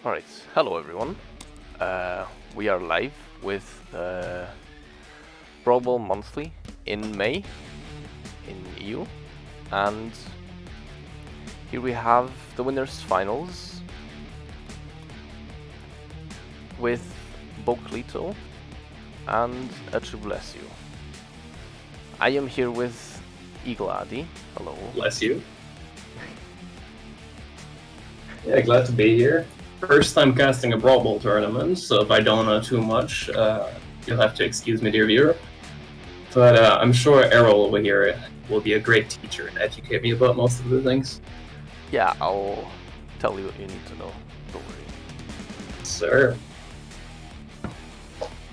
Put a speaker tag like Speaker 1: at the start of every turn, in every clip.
Speaker 1: Alright, hello everyone. We are live with Brawlball Monthly in May in EU, and here we have the winners finals with Boklito and Bless You. I am here with Eagle Addy. Hello.
Speaker 2: Bless you. Yeah, glad to be here. First time casting a Brawlball tournament, so if I don't know too much, you'll have to excuse me, dear viewer. But I'm sure Errol over here will be a great teacher and educate me about most of the things.
Speaker 1: Yeah, I'll tell you what you need to know. Don't worry.
Speaker 2: Sir.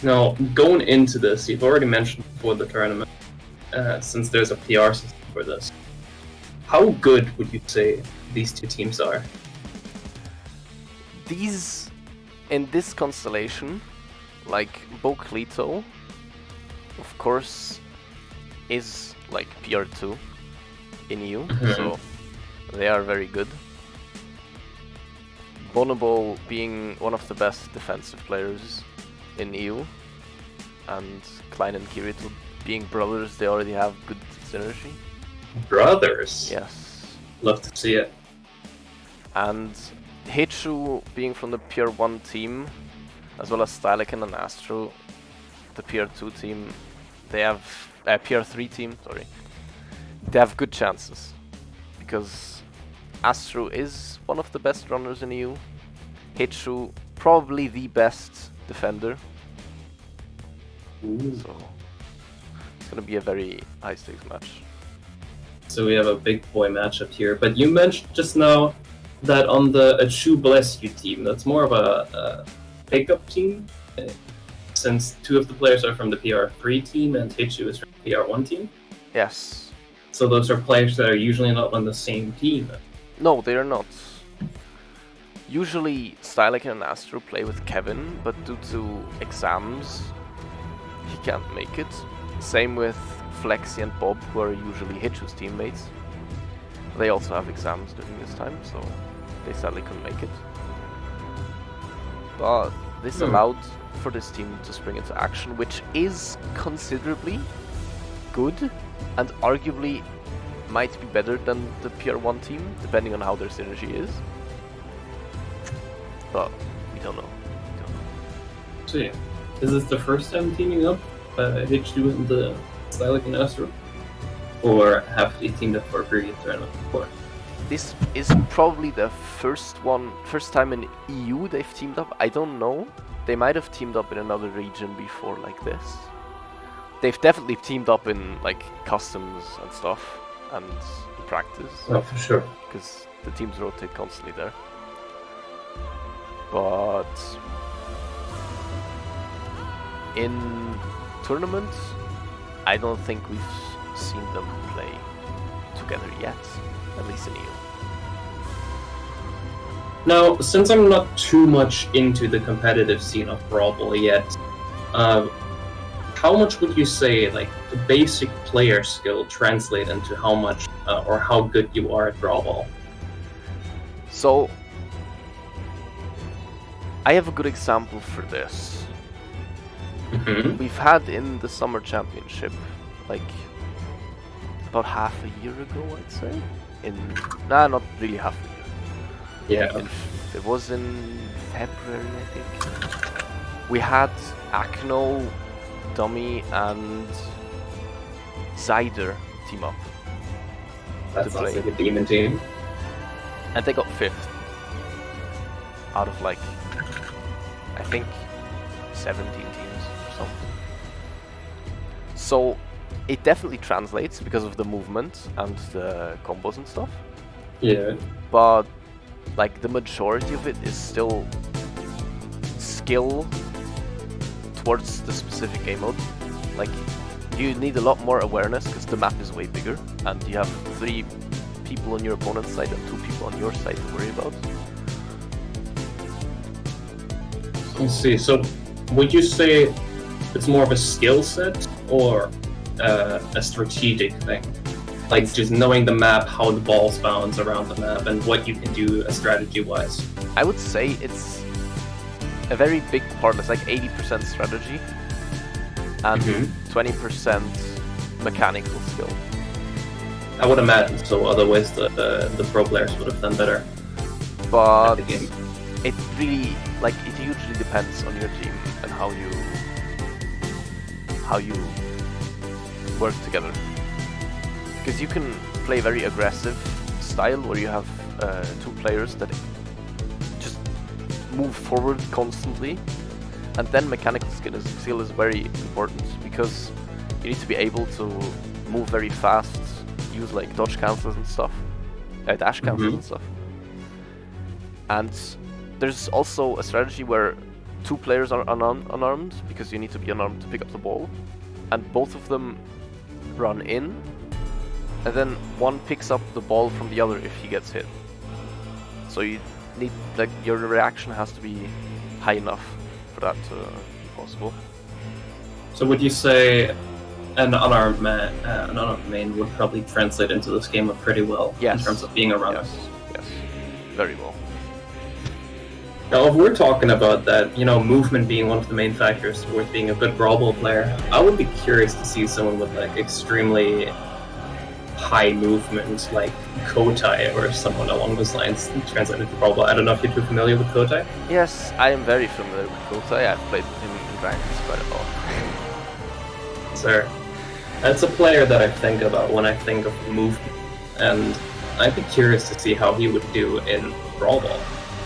Speaker 2: Now, going into this, you've already mentioned before the tournament, since there's a PR system for this, how good would you say these two teams are?
Speaker 1: These, in this constellation, like Boklito, of course, is like PR2 in EU, so they are very good. Bonobo being one of the best defensive players in EU, and Klein and Kirito being brothers, they already have good synergy.
Speaker 2: Brothers?
Speaker 1: Yes.
Speaker 2: Love to see it.
Speaker 1: And Heichu being from the PR1 team, as well as Stylican and Astro, the PR2 team, they have PR3 team, sorry. They have good chances because Astro is one of the best runners in EU. Heichu probably the best defender.
Speaker 2: Ooh.
Speaker 1: So it's gonna be a very high stakes match.
Speaker 2: So we have a big boy matchup here, but you mentioned just now that on the Bless You team, that's more of a pickup team, since two of the players are from the PR3 team and Heichu is from the PR1 team.
Speaker 1: Yes.
Speaker 2: So those are players that are usually not on the same team.
Speaker 1: No, they are not. Usually Stylican and Astro play with Kevin, but due to exams, he can't make it. Same with Flexi and Bob, who are usually Heichu's teammates. They also have exams during this time, so they sadly couldn't make it. But this allowed for this team to spring into action, which is considerably good and arguably might be better than the PR1 team, depending on how their synergy is. But we don't know.
Speaker 2: So yeah, is this the first time teaming up, Heichu and the Stylic and Astro? Or have they teamed up for a previous tournament before?
Speaker 1: This is probably the first time in EU they've teamed up. I don't know. They might have teamed up in another region before like this. They've definitely teamed up in like customs and stuff and in practice.
Speaker 2: Oh, for sure.
Speaker 1: Because the teams rotate constantly there. But in tournaments, I don't think we've seen them play together yet, at least in EU.
Speaker 2: Now, since I'm not too much into the competitive scene of Brawlball yet, how much would you say like the basic player skill translate into how much or how good you are at Brawlball?
Speaker 1: So, I have a good example for this. We've had in the Summer Championship, like about half a year ago, I'd say. Not really half a year.
Speaker 2: Yeah.
Speaker 1: It was in February, I think. We had Akno, Dummy, and Zyder team up.
Speaker 2: That sounds like a demon team.
Speaker 1: And they got 5th out of like, I think 17 teams or something. So it definitely translates because of the movement and the combos and stuff.
Speaker 2: Yeah.
Speaker 1: But like the majority of it is still skill towards the specific game mode. Like you need a lot more awareness because the map is way bigger and you have 3 people on your opponent's side and 2 people on your side to worry about.
Speaker 2: Let's see. So, would you say it's more of a skill set or a strategic thing? Like just knowing the map, how the balls bounce around the map, and what you can do strategy-wise.
Speaker 1: I would say it's a very big part. It's like 80% strategy and 20% mechanical skill.
Speaker 2: I would imagine so. Otherwise, the pro players would have done better.
Speaker 1: But
Speaker 2: at the game.
Speaker 1: it really, like, it hugely depends on your team and how you work together. Because you can play very aggressive style where you have 2 players that just move forward constantly, and then mechanical skill is very important because you need to be able to move very fast, use like dodge cancels and stuff, dash cancels and stuff. And there's also a strategy where 2 players are unarmed because you need to be unarmed to pick up the ball, and both of them run in, and then one picks up the ball from the other if he gets hit. So you need, like, your reaction has to be high enough for that to be possible.
Speaker 2: So would you say an unarmed main would probably translate into this game pretty well in terms of being around?
Speaker 1: Yes, very well.
Speaker 2: Now, if we're talking about that, you know, movement being one of the main factors towards being a good Brawlball player, I would be curious to see someone with like extremely high movement, like Kotai or someone along those lines, translated to Brawlball. I don't know if you're too familiar with Kotai.
Speaker 1: Yes, I am very familiar with Kotai. I've played with him in ranked quite a lot.
Speaker 2: Sir, that's a player that I think about when I think of movement, and I'd be curious to see how he would do in Brawlball.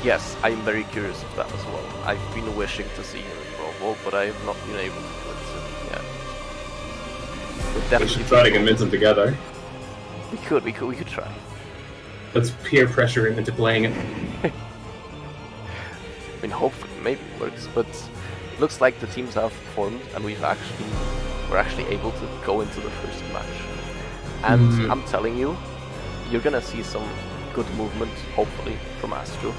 Speaker 1: Yes, I'm very curious of that as well. I've been wishing to see him in Brawlball, but I have not been able to do it yet.
Speaker 3: We should try to convince them together.
Speaker 1: We could try.
Speaker 2: Let's peer pressure him into playing it.
Speaker 1: I mean, hopefully, maybe it works, but it looks like the teams have formed, and we're actually able to go into the first match. And I'm telling you, you're gonna see some good movement, hopefully, from Astro.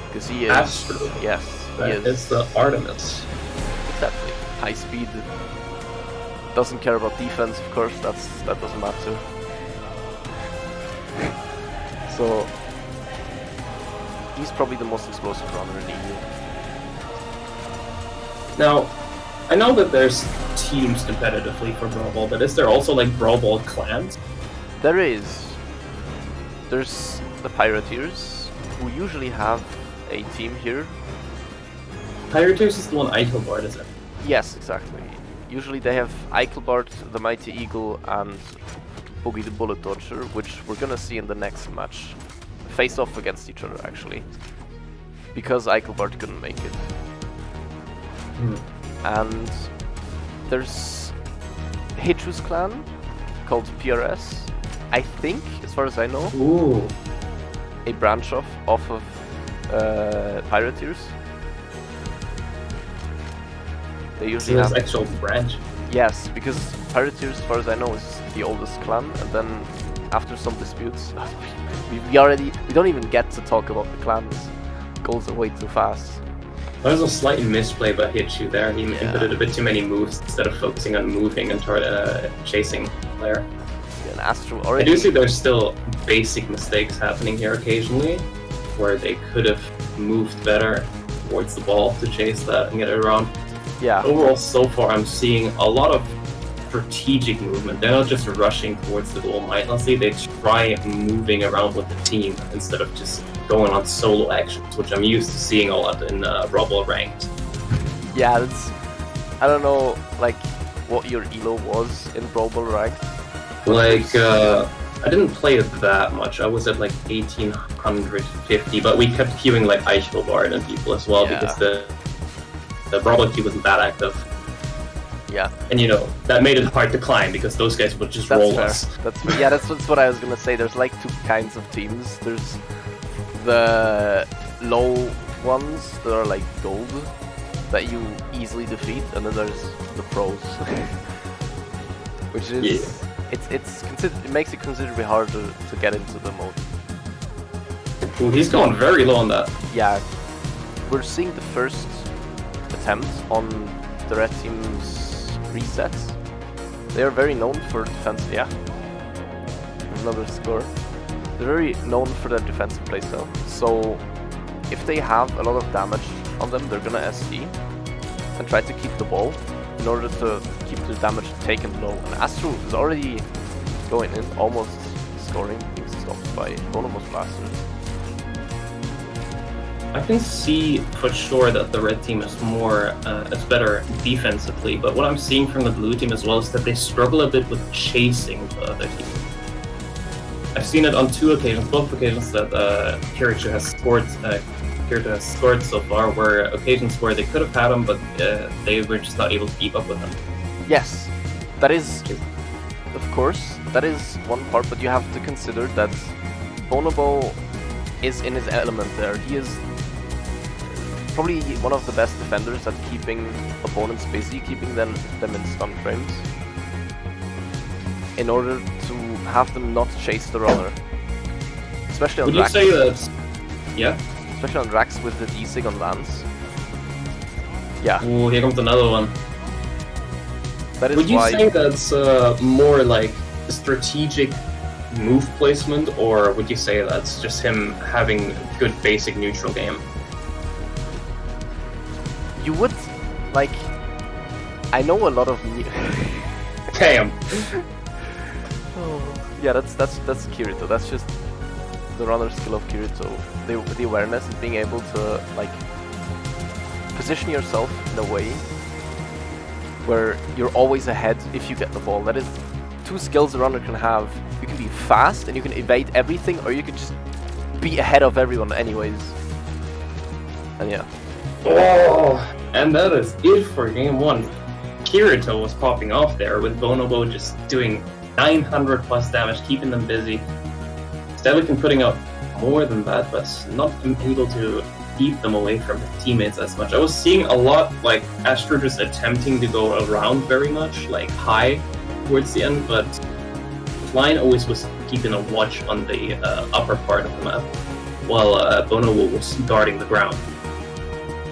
Speaker 1: Because he is...
Speaker 2: Astro?
Speaker 1: Yes,
Speaker 2: he is. It's the Artemis.
Speaker 1: Exactly. High speed. Doesn't care about defense, of course, that doesn't matter. So, he's probably the most explosive runner in EU.
Speaker 2: Now, I know that there's teams competitively for Brawlball, but is there also like Brawlball clans?
Speaker 1: There is. There's the Pirateers, who usually have a team here.
Speaker 2: Pirateers is the one Eichelbard, is it?
Speaker 1: Yes, exactly. Usually they have Eichelbard, the Mighty Eagle, and Boogie the Bullet Dodger, which we're gonna see in the next match. Face off against each other, actually. Because Eichelbard couldn't make it. And there's Hitchu's clan, called PRS. I think, as far as I know, a branch off of Pirateers. They usually have
Speaker 2: actual branch.
Speaker 1: Yes, because Pirateers, as far as I know, is the oldest clan, and then after some disputes, we don't even get to talk about the clans. It goes way too fast.
Speaker 2: That was a slight misplay by Hitchu there. He inputted a bit too many moves instead of focusing on moving and chasing the player.
Speaker 1: And Astro already...
Speaker 2: I do see there's still basic mistakes happening here occasionally, where they could have moved better towards the ball to chase that and get it around.
Speaker 1: Yeah.
Speaker 2: Overall, so far, I'm seeing a lot of strategic movement. They're not just rushing towards the goal mindlessly, they try moving around with the team instead of just going on solo actions, which I'm used to seeing a lot in Brawlball Ranked.
Speaker 1: Yeah, that's... I don't know, like, what your elo was in Brawlball Ranked.
Speaker 2: Like, I didn't play it that much. I was at like 1850, but we kept queuing like Eichelbard and people as well because the Brawlball queue wasn't that active.
Speaker 1: Yeah.
Speaker 2: And you know, that made it hard to climb because those guys would just roll us.
Speaker 1: That's what I was gonna say. There's like 2 kinds of teams. There's the low ones that are like gold that you easily defeat, and then there's the pros, which is it makes it considerably harder to get into the mode.
Speaker 2: Ooh, he's going very low on that.
Speaker 1: Yeah, we're seeing the first attempt on the red team's resets. They are very known for defense. Yeah, another score. They're very known for their defensive playstyle, so if they have a lot of damage on them, they're gonna SC and try to keep the ball in order to keep the damage taken low. And Astro is already going in, almost scoring, being stopped by Bonobo's blasters.
Speaker 2: I can see for sure that the red team is better defensively, but what I'm seeing from the blue team as well is that they struggle a bit with chasing the other team. I've seen it on both occasions that Kirito has scored so far, where occasions where they could have had him, but they were just not able to keep up with him.
Speaker 1: Yes, that is, of course, that is one part, but you have to consider that Bonobo is in his element there. He is probably one of the best defenders at keeping opponents busy, keeping them in stun frames, in order to have them not chase the runner. Especially on Rax.
Speaker 2: Would you say that? Yeah.
Speaker 1: Especially on Rax with the D-Sig on Lance. Yeah.
Speaker 2: Oh, here comes another one.
Speaker 1: That is
Speaker 2: Would you
Speaker 1: why
Speaker 2: say that's more like strategic move placement, or would you say that's just him having good basic neutral game?
Speaker 1: you would like. I know a lot of.
Speaker 2: Damn.
Speaker 1: Oh, yeah, that's Kirito. That's just the runner skill of Kirito. The awareness and being able to like position yourself in a way where you're always ahead if you get the ball. That is two skills a runner can have. You can be fast and you can evade everything, or you can just be ahead of everyone anyways. And yeah.
Speaker 2: Oh, and that is it for game one. Kirito was popping off there with Bonobo just doing 900 plus damage, keeping them busy. Stelican putting out more than that, but not able to keep them away from his teammates as much. I was seeing a lot like Astro just attempting to go around very much, like high towards the end, but Klein always was keeping a watch on the upper part of the map, while Bonobo was guarding the ground.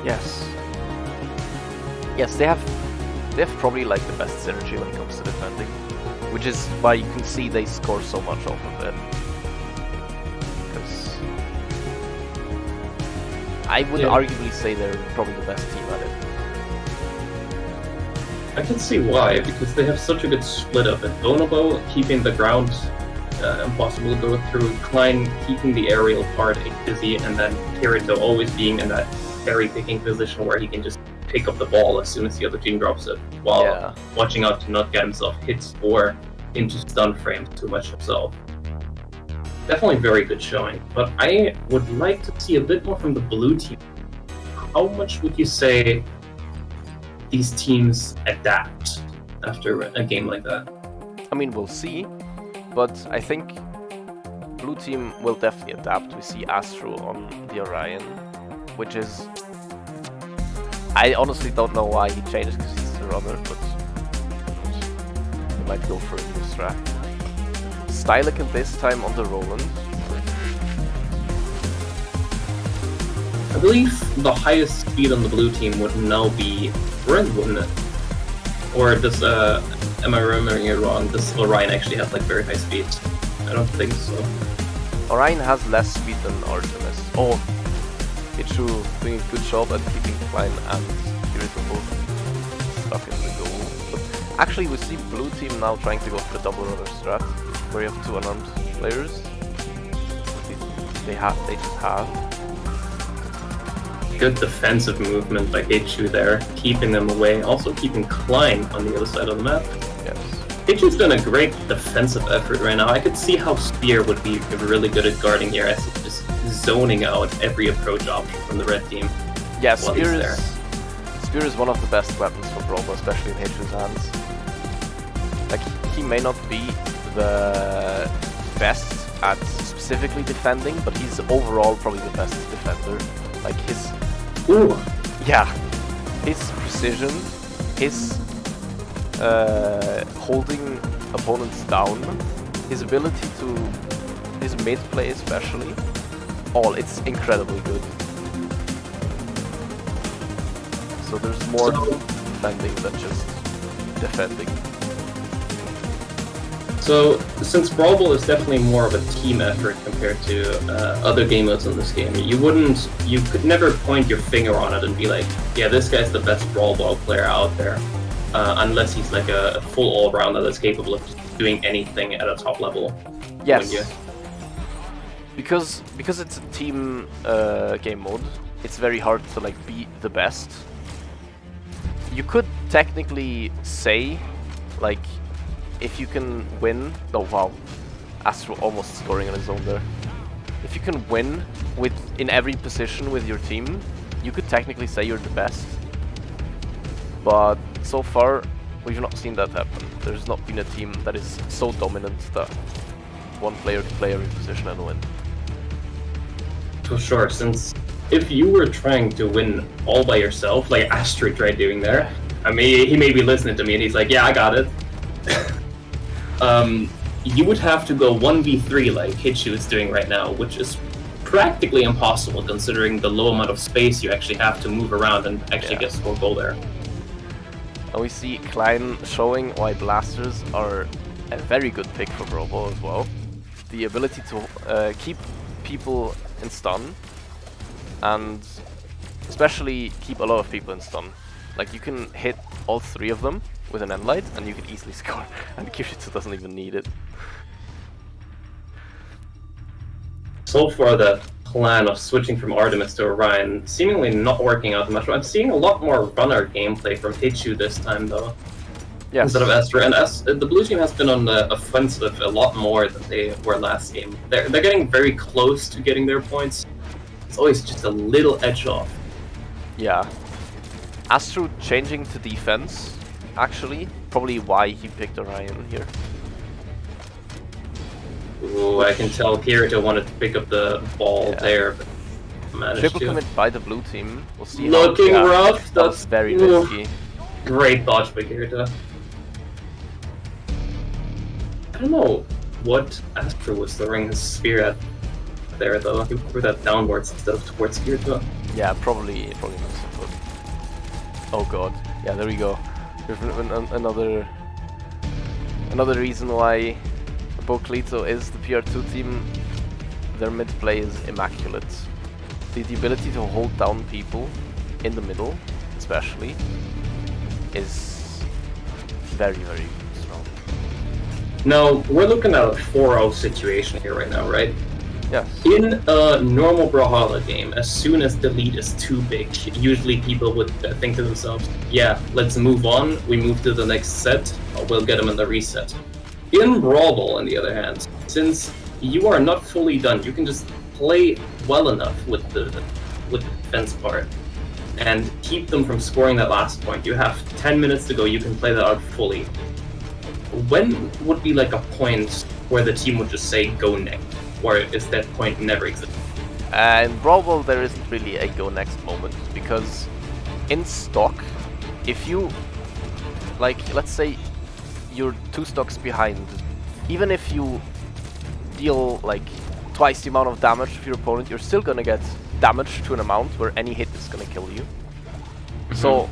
Speaker 1: Yes. Yes, they have probably like the best synergy when it comes to defending, which is why you can see they score so much off of it. Because I would arguably say they're probably the best team at it.
Speaker 2: I can see why, because they have such a good split up. And Bonobo keeping the ground impossible to go through, Klein keeping the aerial part busy, and then Kirito always being in that very picking position where he can just pick up the ball as soon as the other team drops it, while watching out to not get himself hit or into stun frames too much himself. Definitely very good showing, but I would like to see a bit more from the blue team. How much would you say these teams adapt after a game like that?
Speaker 1: I mean, we'll see, but I think blue team will definitely adapt. We see Astro on the Orion, which is... I honestly don't know why he changed, because he's the runner, but he might go for a new strat. Stylican this time on the Roland.
Speaker 2: I believe the highest speed on the blue team would now be Brent, wouldn't it? Or does, am I remembering it wrong? Does Orion actually have like very high speed? I don't think so.
Speaker 1: Orion has less speed than Artemis. Oh, Ichu doing a good job at keeping Klein and Kirito both stuck in the goal. But actually we see blue team now trying to go for the double runner strat, where you have two unarmed players. They just have.
Speaker 2: Good defensive movement by Ichu there, keeping them away, also keeping Klein on the other side of the map.
Speaker 1: Yes.
Speaker 2: Ichu's done a great defensive effort right now. I could see how Spear would be really good at guarding here, as he's just zoning out every approach option from the red team.
Speaker 1: Yeah, Spear is one of the best weapons for Brawlball, especially in Ichu's hands. Like, he may not be the best at specifically defending, but he's overall probably the best defender. Like his...
Speaker 2: Ooh!
Speaker 1: Yeah. His precision, his holding opponents down, his ability to... his mid play especially, it's incredibly good. So there's more defending than just defending.
Speaker 2: So, since Brawlball is definitely more of a team effort compared to other game modes in this game, you could never point your finger on it and be like, yeah, this guy's the best Brawlball player out there, unless he's like a full all-rounder that's capable of doing anything at a top level.
Speaker 1: Yes. Because it's a team game mode, it's very hard to like be the best. You could technically say, like, if you can win... Oh wow, Astro almost scoring on his own there. If you can win in every position with your team, you could technically say you're the best. But so far, we've not seen that happen. There's not been a team that is so dominant that one player can play every position and win.
Speaker 2: For sure, since if you were trying to win all by yourself, like Astro tried doing there, I mean, he may be listening to me and he's like, yeah, I got it. You would have to go 1v3 like Hitchu is doing right now, which is practically impossible considering the low amount of space you actually have to move around and actually get score goal there.
Speaker 1: And we see Klein showing why blasters are a very good pick for Brawlball as well. The ability to keep people in stun, and especially keep a lot of people in stun. Like, you can hit all three of them with an Endlight and you can easily score, and Kirito doesn't even need it.
Speaker 2: So far, the plan of switching from Artemis to Orion seemingly not working out much. I'm seeing a lot more runner gameplay from Hitchu this time, though. Yes. Instead of Astra. And the blue team has been on the offensive a lot more than they were last game. They're getting very close to getting their points. It's always just a little edge off.
Speaker 1: Yeah. Astro changing to defense, actually. Probably why he picked Orion here.
Speaker 2: Ooh, I can tell Kirito wanted to pick up the ball there, but managed
Speaker 1: Triple
Speaker 2: to.
Speaker 1: commit by the blue team. We'll see.
Speaker 2: Looking rough.
Speaker 1: That's very risky.
Speaker 2: Great dodge by Kirito. I don't know what Astro was throwing his spear at there, though. He threw that downwards instead of towards Kirito.
Speaker 1: Yeah, probably not so good. Oh god. Yeah, there we go. Another reason why Boclito is the PR2 team. Their mid play is immaculate. The ability to hold down people in the middle, especially, is very, very strong.
Speaker 2: Now, we're looking at a 4-0 situation here right now, right?
Speaker 1: Yes.
Speaker 2: In a normal Brawlhalla game, as soon as the lead is too big, usually people would think to themselves, yeah, let's move on, we move to the next set, we'll get them in the reset. In Brawlball, on the other hand, since you are not fully done, you can just play well enough with the defense part and keep them from scoring that last point. You have 10 minutes to go, you can play that out fully. When would be like a point where the team would just say, go next? Or is that point never exist?
Speaker 1: In Brawlball, there isn't really a go next moment, because in stock, if you, like, let's say you're 2 stocks behind, even if you deal like twice the amount of damage to your opponent, you're still gonna get damage to an amount where any hit is gonna kill you. Mm-hmm. So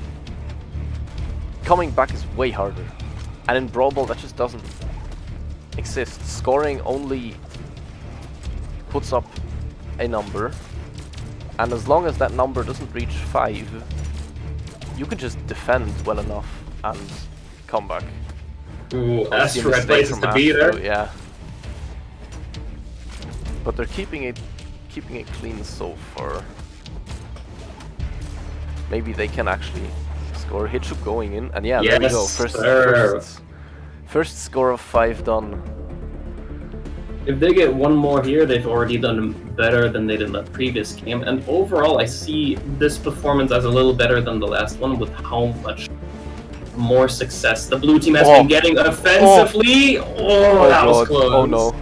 Speaker 1: coming back is way harder, and in Brawlball that just doesn't exist. Scoring only puts up a number, and as long as that number doesn't reach 5, you can just defend well enough and come back.
Speaker 2: Ooh, Astro had places to be there.
Speaker 1: Yeah. But they're keeping it clean so far. Maybe they can actually score. Hitchu going in, and yeah,
Speaker 2: yes,
Speaker 1: there we go. First score of 5 done.
Speaker 2: If they get one more here, they've already done better than they did in the previous game. And overall, I see this performance as a little better than the last one, with how much more success the blue team has been getting offensively. Oh, that was close.
Speaker 1: Oh no.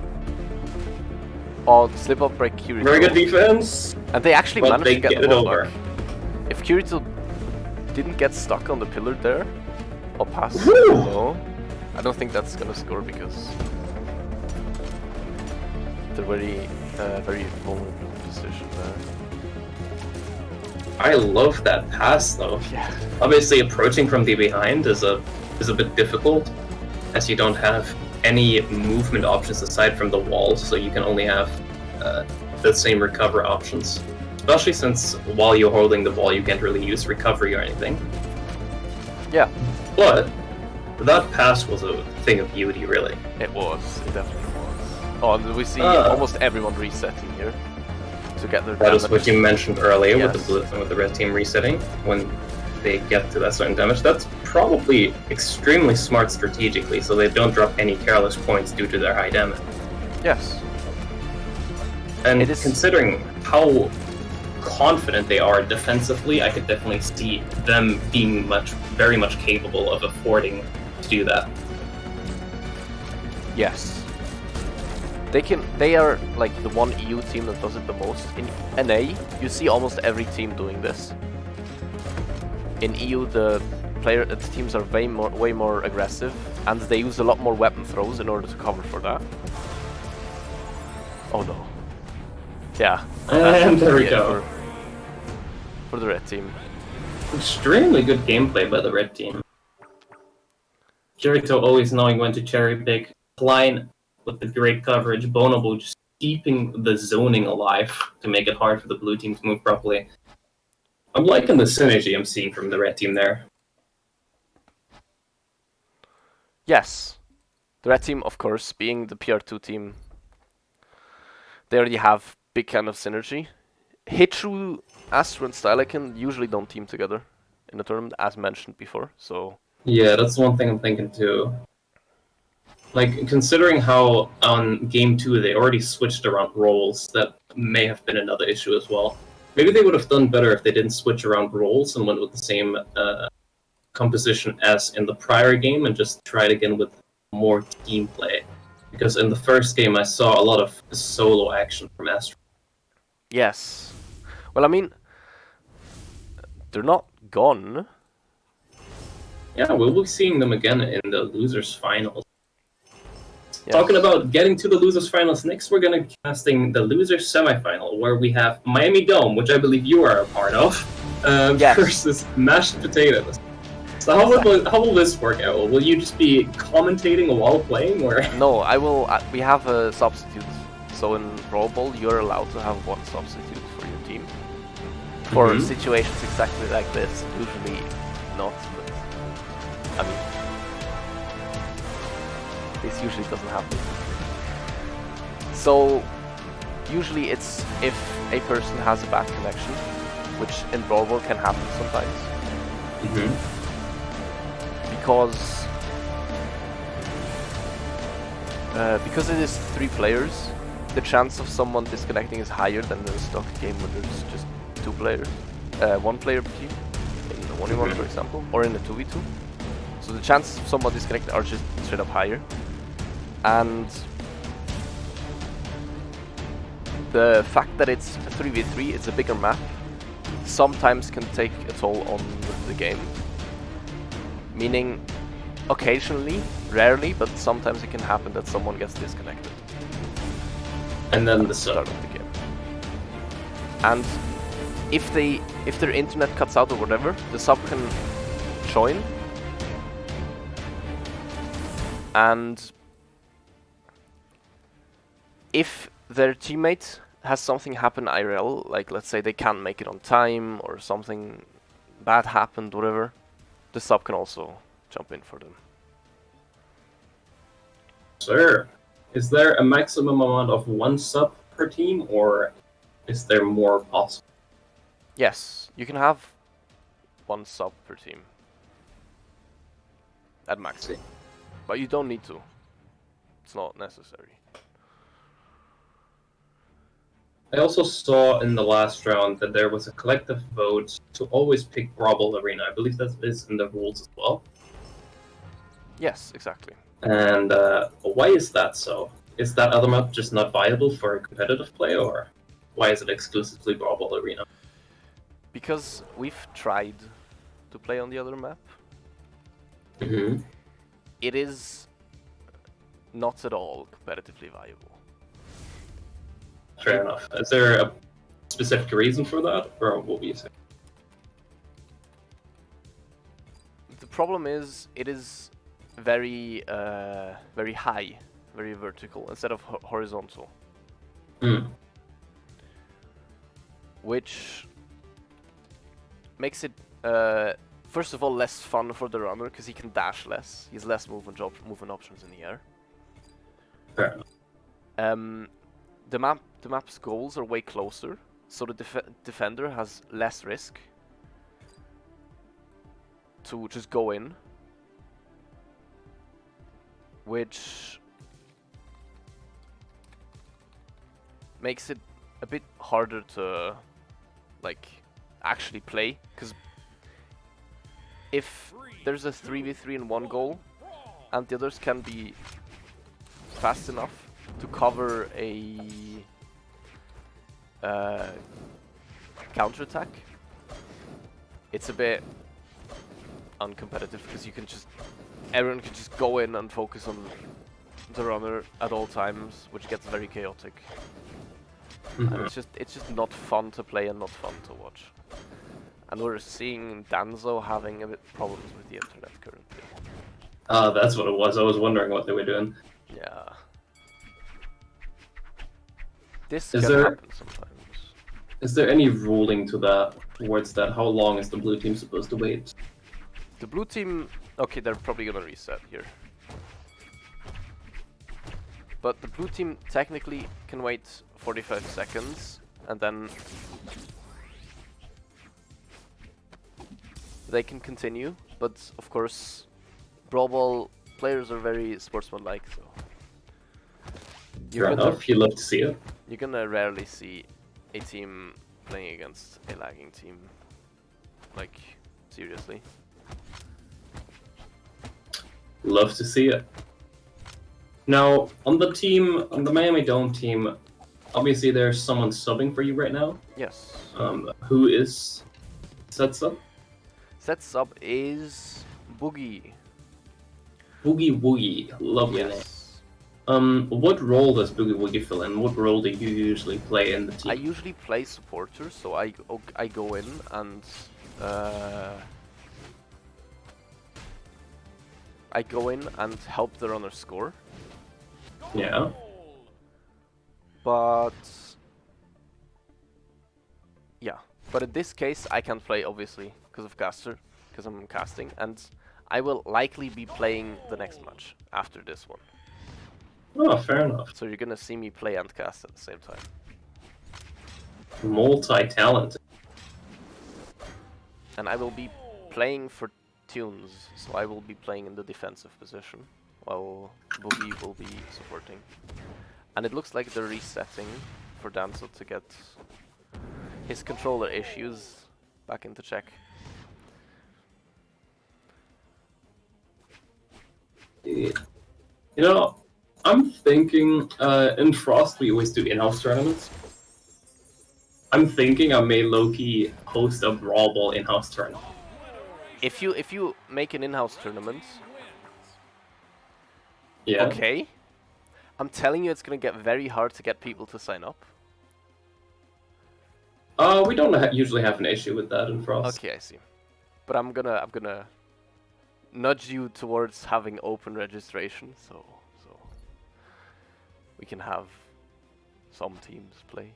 Speaker 1: Oh, slip up break Kirito.
Speaker 2: Very good defense.
Speaker 1: And they actually managed to get
Speaker 2: it over.
Speaker 1: Back. If Kirito didn't get stuck on the pillar there, or pass, no, I don't think that's gonna score because they're very vulnerable position there.
Speaker 2: I love that pass though.
Speaker 1: Yeah.
Speaker 2: Obviously, approaching from the behind is a bit difficult, as you don't have any movement options aside from the walls, so you can only have the same recover options. Especially since while you're holding the ball, you can't really use recovery or anything.
Speaker 1: Yeah.
Speaker 2: But that pass was a thing of beauty, really.
Speaker 1: It was. It definitely was. Oh, and we see almost everyone resetting here to get their
Speaker 2: That
Speaker 1: damage.
Speaker 2: is what you mentioned earlier
Speaker 1: Yes.
Speaker 2: with the red team resetting when they get to that certain damage. That's probably extremely smart strategically, so they don't drop any careless points due to their high damage.
Speaker 1: Yes.
Speaker 2: And
Speaker 1: It is-
Speaker 2: considering how confident they are defensively, I could definitely see them being very much capable of affording to do that.
Speaker 1: Yes. They are like the one EU team that does it the most. In NA, you see almost every team doing this. In EU, the teams are way more aggressive, and they use a lot more weapon throws in order to cover for that. Oh no. Yeah.
Speaker 2: And there we
Speaker 1: Yeah,
Speaker 2: go.
Speaker 1: For the red team.
Speaker 2: Extremely good gameplay by the red team. Jericho always knowing when to cherry pick. Klein with the great coverage. Bonobo just keeping the zoning alive to make it hard for the blue team to move properly. I'm liking the synergy I'm seeing from the red team there.
Speaker 1: Yes. The red team, of course, being the PR2 team, they already have big kind of synergy. Hitru, Astro, and Stylekin usually don't team together in the tournament, as mentioned before, so...
Speaker 2: Yeah, that's one thing I'm thinking too. Like, considering how on Game 2 they already switched around roles, that may have been another issue as well. Maybe they would have done better if they didn't switch around roles and went with the same composition as in the prior game and just tried again with more team play. Because in the first game I saw a lot of solo action from Astro.
Speaker 1: Yes. Well, I mean, they're not gone.
Speaker 2: Yeah, we'll be seeing them again in the losers finals.
Speaker 1: Yes.
Speaker 2: Talking about getting to the losers finals, next we're gonna be casting the losers semifinal, where we have Miami Dome, which I believe you are a part of,
Speaker 1: Yes.
Speaker 2: versus Mashed Potatoes. So how will this work out? Will you just be commentating while playing, or?
Speaker 1: No, I will. We have a substitute. So in Brawlball, you're allowed to have one substitute for your team. For
Speaker 2: Mhm.
Speaker 1: situations exactly like this, usually not, but I mean, this usually doesn't happen. So usually it's if a person has a bad connection, which in Brawlball can happen sometimes.
Speaker 2: Mhm.
Speaker 1: Because it is 3 players, the chance of someone disconnecting is higher than in a stock game where there's just 2 players, 1 player per team, in a 1v1 for example, or in a 2v2. So the chances of someone disconnecting are just straight up higher. And the fact that it's a 3v3, it's a bigger map, sometimes can take a toll on the game. Meaning, occasionally, rarely, but sometimes it can happen that someone gets disconnected.
Speaker 2: And then the
Speaker 1: Start
Speaker 2: sub.
Speaker 1: of the game. And if their internet cuts out or whatever, the sub can join. And if their teammate has something happen IRL, like let's say they can't make it on time or something bad happened, whatever, the sub can also jump in for them.
Speaker 2: Sir, is there a maximum amount of 1 sub per team, or is there more possible?
Speaker 1: Yes, you can have 1 sub per team at max, but you don't need to. It's not necessary.
Speaker 2: I also saw in the last round that there was a collective vote to always pick Brawlball Arena. I believe that is in the rules as well.
Speaker 1: Yes, exactly.
Speaker 2: And why is that so? Is that other map just not viable for competitive play, or why is it exclusively Brawlball Arena?
Speaker 1: Because we've tried to play on the other map.
Speaker 2: Mm-hmm.
Speaker 1: It is not at all competitively viable.
Speaker 2: Fair enough. Is there a specific reason for that, or what would you say?
Speaker 1: The problem is, it is very very high, very vertical instead of horizontal, which makes it first of all less fun for the runner because he can dash less. He has less movement options in the air.
Speaker 2: Fair enough.
Speaker 1: The map's goals are way closer, so the defender has less risk to just go in, which makes it a bit harder to like actually play, because if there's a 3v3 in one goal and the others can be fast enough to cover a counter-attack, it's a bit uncompetitive because everyone can just go in and focus on the runner at all times, which gets very chaotic. And it's just not fun to play and not fun to watch. And we're seeing Danzo having a bit problems with the internet currently.
Speaker 2: That's what it was. I was wondering what they were doing.
Speaker 1: Yeah. This can happen sometimes.
Speaker 2: Is there any ruling towards that? How long is the blue team supposed to wait?
Speaker 1: The blue team, okay, they're probably gonna reset here. But the blue team technically can wait 45 seconds and then they can continue, but of course Brawlball players are very sportsmanlike, so
Speaker 2: Fair enough, you love to see it.
Speaker 1: you're gonna rarely see a team playing against a lagging team. Like, seriously.
Speaker 2: Love to see it. Now, on the Miami Dome team, obviously there's someone subbing for you right now.
Speaker 1: Yes.
Speaker 2: Who is set sub?
Speaker 1: Set sub is Boogie.
Speaker 2: Boogie Woogie, lovely name.
Speaker 1: Yes.
Speaker 2: What role does Boogie Woogie fill in? What role do you usually play in the team?
Speaker 1: I usually play supporter, so I go in and help the runner score.
Speaker 2: Yeah.
Speaker 1: But in this case I can't play, obviously, because of caster, because I'm casting, and I will likely be playing the next match after this one.
Speaker 2: Oh, fair enough.
Speaker 1: So you're gonna see me play and cast at the same time.
Speaker 2: Multi-talented.
Speaker 1: And I will be playing for tunes, so I will be playing in the defensive position, while Boogie will be supporting. And it looks like they're resetting for Danzo to get his controller issues back into check.
Speaker 2: You know, I'm thinking, in Frost we always do in-house tournaments. I'm thinking I may low-key host a Brawlball in-house tournament.
Speaker 1: If you make an in-house tournament,
Speaker 2: Yeah.
Speaker 1: okay, I'm telling you it's gonna get very hard to get people to sign up.
Speaker 2: We don't usually have an issue with that in Frost.
Speaker 1: Okay, I see. But I'm gonna nudge you towards having open registration, so we can have some teams play.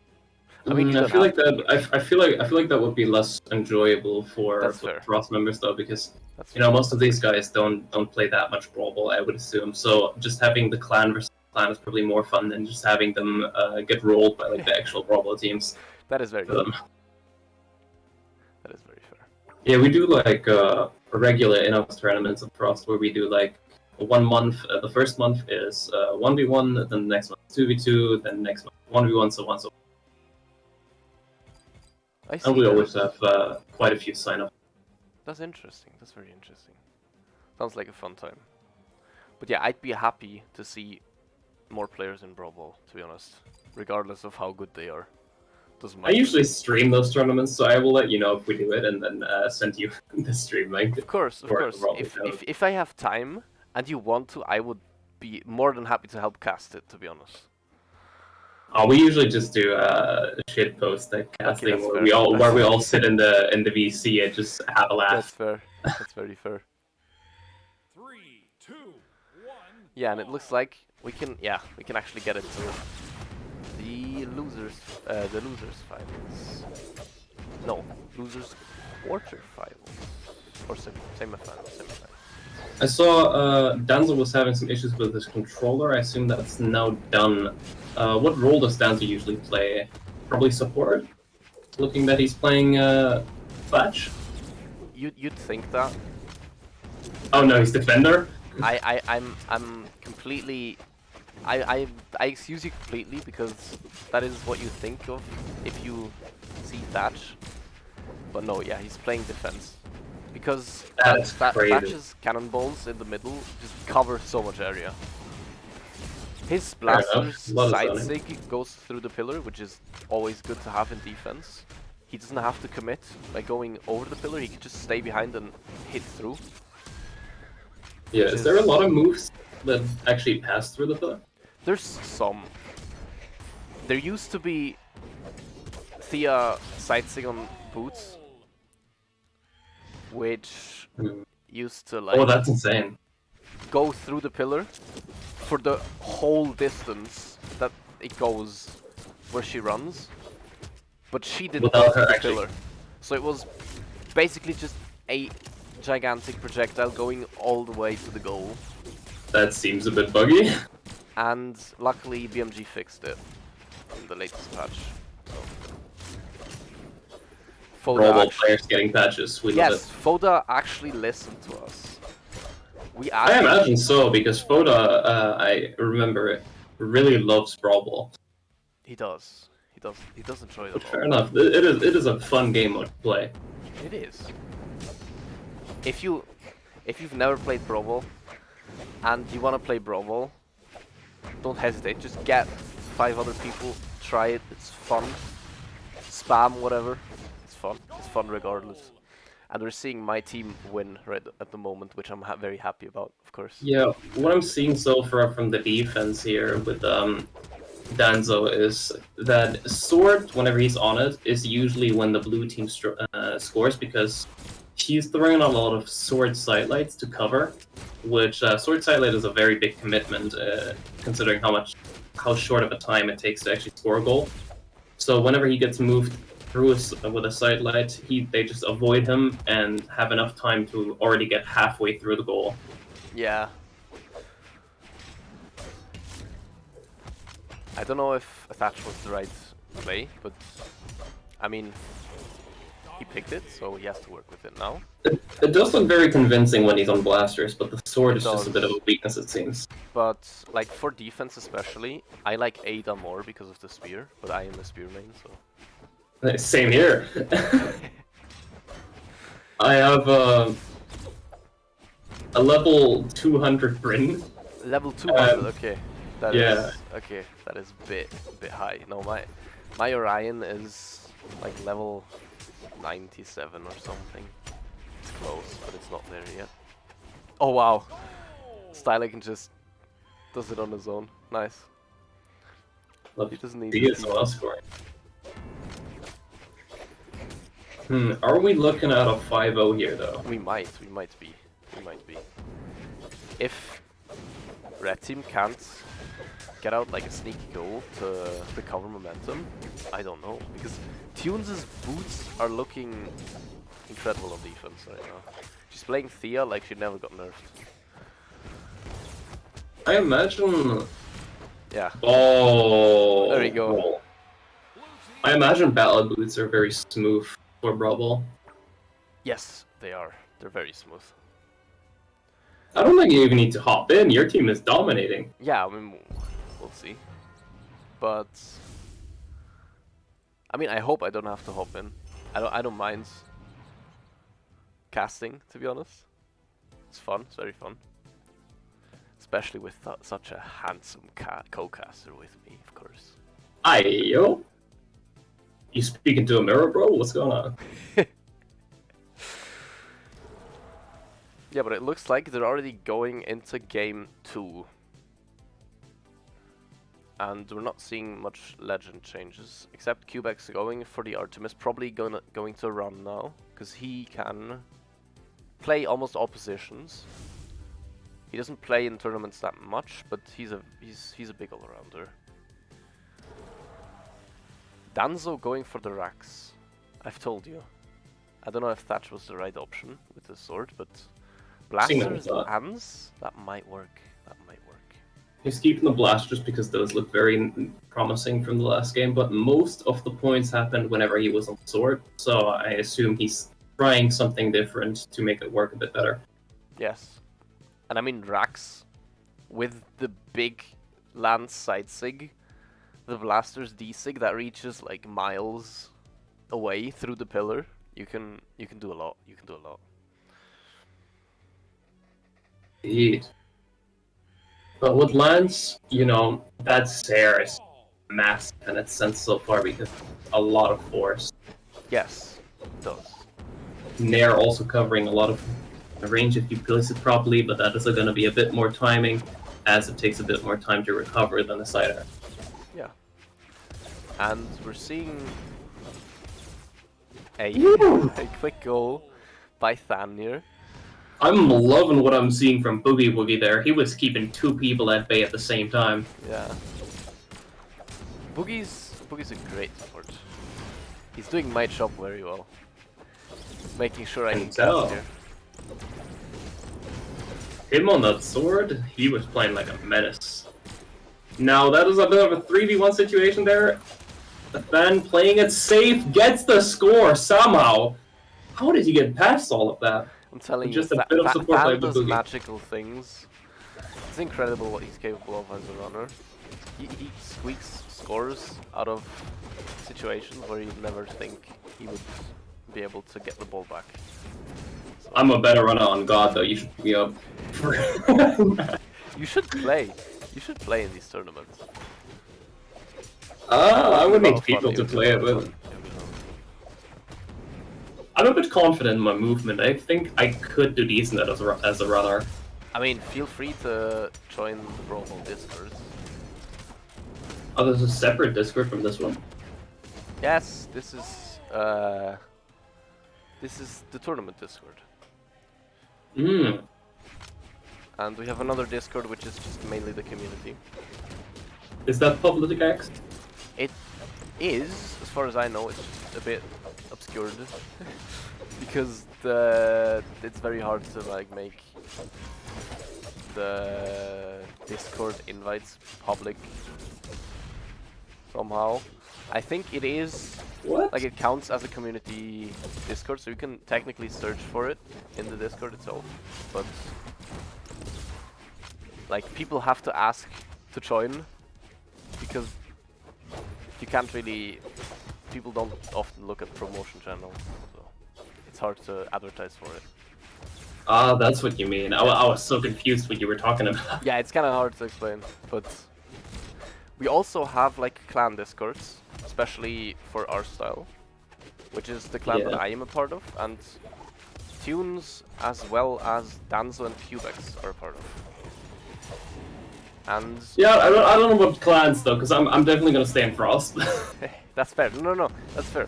Speaker 1: I mean,
Speaker 2: I feel like that. I feel like that would be less enjoyable for Frost members, though, because most of these guys don't play that much Brawlball, I would assume. So just having the clan versus clan is probably more fun than just having them get rolled by like the actual Brawlball teams.
Speaker 1: That is very fair. That is very fair.
Speaker 2: Yeah, we do like regular in-house tournaments of Frost where we do like 1 month. The first month is 1v1, then the next month 2v2, then the next month 1v1, so on.
Speaker 1: I see.
Speaker 2: And we always have quite a few sign-ups.
Speaker 1: That's interesting. That's very interesting. Sounds like a fun time. But yeah, I'd be happy to see more players in Brawlball, to be honest, regardless of how good they are.
Speaker 2: I usually stream those tournaments, so I will let you know if we do it, and then send you the stream link.
Speaker 1: Of course. If I have time and you want to, I would be more than happy to help cast it, to be honest.
Speaker 2: We usually just do shit post like casting where we all sit in the VC and just have a laugh.
Speaker 1: That's fair. That's very fair.
Speaker 3: 3, 2,
Speaker 1: Yeah, and it looks like we can actually get into the losers finals. No, losers quarterfinals or semifinals.
Speaker 2: I saw Danzo was having some issues with his controller. I assume that's now done. What role does Danzo usually play? Probably support. Looking that he's playing Flash.
Speaker 1: You'd think that.
Speaker 2: Oh no, he's defender.
Speaker 1: I'm completely. I excuse you completely because that is what you think of if you see Thatch. But no, yeah, he's playing defense. Because Thatch's cannonballs in the middle just cover so much area. His blaster's side sig goes through the pillar, which is always good to have in defense. He doesn't have to commit by going over the pillar, he can just stay behind and hit through.
Speaker 2: Yeah, is there a lot of moves that actually pass through the pillar?
Speaker 1: There's some. There used to be Thea side sig on boots, which used to like...
Speaker 2: Oh, that's insane.
Speaker 1: Go through the pillar for the whole distance that it goes where she runs. But she didn't go through the pillar. So it was basically just a gigantic projectile going all the way to the goal.
Speaker 2: That seems a bit buggy.
Speaker 1: And luckily BMG fixed it in the latest patch.
Speaker 2: Brawlball players getting patches. We love it.
Speaker 1: Foda actually listened to us.
Speaker 2: I imagine so, because Foda, I remember, really loves Brawlball.
Speaker 1: He does. He does enjoy it.
Speaker 2: Fair enough. It is a fun game to play.
Speaker 1: It is. If you've never played Brawlball and you want to play Brawlball, don't hesitate. Just get 5 other people. Try it. It's fun. Spam whatever. It's fun. It's fun regardless. And we're seeing my team win right at the moment, which I'm very happy about, of course.
Speaker 2: Yeah, what I'm seeing so far from the defense here with Danzo is that Sword, whenever he's on it, is usually when the blue team scores, because he's throwing a lot of Sword sidelights to cover, which Sword sidelight is a very big commitment, considering how short of a time it takes to actually score a goal. So whenever he gets moved through with a sidelight, they just avoid him and have enough time to already get halfway through the goal.
Speaker 1: Yeah. I don't know if Thatch was the right play, but I mean, he picked it, so he has to work with it now.
Speaker 2: It does look very convincing when he's on blasters, but the sword is just a bit of a weakness, it seems.
Speaker 1: But like for defense especially, I like Ada more because of the spear, but I am a spear main, so...
Speaker 2: Same here. I have a level 200 Bryn.
Speaker 1: Level 200, okay. That is a bit high. No, my Orion is like level 97 or something. It's close, but it's not there yet. Oh wow, Stylican just does it on his own. Nice. He doesn't need
Speaker 2: to well scoring. Are we looking at a 5-0 here though?
Speaker 1: We might be. If Red Team can't get out like a sneaky goal to recover momentum, I don't know, because Tunes' boots are looking incredible on defense right now. She's playing Thea like she never got nerfed.
Speaker 2: I imagine...
Speaker 1: Yeah.
Speaker 2: Oh,
Speaker 1: there you go.
Speaker 2: Roll. I imagine battle boots are very smooth for Brawlball.
Speaker 1: Yes, they are. They're very smooth.
Speaker 2: I don't think you even need to hop in. Your team is dominating.
Speaker 1: Yeah, I mean, we'll see. But I mean, I hope I don't have to hop in. I don't mind casting, to be honest. It's fun. It's very fun. Especially with such a handsome co-caster with me, of course.
Speaker 2: Ayo. You speaking to a mirror, bro? What's going on?
Speaker 1: Yeah, but it looks like they're already going into game 2. And we're not seeing much legend changes, except Cubex going for the Artemis, probably going to run now, because he can play almost oppositions. He doesn't play in tournaments that much, but he's a big all-rounder. Danzo going for the racks. I've told you. I don't know if Thatch was the right option with the sword, but blasters hands, that might work. That might work.
Speaker 2: He's keeping the blasters because those look very promising from the last game, but most of the points happened whenever he was on sword, so I assume he's trying something different to make it work a bit better.
Speaker 1: Yes. And I mean racks, with the big lance side sig, the blaster's D-sig that reaches like miles away through the pillar, you can do a lot. You can do a lot.
Speaker 2: Indeed. But with Lance, you know, that Sair is massive in its sense so far because a lot of force.
Speaker 1: Yes, it does.
Speaker 2: Nair also covering a lot of range if you place it properly, but that is going to be a bit more timing, as it takes a bit more time to recover than a sidearm.
Speaker 1: Yeah. And we're seeing a quick goal by Thanir.
Speaker 2: I'm loving what I'm seeing from Boogie Woogie there. He was keeping two people at bay at the same time.
Speaker 1: Yeah. Boogie's a great support. He's doing my job very well. Making sure I can catch here.
Speaker 2: Him on that sword, he was playing like a menace. Now that is a bit of a 3v1 situation there. The fan playing it safe gets the score somehow. How did he get past all of that?
Speaker 1: I'm telling
Speaker 2: just
Speaker 1: you,
Speaker 2: a bit of support by
Speaker 1: does
Speaker 2: Boogie.
Speaker 1: magical things. It's incredible what he's capable of as a runner. He squeaks scores out of situations where you'd never think he would be able to get the ball back. So
Speaker 2: I'm a better runner on God though, you should pick me up.
Speaker 1: you should play. You should play in these tournaments.
Speaker 2: I would need people to play it with. I'm a bit confident in my movement. I think I could do decent as a runner.
Speaker 1: I mean, feel free to join the Brawlball Discord.
Speaker 2: Oh, there's a separate Discord from this one?
Speaker 1: Yes, this is the tournament Discord.
Speaker 2: Hmm.
Speaker 1: And we have another Discord which is just mainly the community.
Speaker 2: Is that public access?
Speaker 1: It is, as far as I know, it's just a bit obscured because it's very hard to like make the Discord invites public somehow. I think it is.
Speaker 2: What?
Speaker 1: Like it counts as a community Discord, so you can technically search for it in the Discord itself, but like people have to ask to join because you can't really. People don't often look at promotion channels, so it's hard to advertise for it.
Speaker 2: Ah, that's what you mean. I was so confused what you were talking about.
Speaker 1: Yeah, it's kind of hard to explain, but we also have like clan discords, especially for our style, which is the clan that I am a part of, and Tunes as well as Danzo and Cubex are a part of. And
Speaker 2: yeah, I don't know about clans though, because I'm definitely gonna stay in Frost.
Speaker 1: That's fair. No, that's fair.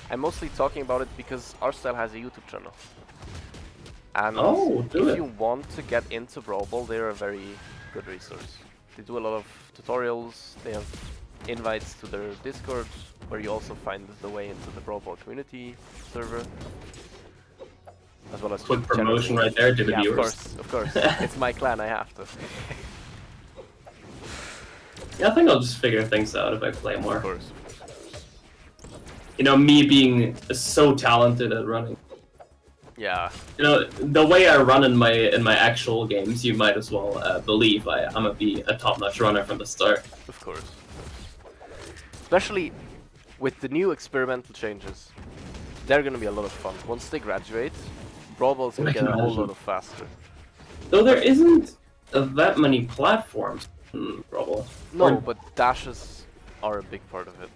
Speaker 1: I'm mostly talking about it because our style has a YouTube channel. And if you want to get into Brawlball, they're a very good resource. They do a lot of tutorials, they have invites to their Discord, where you also find the way into the Brawlball community server. As well as
Speaker 2: quick promotion right there to the viewers.
Speaker 1: Of course. It's my clan, I have to.
Speaker 2: Yeah, I think I'll just figure things out if I play more.
Speaker 1: Of course.
Speaker 2: You know, me being so talented at running.
Speaker 1: Yeah.
Speaker 2: You know, the way I run in my actual games, you might as well believe I'm gonna be a top-notch runner from the start.
Speaker 1: Of course. Especially with the new experimental changes. They're gonna be a lot of fun. Once they graduate, Brawlball's gonna get a whole lot faster.
Speaker 2: Though there isn't that many platforms in Brawlball.
Speaker 1: No, but dashes are a big part of it.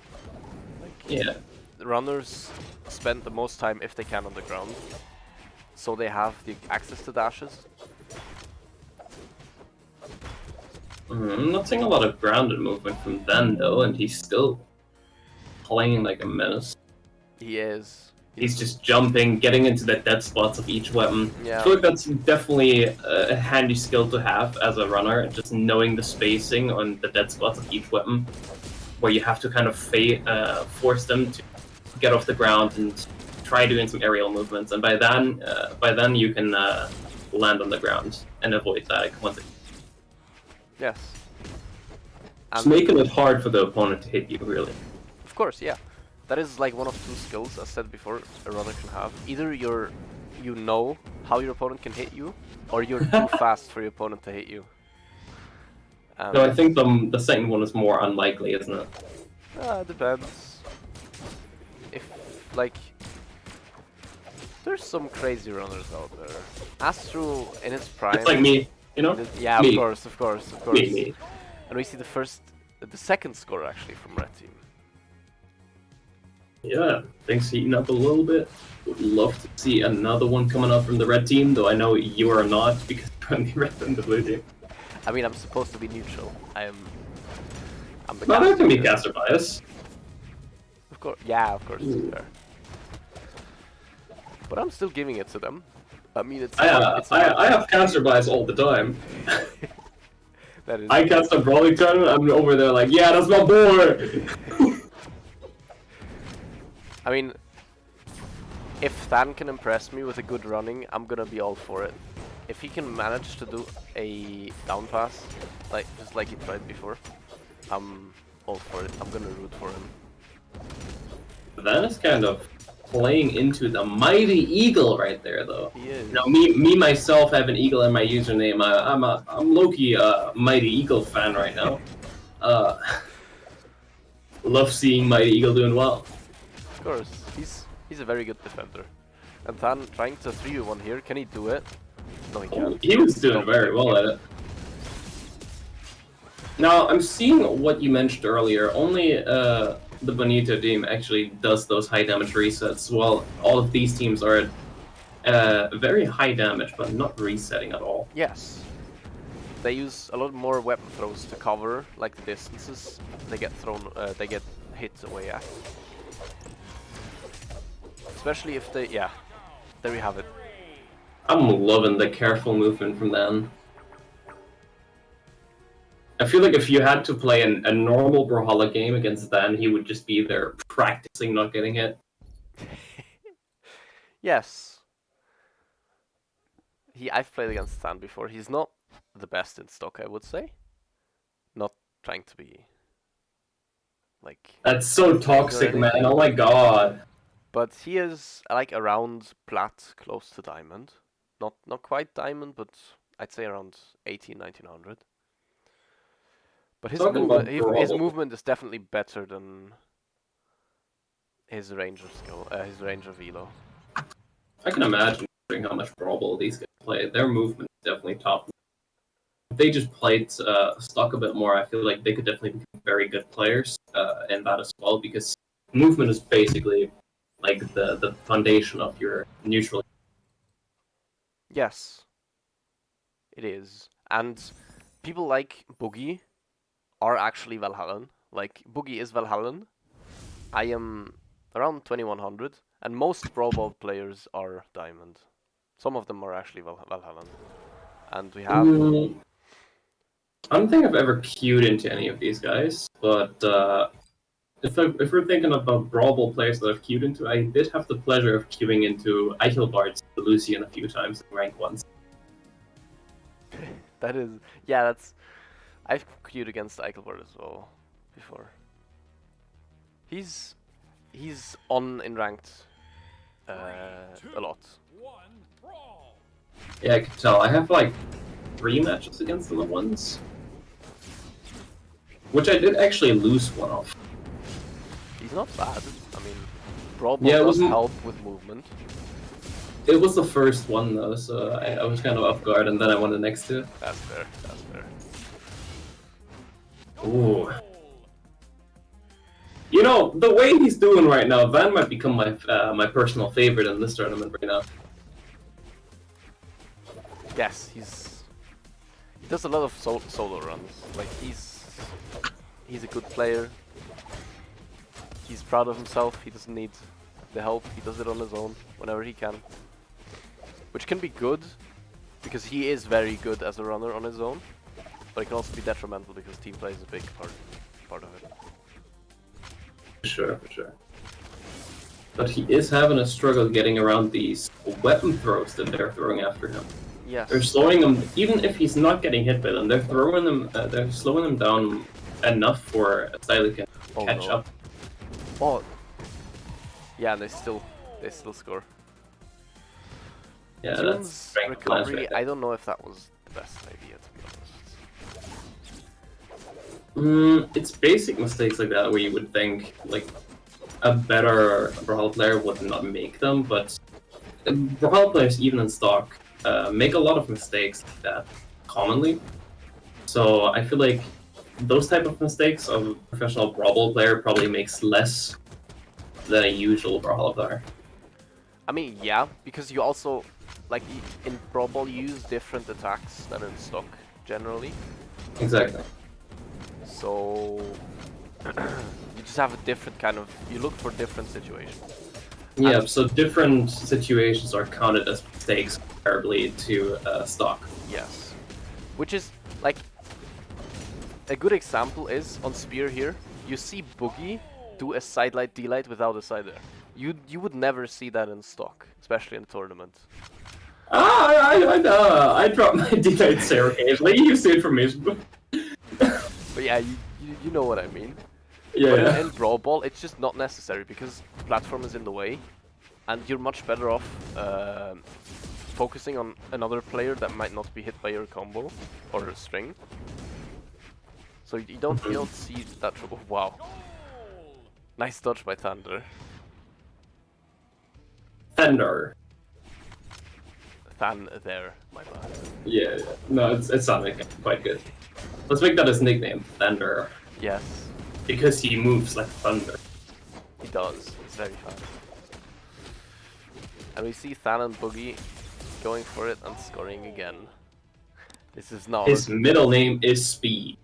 Speaker 1: Like,
Speaker 2: yeah.
Speaker 1: The runners spend the most time, if they can, on the ground. So they have the access to dashes.
Speaker 2: I'm not seeing a lot of grounded movement from them though, and he's still playing like a menace.
Speaker 1: He is.
Speaker 2: He's just jumping, getting into the dead spots of each weapon.
Speaker 1: Yeah.
Speaker 2: I feel like that's definitely a handy skill to have as a runner, just knowing the spacing on the dead spots of each weapon, where you have to kind of force them to get off the ground and try doing some aerial movements, and by then you can land on the ground and avoid that once.
Speaker 1: Yes.
Speaker 2: It's making it hard for the opponent to hit you, really.
Speaker 1: Of course, yeah. That is like one of two skills, as said before, a runner can have. Either you know how your opponent can hit you, or you're too fast for your opponent to hit you.
Speaker 2: No, I think the second one is more unlikely, isn't it?
Speaker 1: Depends. If, like... There's some crazy runners out there. Astro in his prime...
Speaker 2: It's like me, you know?
Speaker 1: Yeah,
Speaker 2: me.
Speaker 1: of course.
Speaker 2: Me.
Speaker 1: And we see the second score actually from Red Team.
Speaker 2: Yeah, things heating up a little bit. Would love to see another one coming up from the Red Team, though I know you are not, because you're on the Red and the Blue Team.
Speaker 1: I mean, I'm supposed to be neutral. I'm the
Speaker 2: Well, there can be caster bias.
Speaker 1: Of course, yeah, of course, it's fair. But I'm still giving it to them. I mean, it's.
Speaker 2: I have caster bias all the time.
Speaker 1: That is.
Speaker 2: I cast a brawling tournament. I'm over there like, yeah, that's my boy.
Speaker 1: I mean, if Than can impress me with a good running, I'm gonna be all for it. If he can manage to do a down pass, just like he tried before, I'm all for it. I'm gonna root for him.
Speaker 2: That is kind of playing into the mighty eagle right there, though.
Speaker 1: He is.
Speaker 2: You know, me myself have an eagle in my username. I'm low-key a mighty eagle fan right now. Love seeing mighty eagle doing well.
Speaker 1: Of course, he's a very good defender. And Than trying to 3v1 here, can he do it? No, he can't.
Speaker 2: He was doing very well at it. Now, I'm seeing what you mentioned earlier. Only the Bonito team actually does those high damage resets, while all of these teams are at very high damage, but not resetting at all.
Speaker 1: Yes. They use a lot more weapon throws to cover, like the distances they get they get hit away at. Especially if they, yeah, there we have it.
Speaker 2: I'm loving the careful movement from them. I feel like if you had to play a normal Brawlhalla game against Dan, he would just be there practicing not getting hit.
Speaker 1: Yes. I've played against Dan before. He's not the best in stock, I would say. Not trying to be like...
Speaker 2: That's so toxic, man. Oh my god.
Speaker 1: But he is like around plat, close to diamond. Not quite diamond, but I'd say around 1900. But his movement is definitely better than his range of skill, his range of elo.
Speaker 2: I can imagine how much Brawlball these guys play. Their movement is definitely top. If they just played stock a bit more, I feel like they could definitely become very good players in that as well, because movement is basically like the foundation of your neutral.
Speaker 1: Yes, it is. And people like Boogie are actually Valhallan. Like, Boogie is Valhallan. I am around 2100, and most Brawlball players are Diamond. Some of them are actually Valhallan. And we have...
Speaker 2: I don't think I've ever queued into any of these guys, but if we're thinking about Brawlball players that I've queued into, I did have the pleasure of queuing into Eichelbard's Lucian a few times in rank 1s.
Speaker 1: That is... Yeah, that's... I've queued against Eichelbard as well before. He's on in ranked a lot.
Speaker 2: Yeah, I can tell. I have like 3 matches against them at once, which I did actually lose one of.
Speaker 1: He's not bad. I mean, Brawlball does help with movement.
Speaker 2: It was the first one though, so I was kind of off guard, and then I won the next 2.
Speaker 1: That's fair. That's fair.
Speaker 2: Ooh. You know, the way he's doing right now, Van might become my personal favorite in this tournament right now.
Speaker 1: Yes, he does a lot of solo runs. Like, he's a good player. He's proud of himself. He doesn't need the help. He does it on his own whenever he can. Which can be good, because he is very good as a runner on his own. But it can also be detrimental because team play is a big part of it.
Speaker 2: For sure. But he is having a struggle getting around these weapon throws that they're throwing after him.
Speaker 1: Yes.
Speaker 2: They're slowing him, even if he's not getting hit by them. They're throwing them. They're slowing him down enough for Styler can catch up.
Speaker 1: Oh. Yeah, they still score.
Speaker 2: Yeah,
Speaker 1: Tune's
Speaker 2: that's strength
Speaker 1: recovery.
Speaker 2: right
Speaker 1: I don't know if that was the best idea, to be honest.
Speaker 2: It's basic mistakes like that where you would think like a better Brawl player would not make them, but Brawl players, even in stock, make a lot of mistakes like that commonly. So I feel like those type of mistakes of a professional Brawlball player probably makes less than a usual Brawlball player.
Speaker 1: I mean, yeah, because you also, like, in Brawlball you use different attacks than in stock, generally.
Speaker 2: Exactly.
Speaker 1: So, you just have a different kind of, you look for different situations.
Speaker 2: Yeah, so different situations are counted as mistakes comparably to stock.
Speaker 1: Yes. Which is, like, a good example is, on Spear here, you see Boogie do a side light D-light without a side there. You would never see that in stock, especially in tournament.
Speaker 2: I drop my D-lights there occasionally. You see it from me.
Speaker 1: But yeah, you know what I mean.
Speaker 2: Yeah.
Speaker 1: But in Brawlball, it's just not necessary because the platform is in the way, and you're much better off focusing on another player that might not be hit by your combo or string. So you don't see that trouble. Wow, nice dodge by Thunder.
Speaker 2: Thunder.
Speaker 1: Than there, my bad.
Speaker 2: Yeah. No, it sounded quite good. Let's make that his nickname, Thunder.
Speaker 1: Yes,
Speaker 2: Because he moves like thunder.
Speaker 1: he does. It's very fast. And we see Than and Boogie going for it and scoring again. This is not.
Speaker 2: His middle name is Speed.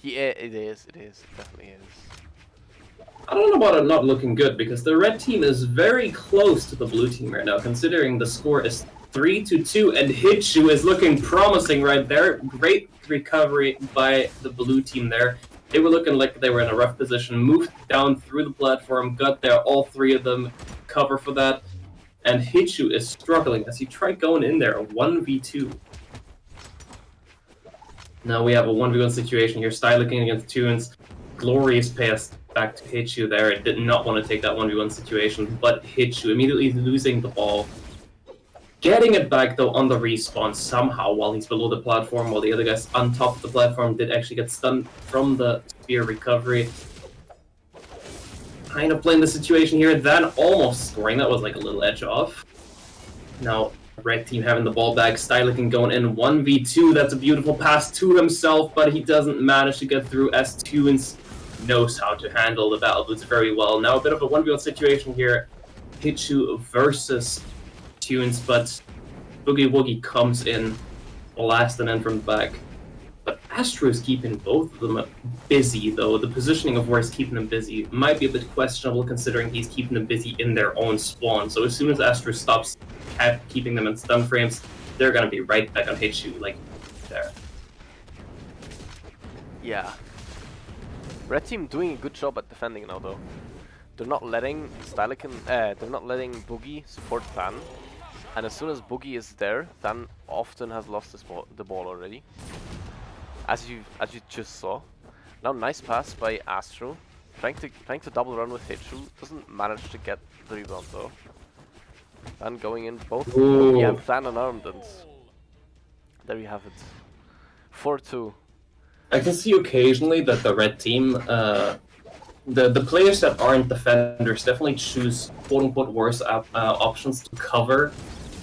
Speaker 1: It is. It definitely is.
Speaker 2: I don't know about it not looking good, because the red team is very close to the blue team right now, considering the score is 3-2, and Hitchu is looking promising right there. Great recovery by the blue team there. They were looking like they were in a rough position, moved down through the platform, got there, all three of them cover for that. And Hitchu is struggling as he tried going in there, 1v2. Now we have a 1v1 situation here, Styliking against Tunes. Glorious pass back to Hitchu there. It did not want to take that 1v1 situation, but Hitchu immediately losing the ball. Getting it back though on the respawn somehow while he's below the platform, while the other guys on top of the platform did actually get stunned from the spear recovery. Kind of playing the situation here, then almost scoring. That was like a little edge off. Now, red team having the ball back, Stylikin going in 1v2. That's a beautiful pass to himself, but he doesn't manage to get through as Tunes knows how to handle the battle boots very well. Now a bit of a 1v1 situation here. Hitchu versus Tunes, but Boogie Woogie comes in last and then from the back. But Astro is keeping both of them busy, though. The positioning of where he's keeping them busy might be a bit questionable, considering he's keeping them busy in their own spawn. So as soon as Astro stops keeping them in stun frames, they're going to be right back on Hitchu, like there.
Speaker 1: Yeah. Red team doing a good job at defending now, though. They're not letting they're not letting Boogie support Than. And as soon as Boogie is there, Than often has lost the ball already. As you just saw. Now nice pass by Astro. Trying to double run with Hitchu. Doesn't manage to get the rebound though. Than going in both Boogie and Than unarmed, and there you have it. 4-2.
Speaker 2: I can see occasionally that the red team, the players that aren't defenders definitely choose quote-unquote worse options to cover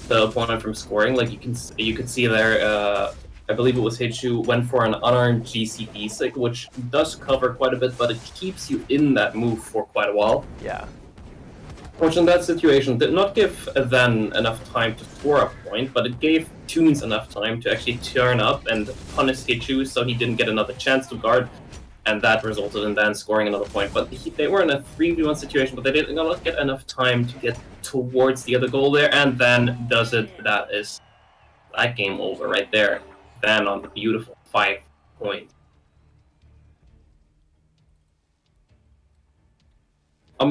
Speaker 2: the opponent from scoring. Like you could see there, I believe it was Hitchu went for an unarmed GCD stick, which does cover quite a bit, but it keeps you in that move for quite a while.
Speaker 1: Yeah.
Speaker 2: Which in that situation did not give Then enough time to score a point, but it gave Tunes enough time to actually turn up and punish Hitchu, so he didn't get another chance to guard and that resulted in Dan scoring another point. But they were in a 3v1 situation, but they didn't get enough time to get towards the other goal there, and Dan does it. That is that game over right there. Dan on the beautiful 5 point. I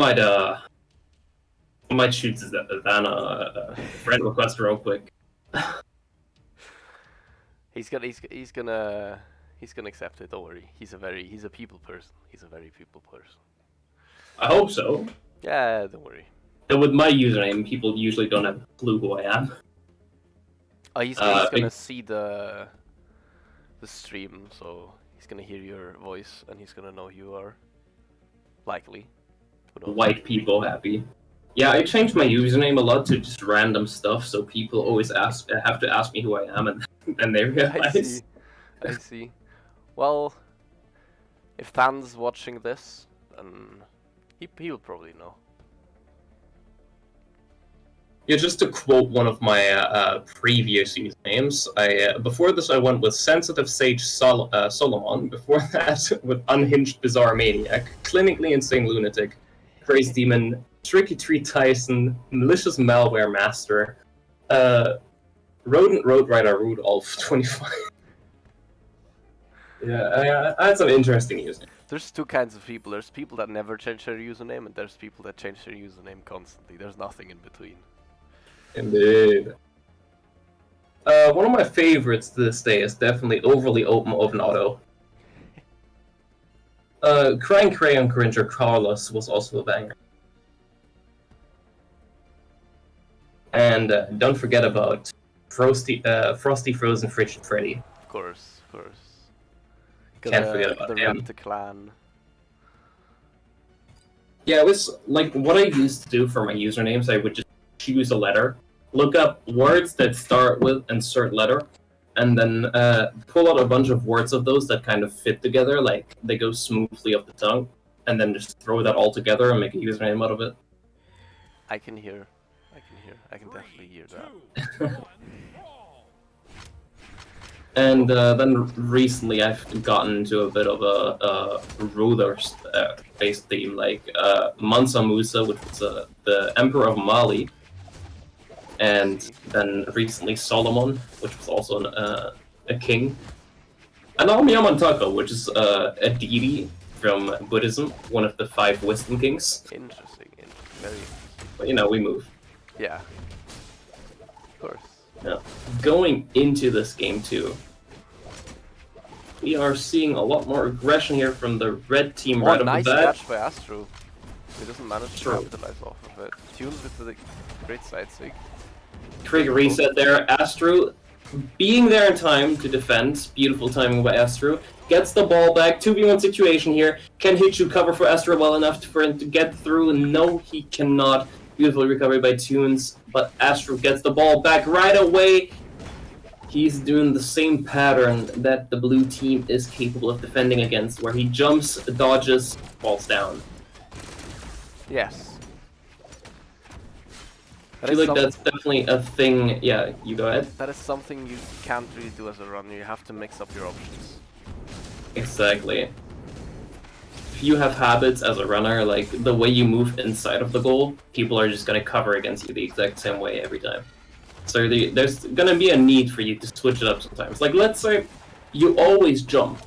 Speaker 2: might shoot Dan a friend request real quick.
Speaker 1: He's gonna accept it. Don't worry. He's a people person. He's a very people person.
Speaker 2: I hope so.
Speaker 1: Yeah, don't worry.
Speaker 2: And with my username, people usually don't have a clue who I am.
Speaker 1: Oh, he's gonna see the stream, so he's gonna hear your voice and he's gonna know who you are. Likely.
Speaker 2: White people happy. Yeah, I changed my username a lot to just random stuff, so people always have to ask me who I am, and they realize.
Speaker 1: I see. Well, if Than's watching this, then he'll probably know.
Speaker 2: Yeah, just to quote one of my previous usernames, before this I went with Sensitive Sage Solomon, before that with Unhinged Bizarre Maniac, Clinically Insane Lunatic, Crazy Demon, Tricky Tree Tyson, Malicious Malware Master, Rodent Road Rider Rudolph 25. Yeah, I had some interesting usernames.
Speaker 1: There's two kinds of people. There's people that never change their username, and there's people that change their username constantly. There's nothing in between.
Speaker 2: Indeed. One of my favorites to this day is definitely Overly Open Oven Auto. Crying Crayon Cringer Carlos was also a banger. And don't forget about Frosty Frozen Frigid Freddy.
Speaker 1: Of course, of course.
Speaker 2: Can't forget about
Speaker 1: the
Speaker 2: him.
Speaker 1: Clan.
Speaker 2: Yeah, it was like what I used to do for my usernames. I would just choose a letter, look up words that start with insert letter, and then pull out a bunch of words of those that kind of fit together, like they go smoothly off the tongue, and then just throw that all together and make a username out of it.
Speaker 1: I can definitely hear that.
Speaker 2: And then recently I've gotten into a bit of a ruler-based theme, like Mansa Musa, which was the Emperor of Mali, and then recently Solomon, which was also a king, and Amantaka, which is a deity from Buddhism, one of the 5 wisdom kings.
Speaker 1: Interesting, very interesting.
Speaker 2: But you know, we move.
Speaker 1: Yeah. Of course.
Speaker 2: Now, going into this game too, we are seeing a lot more aggression here from the red team right off
Speaker 1: nice
Speaker 2: the bat.
Speaker 1: catch by Astro. He doesn't manage to capitalize off of it. Tunes with the great side sig.
Speaker 2: Quick reset there. Astro being there in time to defend. Beautiful timing by Astro. Gets the ball back. 2v1 situation here. Can Hichu cover for Astro well enough for him to get through? No, he cannot. Beautiful recovery by Tunes, but Astro gets the ball back right away. He's doing the same pattern that the blue team is capable of defending against, where he jumps, dodges, falls down.
Speaker 1: Yes.
Speaker 2: I feel like that's definitely a thing. Yeah, you go ahead.
Speaker 1: That is something you can't really do as a runner. You have to mix up your options.
Speaker 2: Exactly. If you have habits as a runner, like the way you move inside of the goal, people are just going to cover against you the exact same way every time. So there's going to be a need for you to switch it up sometimes. Like, let's say you always jump.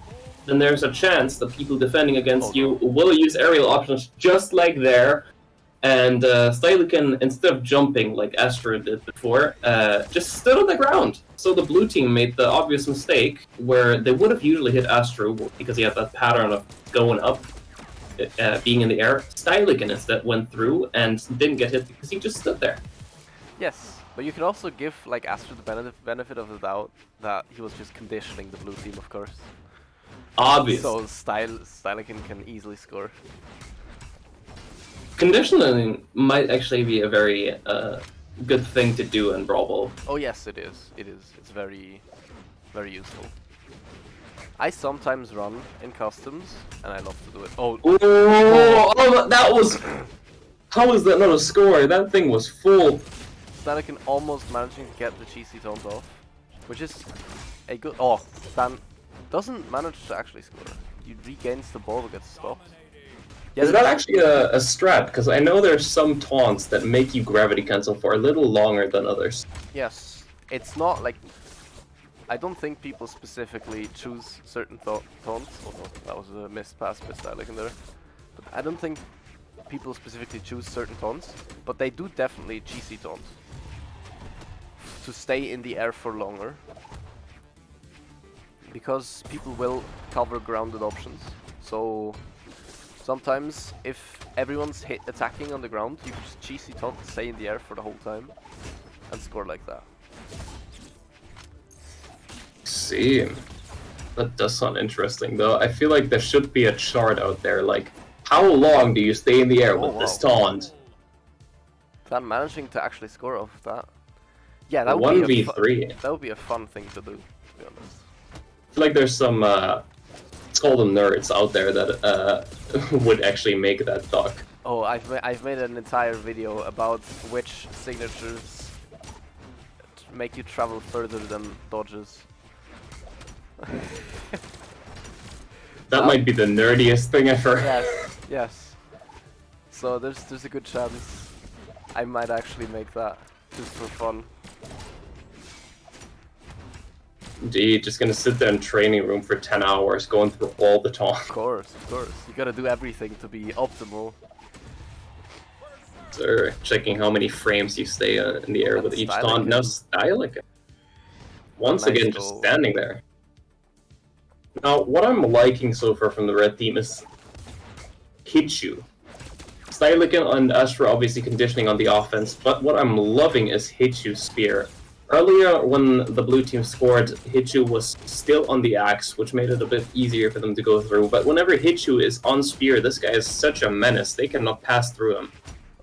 Speaker 2: Then there's a chance that people defending against you will use aerial options just like there. And Stylican, instead of jumping like Astro did before, just stood on the ground. So the blue team made the obvious mistake where they would have usually hit Astro because he had that pattern of going up, being in the air. Stylican instead went through and didn't get hit because he just stood there.
Speaker 1: Yes. But you can also give like Astro the benefit of the doubt that he was just conditioning the blue team, of course.
Speaker 2: Obvious.
Speaker 1: So Stylican can easily score.
Speaker 2: Conditioning might actually be a very good thing to do in Brawl Ball.
Speaker 1: Oh yes, it is. It is. It's very, very useful. I sometimes run in customs, and I love to do it.
Speaker 2: Oh, that was... How was that not a score? That thing was full.
Speaker 1: Stylican almost managing to get the cheesy tones off, which is a good... Oh, Stan doesn't manage to actually score. he regains the ball, gets stopped.
Speaker 2: Is that actually a strat? Because I know there's some taunts that make you gravity cancel for a little longer than others.
Speaker 1: Yes, it's not like... I don't think people specifically choose certain taunts. Oh no, that was a missed pass by Stylic in there. But I don't think people specifically choose certain taunts, but they do definitely GC taunt. To stay in the air for longer. Because people will cover grounded options. So sometimes if everyone's attacking on the ground, you can just GC taunt, stay in the air for the whole time, and score like that.
Speaker 2: See, that does sound interesting though. I feel like there should be a chart out there, like how long do you stay in the air with this taunt?
Speaker 1: That managing to actually score off that. Yeah, that would be
Speaker 2: 1v3.
Speaker 1: That would be a fun thing to do, to be honest.
Speaker 2: I feel like there's some let's call them nerds out there that would actually make that doc.
Speaker 1: Oh, I've made an entire video about which signatures make you travel further than dodges.
Speaker 2: That might be the nerdiest thing ever.
Speaker 1: Yes, yes. So there's a good chance I might actually make that just for fun.
Speaker 2: Gee, just gonna sit there in training room for 10 hours going through all the taunts.
Speaker 1: Of course. You gotta do everything to be optimal.
Speaker 2: Sir, checking how many frames you stay in the air with each taunt. Now Stylic. Once again, just standing there. Now, what I'm liking so far from the red team is Hitchu. Stylican and Astra obviously conditioning on the offense, but what I'm loving is Hitchu's spear. Earlier, when the blue team scored, Hitchu was still on the axe, which made it a bit easier for them to go through. But whenever Hitchu is on spear, this guy is such a menace, they cannot pass through him.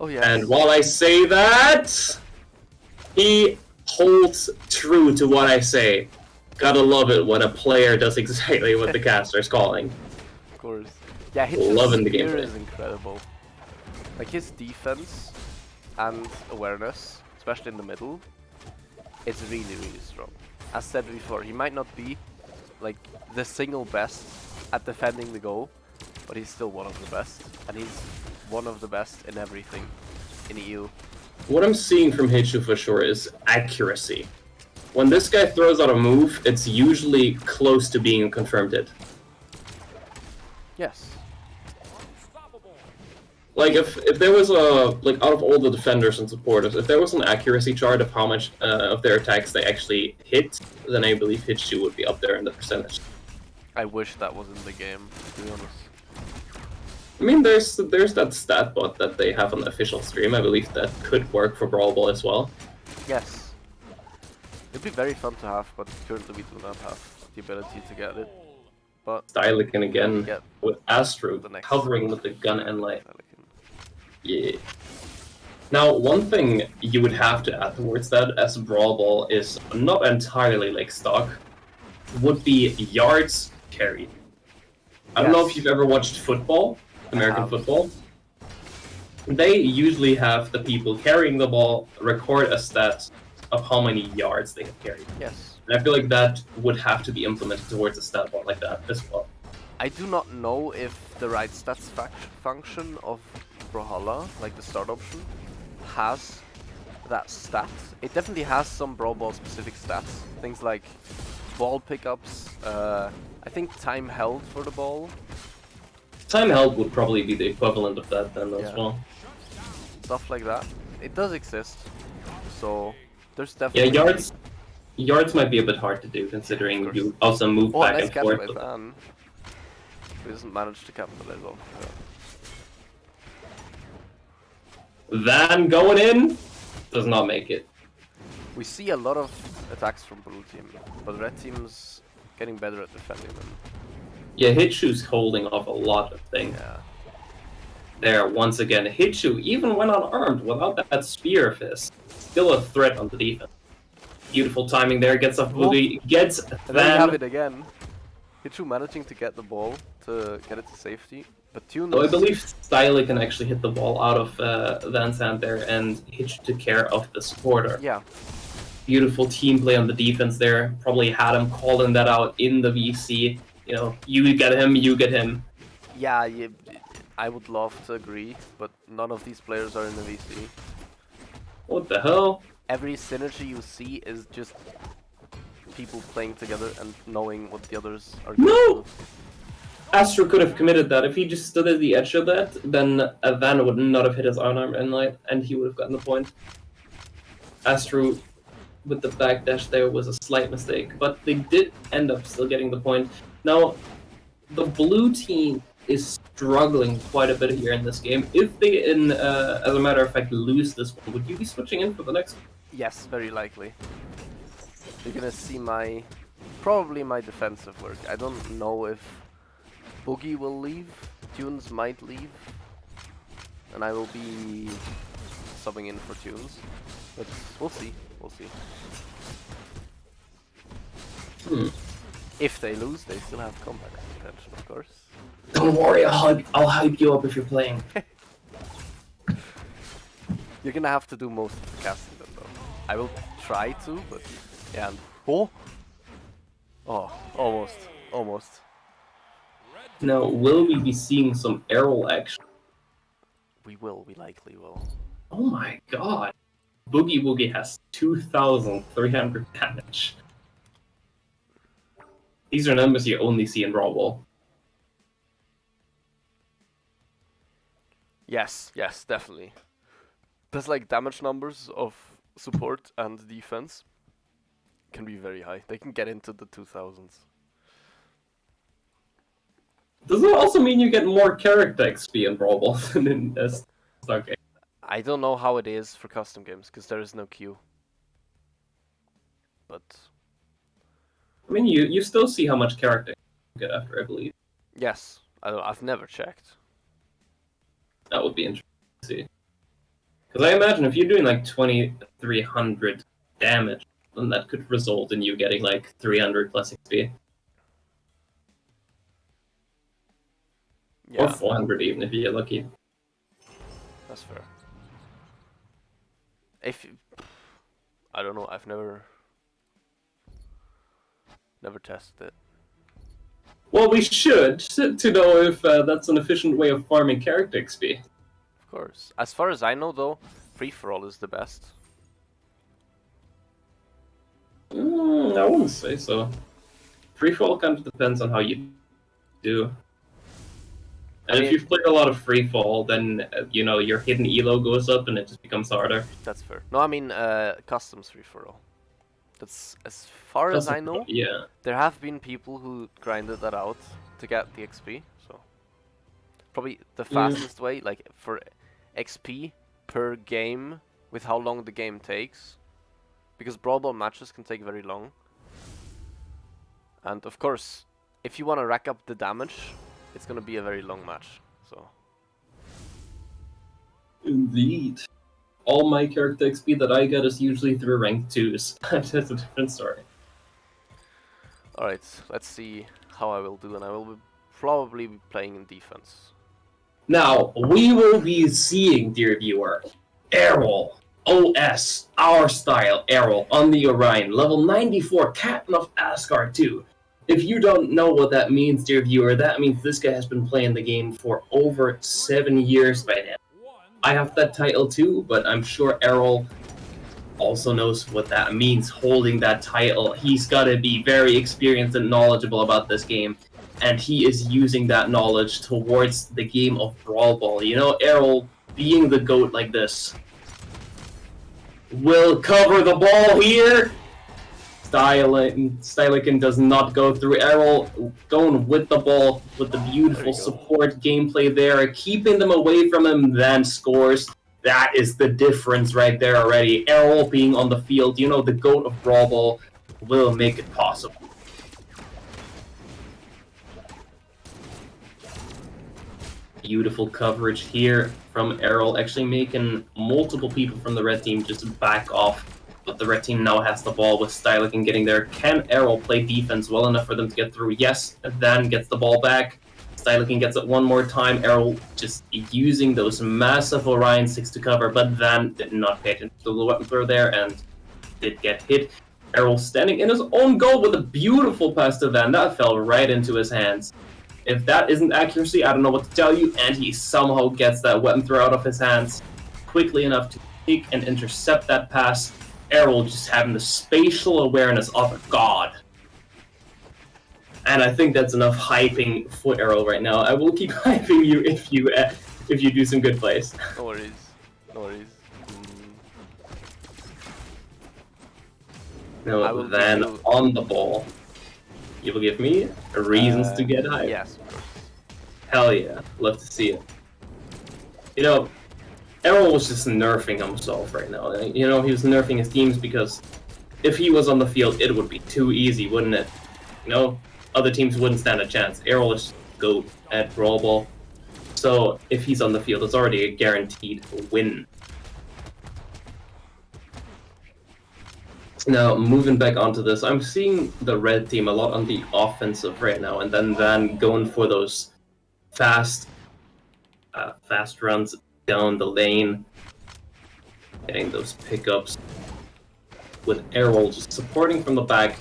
Speaker 1: Oh yeah.
Speaker 2: And while I say that, he holds true to what I say. Gotta love it when a player does exactly what the caster's calling.
Speaker 1: Of course. Yeah, Hitchu's
Speaker 2: Loving the
Speaker 1: spear
Speaker 2: gameplay.
Speaker 1: is incredible. Like his defense and awareness, especially in the middle, it's really, really strong. As said before, he might not be like the single best at defending the goal, but he's still one of the best, and he's one of the best in everything in EU.
Speaker 2: What I'm seeing from Hitchu for sure is accuracy. When this guy throws out a move, it's usually close to being a confirmed hit.
Speaker 1: Yes.
Speaker 2: Like if there was a, like out of all the defenders and supporters, if there was an accuracy chart of how much of their attacks they actually hit, then I believe Hitchu would be up there in the percentage.
Speaker 1: I wish that was in the game, to be honest.
Speaker 2: I mean, there's that stat bot that they have on the official stream. I believe that could work for Brawlball as well.
Speaker 1: Yes. It'd be very fun to have, but currently we do not have the ability to get it. But
Speaker 2: Stylican again with Astro hovering with the gun and light. Yeah. Now, one thing you would have to add towards that as Brawlball is not entirely like stock, would be yards carried. I don't know if you've ever watched football, American football. They usually have the people carrying the ball record a stat of how many yards they have carried.
Speaker 1: yes.
Speaker 2: And I feel like that would have to be implemented towards a stat ball like that as well.
Speaker 1: I do not know if the right stats function of Brawlhalla, like the start option, has that stat. It definitely has some Brawl Ball specific stats. Things like ball pickups, I think time held for the ball.
Speaker 2: Time held would probably be the equivalent of that then as well.
Speaker 1: Stuff like that. It does exist. So there's definitely...
Speaker 2: Yeah, yards might be a bit hard to do considering you also move back and forth.
Speaker 1: By Van. He doesn't manage to capitalize on.
Speaker 2: Van going in does not make it.
Speaker 1: We see a lot of attacks from blue team, but red team's getting better at defending them.
Speaker 2: Yeah, Hitchu's holding off a lot of things.
Speaker 1: Yeah.
Speaker 2: There, once again, Hitchu, even when unarmed, without that spear of his, still a threat on the defense. Beautiful timing there, gets off Boogie, gets
Speaker 1: and then we have it again. Hitchu managing to get the ball, to get it to safety. But Tune
Speaker 2: So I believe Stylic can actually hit the ball out of Van's hand there, and Hitchu took care of the supporter.
Speaker 1: Yeah.
Speaker 2: Beautiful team play on the defense there. Probably had him calling that out in the VC. You know, you get him, you get him.
Speaker 1: Yeah, I would love to agree, but none of these players are in the VC.
Speaker 2: What the hell?
Speaker 1: Every synergy you see is just people playing together and knowing what the others are going to do.
Speaker 2: Astro could have committed that. If he just stood at the edge of that, then Van would not have hit his arm and he would have gotten the point. Astro with the backdash there was a slight mistake, but they did end up still getting the point. Now, the blue team is struggling quite a bit here in this game. If they, as a matter of fact, lose this one, would you be switching in for the next one?
Speaker 1: Yes, very likely. You're gonna see probably my defensive work. I don't know if Boogie will leave, Tunes might leave, and I will be subbing in for Tunes, but we'll see, If they lose, they still have comeback potential, of course.
Speaker 2: Don't worry, I'll hype you up if you're playing.
Speaker 1: You're gonna have to do most of the casting then, though. I will try to, but yeah. Oh, almost.
Speaker 2: Now, will we be seeing some Errol action?
Speaker 1: We likely will.
Speaker 2: Oh my god. Boogie Woogie has 2,300 damage. These are numbers you only see in Brawlball.
Speaker 1: Yes, definitely. There's like damage numbers of support and defense can be very high. They can get into the 2000s.
Speaker 2: Does it also mean you get more character XP in Brawlball than in a stock game?
Speaker 1: I don't know how it is for custom games, because there is no queue. But
Speaker 2: I mean, you still see how much character you get after, I believe.
Speaker 1: yes, I've never checked.
Speaker 2: That would be interesting to see. Because I imagine if you're doing like 2,300 damage, then that could result in you getting like 300 plus XP.
Speaker 1: Yeah,
Speaker 2: Or 400 even if you get lucky.
Speaker 1: that's fair. I don't know, I've never tested it.
Speaker 2: Well, we should, to know if that's an efficient way of farming character XP.
Speaker 1: Of course. As far as I know, though, free-for-all is the best.
Speaker 2: I wouldn't say so. Free-fall kind of depends on how you do. And if you've played a lot of free-fall, then, you know, your hidden elo goes up and it just becomes harder.
Speaker 1: That's fair. No, I mean, customs free-for-all. That's as far as I know.
Speaker 2: Yeah.
Speaker 1: There have been people who grinded that out to get the XP, so probably the fastest way, like for XP per game with how long the game takes, because Brawlball matches can take very long. And of course, if you want to rack up the damage, it's gonna be a very long match. So
Speaker 2: Indeed. All my character XP that I get is usually through rank 2s. That's a different story.
Speaker 1: alright, let's see how I will do, and I will probably be playing in defense.
Speaker 2: Now, we will be seeing, dear viewer, Errol, OS, our style Errol, on the Orion, level 94, Captain of Asgard 2. If you don't know what that means, dear viewer, that means this guy has been playing the game for over 7 years by now. I have that title too, but I'm sure Errol also knows what that means, holding that title. He's got to be very experienced and knowledgeable about this game, and he is using that knowledge towards the game of Brawlball. You know, Errol, being the GOAT like this, will cover the ball here. Stylican does not go through. Errol going with the ball with the beautiful support gameplay there, keeping them away from him, then scores. That is the difference right there already. Errol being on the field, you know, the GOAT of Brawlball will make it possible. Beautiful coverage here from Errol, actually making multiple people from the red team just back off. But the red team now has the ball with Stylican getting there. Can Errol play defense well enough for them to get through? Yes, Van gets the ball back. Stylican gets it one more time. Errol just using those massive Orion 6 to cover, but Van did not pay attention to the weapon throw there and did get hit. Errol standing in his own goal with a beautiful pass to Van. That fell right into his hands. If that isn't accuracy, I don't know what to tell you, and he somehow gets that weapon throw out of his hands quickly enough to take and intercept that pass. Errol just having the spatial awareness of a god. And I think that's enough hyping for Errol right now. I will keep hyping you if you do some good plays.
Speaker 1: No worries. No worries.
Speaker 2: No, then on the ball. You will give me reasons to get hyped.
Speaker 1: Yes, of course.
Speaker 2: Hell yeah, love to see it. You know, Errol was just nerfing himself right now. You know, he was nerfing his teams because if he was on the field, it would be too easy, wouldn't it? You know, other teams wouldn't stand a chance. Errol is GOAT at Brawlball. So if he's on the field, it's already a guaranteed win. Now, moving back onto this, I'm seeing the red team a lot on the offensive right now, and then Van going for those fast runs down the lane, getting those pickups, with Errol just supporting from the back.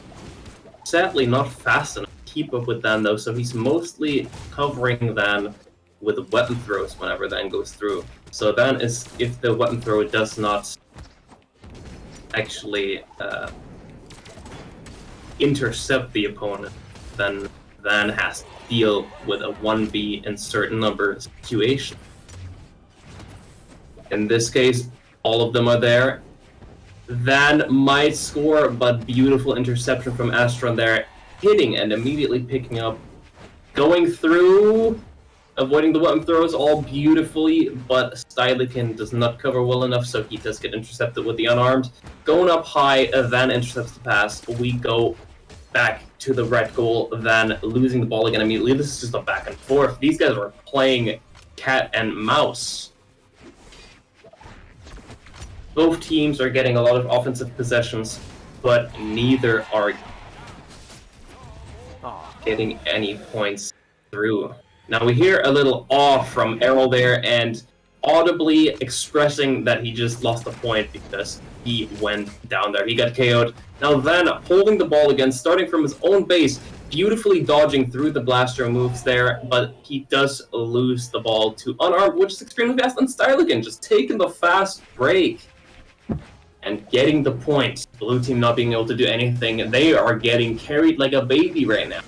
Speaker 2: Sadly, not fast enough to keep up with Van, though, so he's mostly covering Van with weapon throws whenever Van goes through. So Van is, if the weapon throw does not actually intercept the opponent, then Van has to deal with a 1v in certain number situation. In this case, all of them are there. Van might score, but beautiful interception from Astron there, hitting and immediately picking up, going through, avoiding the weapon throws all beautifully, but Stylikin does not cover well enough, so he does get intercepted with the unarmed. Going up high, Van intercepts the pass. We go back to the red goal, Van losing the ball again immediately. This is just a back and forth. These guys are playing cat and mouse. Both teams are getting a lot of offensive possessions, but neither are getting any points through. Now we hear a little awe from Errol there, and audibly expressing that he just lost a point because he went down there. He got KO'd. Now Van holding the ball again, starting from his own base, beautifully dodging through the blaster moves there, but he does lose the ball to unarmed, which is extremely fast, and Stylikin just taking the fast break and getting the point. Blue team not being able to do anything. They are getting carried like a baby right now.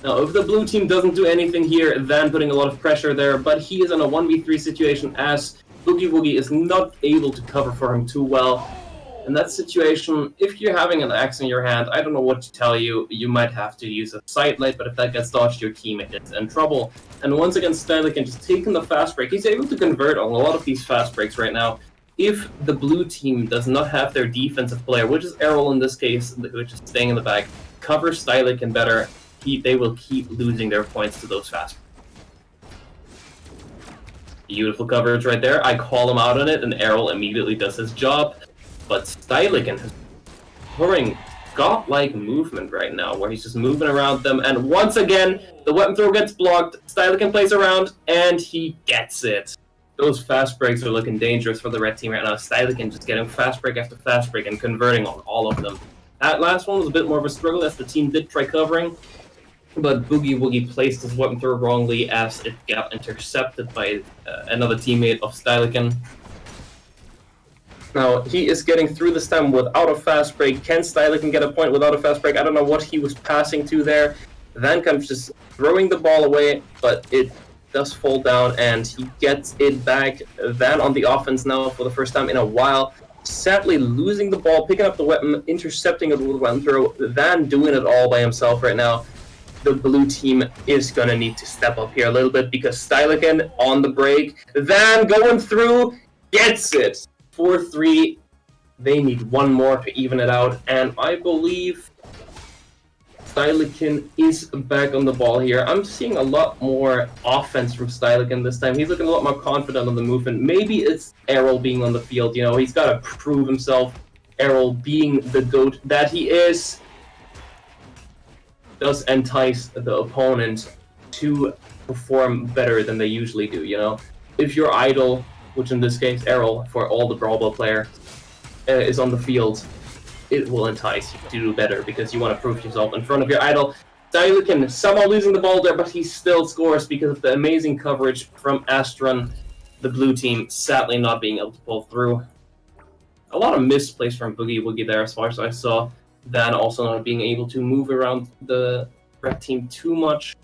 Speaker 2: Now, if the blue team doesn't do anything here, Van putting a lot of pressure there, but he is in a 1v3 situation as Boogie Woogie is not able to cover for him too well. In that situation, if you're having an axe in your hand, I don't know what to tell you. You might have to use a sidelight, but if that gets dodged, your team is in trouble. And once again, Stylikin just taking the fast break. He's able to convert on a lot of these fast breaks right now. If the blue team does not have their defensive player, which is Errol in this case, which is staying in the back, cover Stylikin better, they will keep losing their points to those fast. Beautiful coverage right there. I call him out on it, and Errol immediately does his job. But Stylikin has pouring godlike movement right now, where he's just moving around them, and once again, the weapon throw gets blocked, Stylikin plays around, and he gets it. Those fast breaks are looking dangerous for the red team right now. Stylikin just getting fast break after fast break and converting on all of them. That last one was a bit more of a struggle as the team did try covering, but Boogie Woogie placed his weapon throw wrongly as it got intercepted by another teammate of Stylikin. Now, he is getting through this time without a fast break. Can Stylikin get a point without a fast break? I don't know what he was passing to there. Van comes just throwing the ball away, but it does fall down, and he gets it back. Van on the offense now for the first time in a while. Sadly losing the ball, picking up the weapon, intercepting it with a weapon throw. Van doing it all by himself right now. The blue team is going to need to step up here a little bit because Stylikin on the break. Van going through, gets it. 4-3. They need one more to even it out, and I believe Stylikin is back on the ball here. I'm seeing a lot more offense from Stylikin this time. He's looking a lot more confident on the movement. Maybe it's Errol being on the field, you know, he's got to prove himself. Errol being the GOAT that he is does entice the opponent to perform better than they usually do, you know? If your idol, which in this case Errol for all the Brawlball players, is on the field, it will entice you to do better because you want to prove yourself in front of your idol. Stylican somehow losing the ball there, but he still scores because of the amazing coverage from Astron. The blue team sadly not being able to pull through. A lot of misplays from Boogie Woogie there as far as I saw. Van also not being able to move around the red team too much.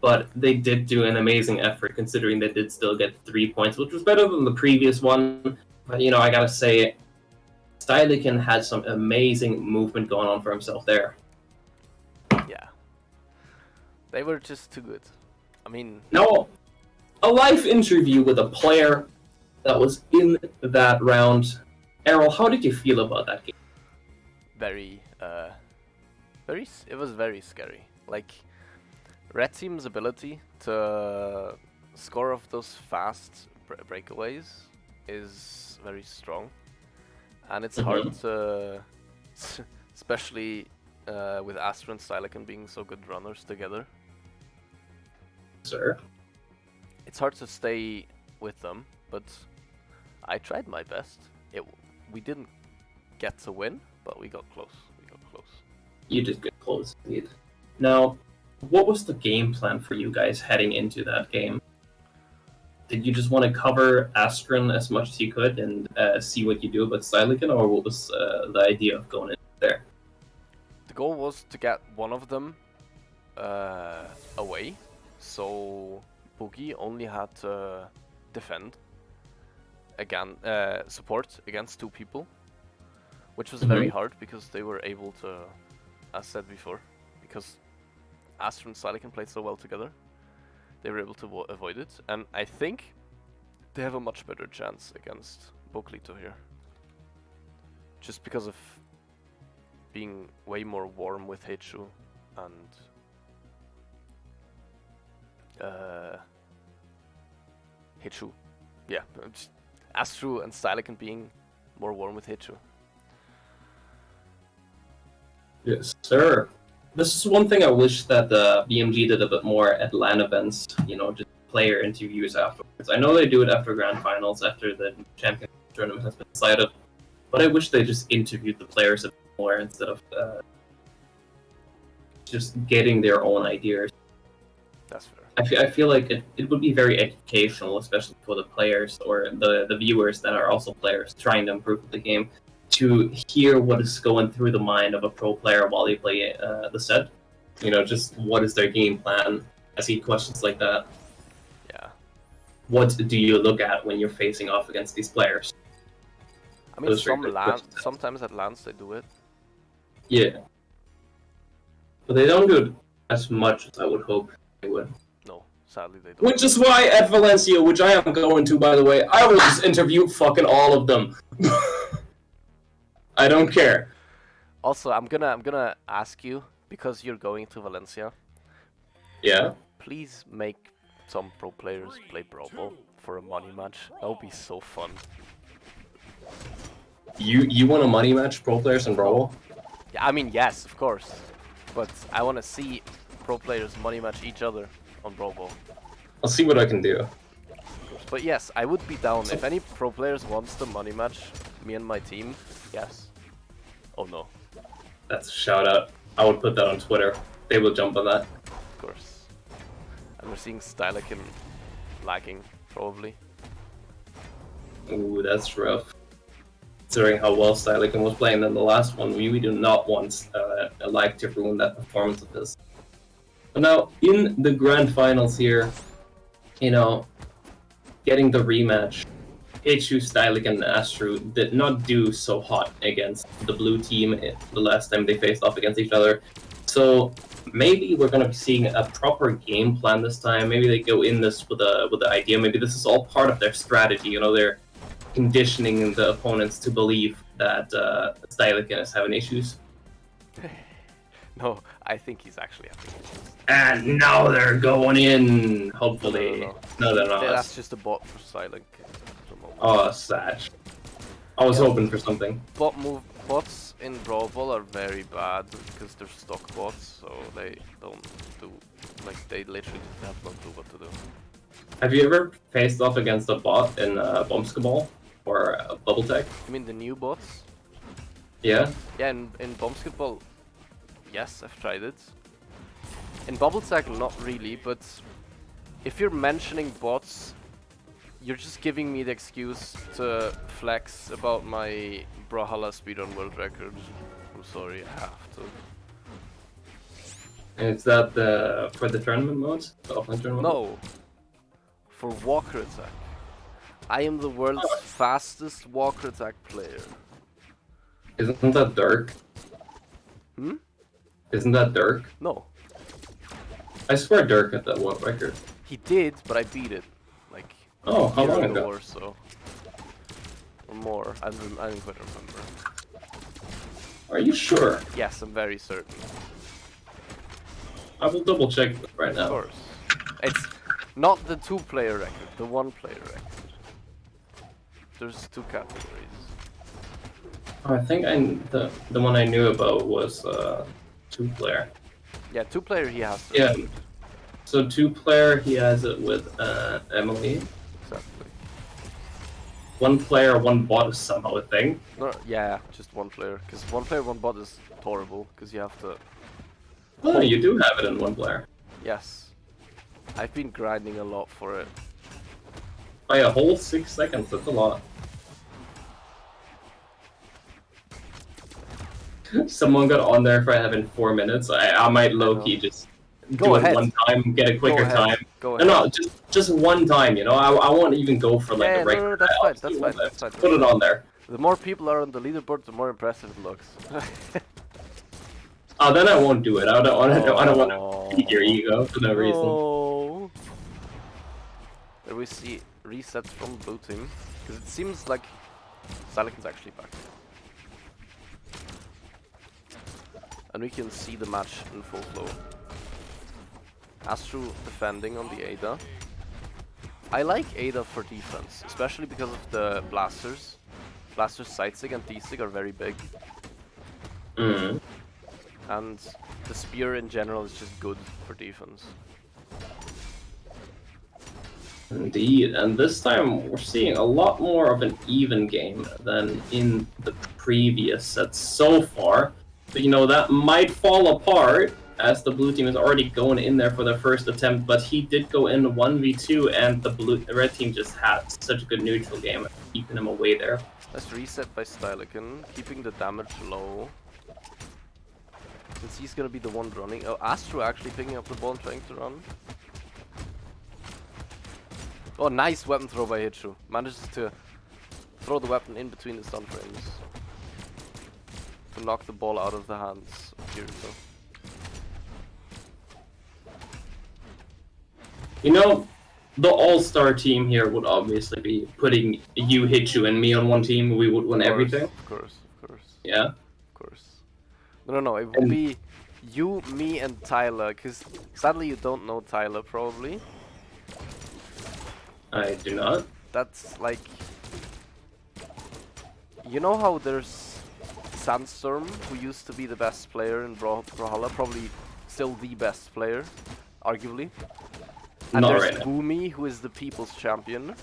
Speaker 2: But they did do an amazing effort considering they did still get 3 points, which was better than the previous one. But, you know, I gotta say, Stylican had some amazing movement going on for himself there.
Speaker 1: Yeah. They were just too good. I mean...
Speaker 2: Now, a live interview with a player that was in that round. Errol, how did you feel about that game?
Speaker 1: It was very scary. Like, Red Team's ability to score off those fast breakaways is very strong. And it's hard to, especially with Astra and Stylican being so good runners together.
Speaker 2: Sir?
Speaker 1: It's hard to stay with them, but I tried my best. We didn't get to win, but we got close.
Speaker 2: You did get close, indeed. Now, what was the game plan for you guys heading into that game? Did you just want to cover Astron as much as you could and see what you do about Stylican, or what was the idea of going in there?
Speaker 1: The goal was to get one of them away, so Boogie only had to defend again, support against 2 people, which was very hard because they were able to, as said before, because Astra and Stylican played so well together, they were able to avoid it, and I think they have a much better chance against Boklito here. Just because of being way more warm with Heichu and Heichu. Yeah, Astro and Stylican being more warm with Heichu.
Speaker 2: Yes, sir. This is one thing I wish that the BMG did a bit more at LAN events, you know, just player interviews afterwards. I know they do it after grand finals, after the champion tournament has been decided, but I wish they just interviewed the players a bit more instead of just getting their own ideas.
Speaker 1: That's fair.
Speaker 2: I feel like it would be very educational, especially for the players or the viewers that are also players trying to improve the game, to hear what is going through the mind of a pro player while they play the set. You know, just what is their game plan? I see questions like that.
Speaker 1: Yeah.
Speaker 2: What do you look at when you're facing off against these players?
Speaker 1: I mean, sometimes at LANs they do it.
Speaker 2: Yeah. But they don't do it as much as I would hope they would.
Speaker 1: No, sadly they don't.
Speaker 2: Which is why at Valencia, which I am going to, by the way, I will just interview fucking all of them. I don't care.
Speaker 1: Also, I'm gonna ask you, because you're going to Valencia.
Speaker 2: Yeah.
Speaker 1: Please make some pro players play Brawlball for a money match. That would be so fun.
Speaker 2: You want a money match, pro players and Brawlball?
Speaker 1: Yeah, I mean, yes, of course. But I want to see pro players money match each other on Brawlball.
Speaker 2: I'll see what I can do.
Speaker 1: But yes, I would be down. If any pro players wants to money match me and my team, yes. Oh no.
Speaker 2: That's a shout out. I would put that on Twitter. They will jump on that.
Speaker 1: Of course. And we're seeing Stylican lagging, probably.
Speaker 2: Ooh, that's rough. Considering how well Stylican was playing in the last one, we do not want a lag to ruin that performance of his. But now, in the grand finals here, you know, getting the rematch, Heichu, Stylican, and Astro did not do so hot against the blue team the last time they faced off against each other. So maybe we're going to be seeing a proper game plan this time. Maybe they go in this with the idea. Maybe this is all part of their strategy. You know, they're conditioning the opponents to believe that Stylican is having issues.
Speaker 1: No, I think he's actually having issues.
Speaker 2: And now they're going in, hopefully. No, they're not.
Speaker 1: That's just a bot for Stylican.
Speaker 2: Oh, sad. I was hoping for something.
Speaker 1: Bots in Brawlball are very bad because they're stock bots, so they don't do, like, they literally have no clue what to do.
Speaker 2: Have you ever faced off against a bot in Bombskabal? or Bubble Tech.
Speaker 1: You mean the new bots?
Speaker 2: Yeah.
Speaker 1: Yeah, in Basketball, yes, I've tried it. In Bubble Tech, not really, but if you're mentioning bots, you're just giving me the excuse to flex about my Brawlhalla speedrun world record. I'm sorry, I have to.
Speaker 2: Is that for the tournament mode? The offline tournament mode?
Speaker 1: No. For walker attack. I am the world's fastest walker attack player.
Speaker 2: Isn't that Dirk?
Speaker 1: Hmm?
Speaker 2: Isn't that Dirk?
Speaker 1: No.
Speaker 2: I swear Dirk had that world record.
Speaker 1: He did, but I beat it. Like,
Speaker 2: Oh, how
Speaker 1: year
Speaker 2: long
Speaker 1: ago
Speaker 2: ago?
Speaker 1: or so. Or more. I didn't quite remember.
Speaker 2: Are you sure?
Speaker 1: Yes, I'm very certain.
Speaker 2: I will double check right
Speaker 1: Of
Speaker 2: now.
Speaker 1: course. It's not the 2-player record, the 1-player record. There's 2 categories.
Speaker 2: I think the one I knew about was 2-player.
Speaker 1: Yeah, 2-player he has to.
Speaker 2: Yeah. So 2-player he has it with Emily.
Speaker 1: Exactly.
Speaker 2: 1-player, 1 bot is somehow a thing.
Speaker 1: No, yeah, just 1 player. Because 1 player, 1 bot is horrible. Because you have to.
Speaker 2: Oh, you do have it in 1-player.
Speaker 1: Yes. I've been grinding a lot for it.
Speaker 2: By a whole 6 seconds, that's a lot. Someone got on there for having 4 minutes. I might low-key just do
Speaker 1: ahead.
Speaker 2: it one time, get a quicker time.
Speaker 1: Go
Speaker 2: No,
Speaker 1: ahead.
Speaker 2: no, just one time, you know? I won't even go for like
Speaker 1: Yeah,
Speaker 2: a regular.
Speaker 1: that's
Speaker 2: I'll
Speaker 1: fine,
Speaker 2: just
Speaker 1: that's
Speaker 2: do
Speaker 1: fine,
Speaker 2: one
Speaker 1: that's
Speaker 2: time.
Speaker 1: fine.
Speaker 2: Put it on there.
Speaker 1: The more people are on the leaderboard, the more impressive it looks.
Speaker 2: Oh, then I won't do it. I don't want to beat your ego for no reason.
Speaker 1: Oh. There we see resets from blue team. Because it seems like Silekin's actually back. And we can see the match in full flow. Astro defending on the Ada. I like Ada for defense, especially because of the blasters. Blasters side sig and D sig are very big.
Speaker 2: Mm.
Speaker 1: And the spear in general is just good for defense.
Speaker 2: Indeed, and this time we're seeing a lot more of an even game than in the previous sets so far. But you know, that might fall apart as the blue team is already going in there for their first attempt, but he did go in 1v2 and the red team just had such a good neutral game, keeping him away there.
Speaker 1: Nice reset by Stylican, keeping the damage low. Since he's gonna be the one running. Oh, Astro actually picking up the ball and trying to run. Oh, nice weapon throw by Hitchu. Manages to throw the weapon in between the stun frames. To knock the ball out of the hands of Kirito.
Speaker 2: You know, the all-star team here would obviously be putting you, Hitchu, and me on one team. We would win everything.
Speaker 1: Of course, of course.
Speaker 2: Yeah.
Speaker 1: Of course. No, it would be you, me, and Tyler, because sadly you don't know Tyler, probably.
Speaker 2: I do not.
Speaker 1: That's like... You know how there's Sandstorm, who used to be the best player in Brawlhalla, probably still the best player, arguably. And
Speaker 2: Not
Speaker 1: there's
Speaker 2: right now.
Speaker 1: Boomy, who is the people's champion.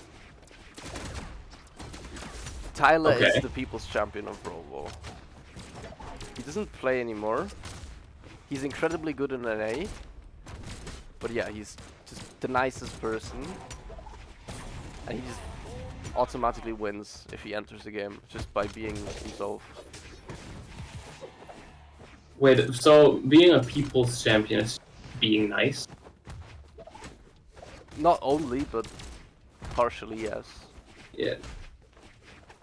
Speaker 1: Tyler
Speaker 2: Okay.
Speaker 1: is the people's champion of Brawlball. He doesn't play anymore. He's incredibly good in NA. But yeah, he's just the nicest person. And he just automatically wins if he enters the game, just by being himself.
Speaker 2: Wait, so being a people's champion is being nice?
Speaker 1: Not only, but partially, yes.
Speaker 2: Yeah.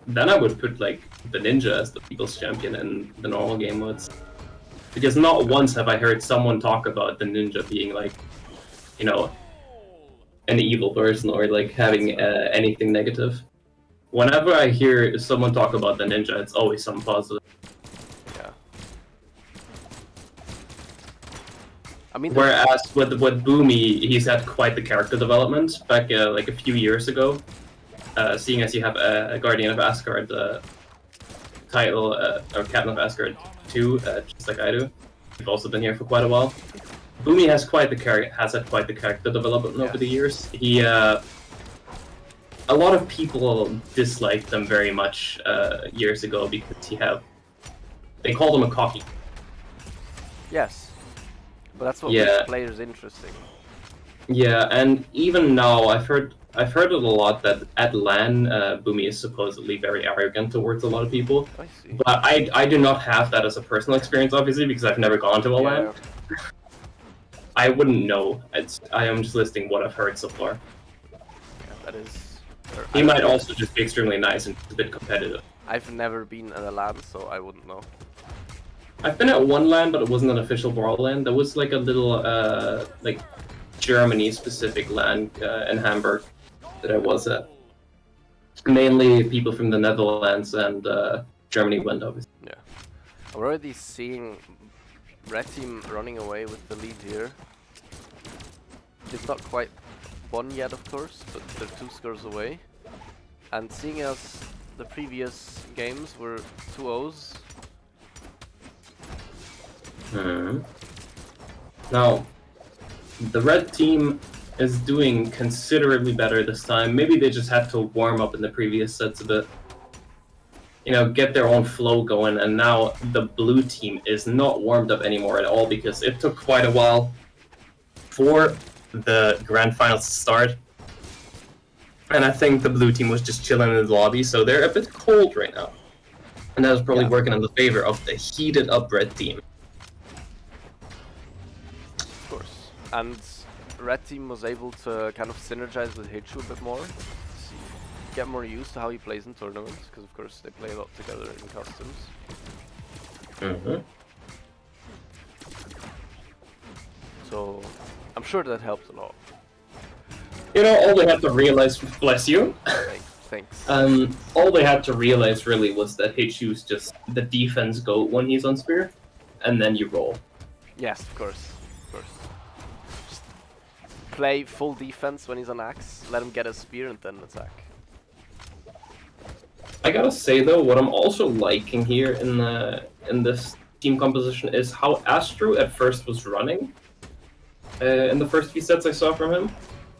Speaker 2: Then I would put like the ninja as the people's champion in the normal game modes. Because not once have I heard someone talk about the ninja being like, you know, an evil person or like having anything negative. Whenever I hear someone talk about the ninja, it's always something positive.
Speaker 1: Yeah. I mean,
Speaker 2: Whereas with Boomy, he's had quite the character development back like a few years ago. Seeing as you have a Guardian of Asgard title, or Captain of Asgard 2, just like I do. You've also been here for quite a while. Boomy has had quite the character development over the years. a lot of people disliked them very much years ago because they called him a cocky.
Speaker 1: Yes, but that's what
Speaker 2: Yeah.
Speaker 1: makes players interesting.
Speaker 2: Yeah, and even now, I've heard it a lot that at LAN, Boomy is supposedly very arrogant towards a lot of people.
Speaker 1: I see.
Speaker 2: But I do not have that as a personal experience, obviously, because I've never gone to a LAN. I wouldn't know. I am just listing what I've heard so far.
Speaker 1: Yeah, that is.
Speaker 2: He might also just be extremely nice and a bit competitive.
Speaker 1: I've never been at a LAN, so I wouldn't know.
Speaker 2: I've been at one LAN, but it wasn't an official Brawl LAN. There was like a little like Germany-specific LAN in Hamburg that I was at. Mainly people from the Netherlands and Germany went, obviously.
Speaker 1: Yeah. I'm already seeing Red Team running away with the lead here. It's not quite won yet, of course, but they're 2 scores away. And seeing as the previous games were 2-0s.
Speaker 2: Now, the red team is doing considerably better this time. Maybe they just had to warm up in the previous sets a bit. You know, get their own flow going, and now the blue team is not warmed up anymore at all because it took quite a while for the grand finals to start. And I think the blue team was just chilling in the lobby, so they're a bit cold right now. And that was probably working in the favor of the heated up red team.
Speaker 1: Of course. And Red Team was able to kind of synergize with Hichu a bit more. Get more used to how he plays in tournaments, because of course they play a lot together in customs. So I'm sure that helped a lot.
Speaker 2: You know, all they had to realize, bless you.
Speaker 1: Thanks.
Speaker 2: All they had to realize really was that Hichu's just the defense goat when he's on Spear, and then you roll.
Speaker 1: Yes, of course. Just play full defense when he's on Axe, let him get a spear and then attack.
Speaker 2: I gotta say though, what I'm also liking here in this team composition is how Astro at first was running in the first few sets I saw from him,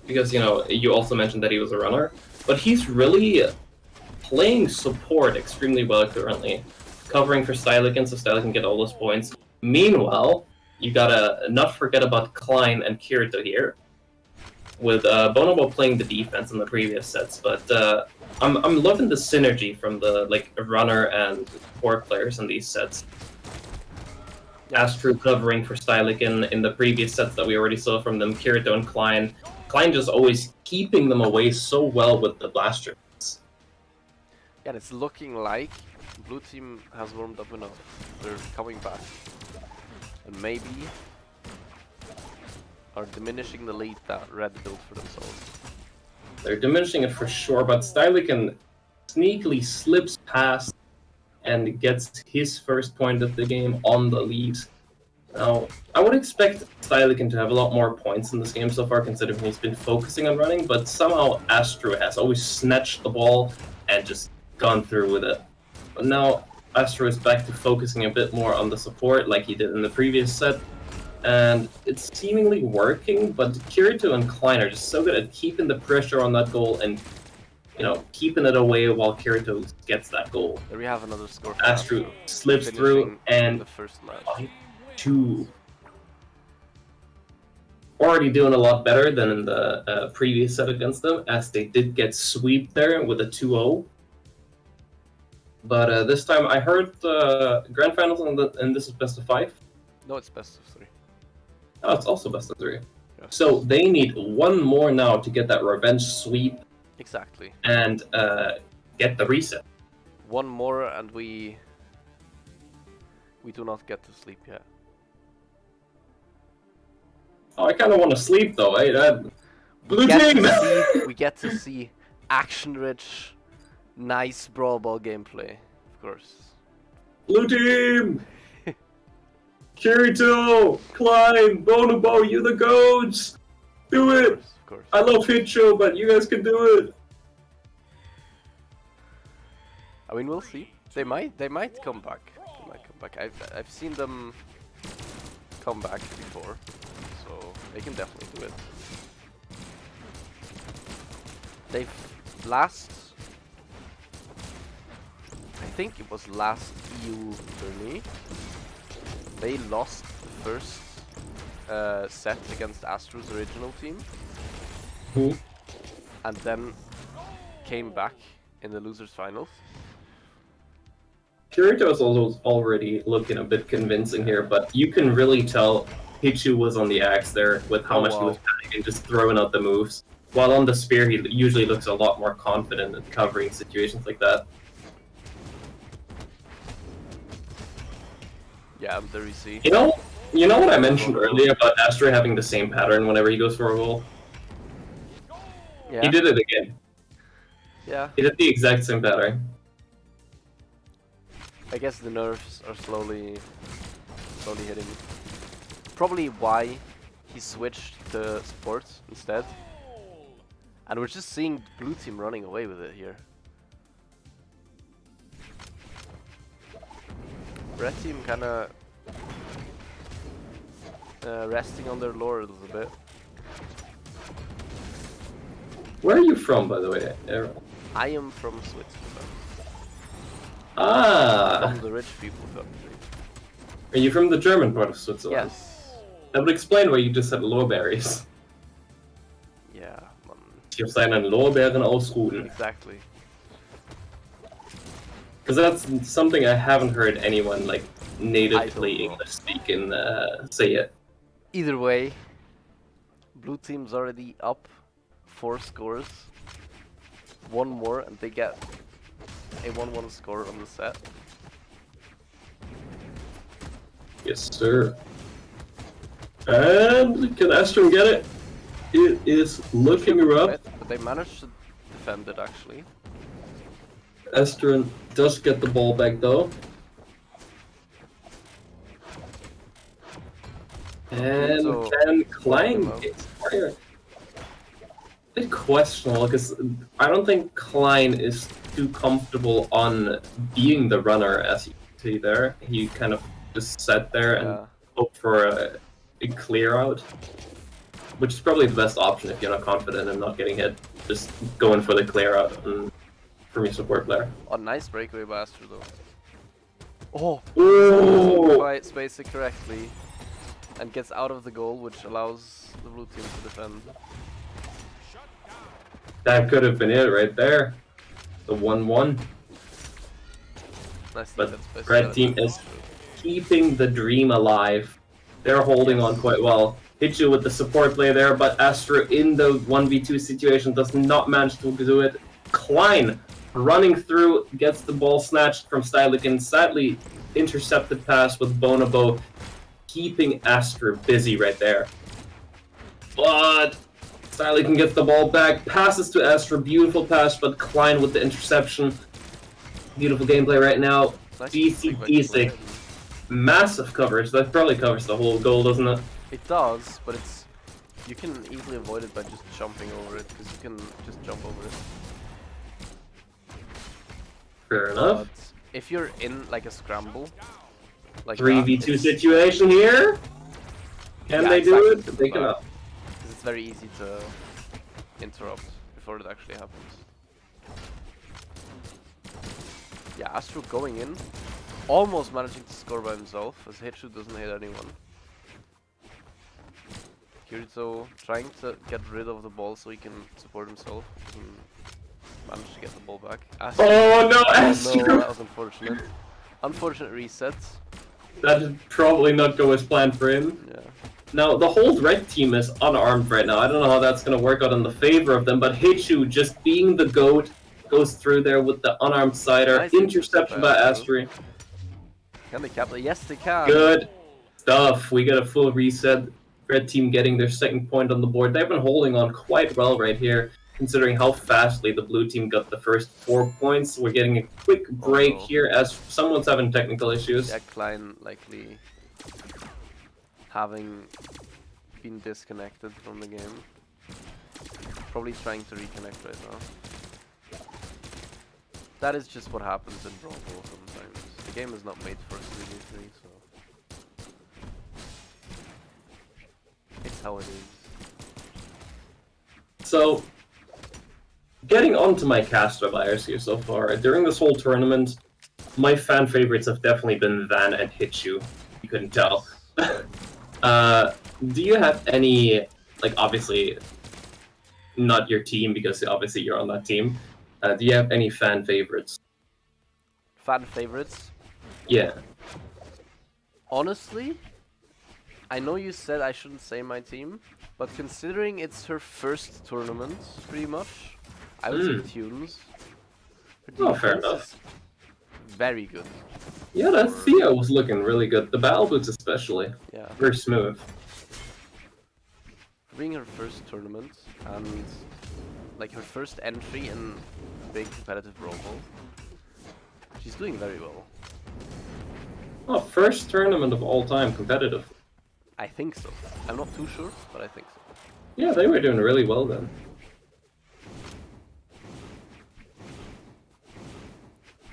Speaker 2: because you know you also mentioned that he was a runner, but he's really playing support extremely well currently, covering for Stylican so Stylican can get all those points. Meanwhile, you gotta not forget about Klein and Kirito here, with Bonobo playing the defense in the previous sets, but I'm loving the synergy from the runner and support players in these sets. Astro covering for Stylican in the previous sets that we already saw from them, Kirito and Klein. Klein just always keeping them away so well with the blasters.
Speaker 1: Yeah, and it's looking like blue team has warmed up enough. They're coming back. And maybe are diminishing the lead that red built for themselves.
Speaker 2: They're diminishing it for sure, but Stylican sneakily slips past and gets his first point of the game on the lead. Now, I would expect Stylican to have a lot more points in this game so far, considering he's been focusing on running, but somehow Astro has always snatched the ball and just gone through with it. But now Astro is back to focusing a bit more on the support like he did in the previous set, and it's seemingly working, but Kirito and Klein are just so good at keeping the pressure on that goal and, you know, keeping it away while Kirito gets that goal.
Speaker 1: There we have another score.
Speaker 2: Astro slips through and
Speaker 1: the first match.
Speaker 2: 2. Already doing a lot better than in the previous set against them, as they did get sweep there with a 2-0. But this time I heard the grand finals and this is best of 5.
Speaker 1: No, it's best of 3.
Speaker 2: Oh, it's also best of 3.
Speaker 1: Yes.
Speaker 2: So they need one more now to get that revenge sweep.
Speaker 1: Exactly.
Speaker 2: And get the reset.
Speaker 1: One more and we do not get to sleep yet.
Speaker 2: Oh, I kind of want to sleep though. Blue team!
Speaker 1: We get to see action-rich, nice Brawlball gameplay, of course.
Speaker 2: Blue team! Kirito! Klein! Bonobo, you the goats! Do it!
Speaker 1: Of course.
Speaker 2: I love Hicho, but you guys can do it!
Speaker 1: I mean, we'll see. They might come back. They might come back. I've seen them come back before, so they can definitely do it. I think it was last EU tourney, they lost the first set against Astro's original team, and then came back in the losers finals.
Speaker 2: Kirito is also already looking a bit convincing here, but you can really tell Hichu was on the axe there with how much he was panicking, just throwing out the moves. While on the spear, he usually looks a lot more confident in covering situations like that.
Speaker 1: Yeah, there we see.
Speaker 2: You know what I mentioned earlier about Astro having the same pattern whenever he goes for a goal?
Speaker 1: Yeah.
Speaker 2: He did it again.
Speaker 1: Yeah.
Speaker 2: He did the exact same pattern.
Speaker 1: I guess the nerves are slowly hitting. Probably why he switched to sports instead. And we're just seeing the blue team running away with it here. Red team kinda resting on their laurels a bit.
Speaker 2: Where are you from, by the way, Aaron?
Speaker 1: I am from Switzerland.
Speaker 2: Ah!
Speaker 1: From the rich people country.
Speaker 2: Are you from the German part of Switzerland?
Speaker 1: Yes.
Speaker 2: That would explain why you just had lorbeerberries.
Speaker 1: Yeah, man.
Speaker 2: Ich habe seinen Lorbeeren ausruhen.
Speaker 1: Exactly.
Speaker 2: Because that's something I haven't heard anyone like natively English speaking say it.
Speaker 1: Either way, blue team's already up 4 scores. One more and they get a 1-1 score on the set.
Speaker 2: Yes, sir. And can Astron get it? It is looking rough.
Speaker 1: But they managed to defend it actually.
Speaker 2: Astron does get the ball back though. And
Speaker 1: So,
Speaker 2: then Klein gets fired. A bit questionable because I don't think Klein is too comfortable on being the runner as you see there. He kind of just sat there and hoped for a clear out, which is probably the best option if you're not confident in not getting hit. Just going for the clear out from your support player.
Speaker 1: Oh, nice breakaway by Astro though.
Speaker 2: Oh!
Speaker 1: Quite space it correctly and gets out of the goal, which allows the blue team to defend.
Speaker 2: That could have been it right there. The 1-1.
Speaker 1: Nice.
Speaker 2: But red team is keeping the dream alive. They're holding on quite well. Hichu with the support play there, but Astro in the 1v2 situation does not manage to do it. Klein running through, gets the ball snatched from Stylikin. Sadly, intercepted pass with Bonobo, keeping Astro busy right there. But Stylikin gets the ball back, passes to Astro, beautiful pass, but Klein with the interception. Beautiful gameplay right now. DC massive coverage. That probably covers the whole goal, doesn't it?
Speaker 1: It does, but you can easily avoid it by just jumping over it, because you can just jump over it.
Speaker 2: Fair enough.
Speaker 1: But if you're in like a scramble, like
Speaker 2: 3v2 situation here. Can they do it? They cannot.
Speaker 1: Because it's very easy to interrupt before it actually happens. Yeah, Astro going in, almost managing to score by himself, as Hichu doesn't hit anyone. Kirito trying to get rid of the ball so he can support himself. Managed to get the ball back. Astro.
Speaker 2: Oh no, Astro!
Speaker 1: No, that was unfortunate. Unfortunate reset.
Speaker 2: That did probably not go as planned for him.
Speaker 1: Yeah.
Speaker 2: Now, the whole red team is unarmed right now. I don't know how that's going to work out in the favor of them, but Hichu, just being the GOAT, goes through there with the unarmed sider.
Speaker 1: Nice
Speaker 2: interception by Astro.
Speaker 1: Can they cap it? Yes, they can.
Speaker 2: Good stuff. We get a full reset. Red team getting their second point on the board. They've been holding on quite well right here, considering how fastly the blue team got the first 4 points. We're getting a quick break here as someone's having technical issues.
Speaker 1: Yeah, Klein likely having been disconnected from the game. Probably trying to reconnect right now. That is just what happens in Brawlball sometimes. The game is not made for 3v3, so it's how it is.
Speaker 2: So, getting onto my caster buyers here so far, during this whole tournament, my fan favorites have definitely been Van and Hitchu. You couldn't tell. Do you have any, like, obviously not your team because obviously you're on that team. Do you have any fan favorites?
Speaker 1: Fan favorites?
Speaker 2: Yeah.
Speaker 1: Honestly, I know you said I shouldn't say my team, but considering it's her first tournament, pretty much, I would say Tunes.
Speaker 2: Oh, fair enough.
Speaker 1: Very good.
Speaker 2: Yeah, that Theo was looking really good. The battle boots especially.
Speaker 1: Yeah.
Speaker 2: Very smooth.
Speaker 1: For being her first tournament and like her first entry in big competitive Brawlball, she's doing very well.
Speaker 2: Oh, first tournament of all time competitive.
Speaker 1: I think so. I'm not too sure, but I think so.
Speaker 2: Yeah, they were doing really well then.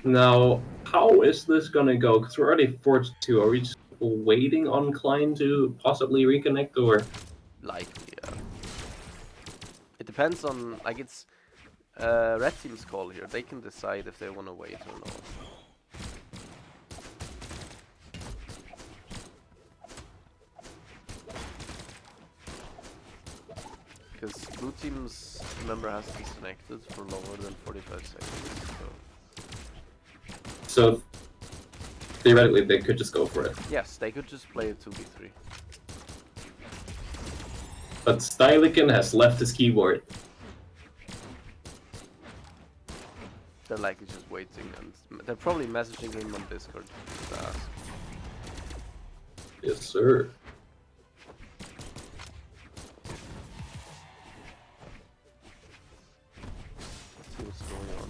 Speaker 2: Now, how is this gonna go? Because we're already 4-2. Are we just waiting on Klein to possibly reconnect, or?
Speaker 1: Likely, yeah. It depends on, like, it's Red Team's call here. They can decide if they want to wait or not. Because Blue Team's member has disconnected for longer than 45 seconds,
Speaker 2: So, theoretically, they could just go for it.
Speaker 1: yes, they could just play a 2v3.
Speaker 2: But Stylican has left his keyboard.
Speaker 1: They're likely just waiting, and they're probably messaging him on Discord to ask.
Speaker 2: Yes, sir.
Speaker 1: Let's see what's going on.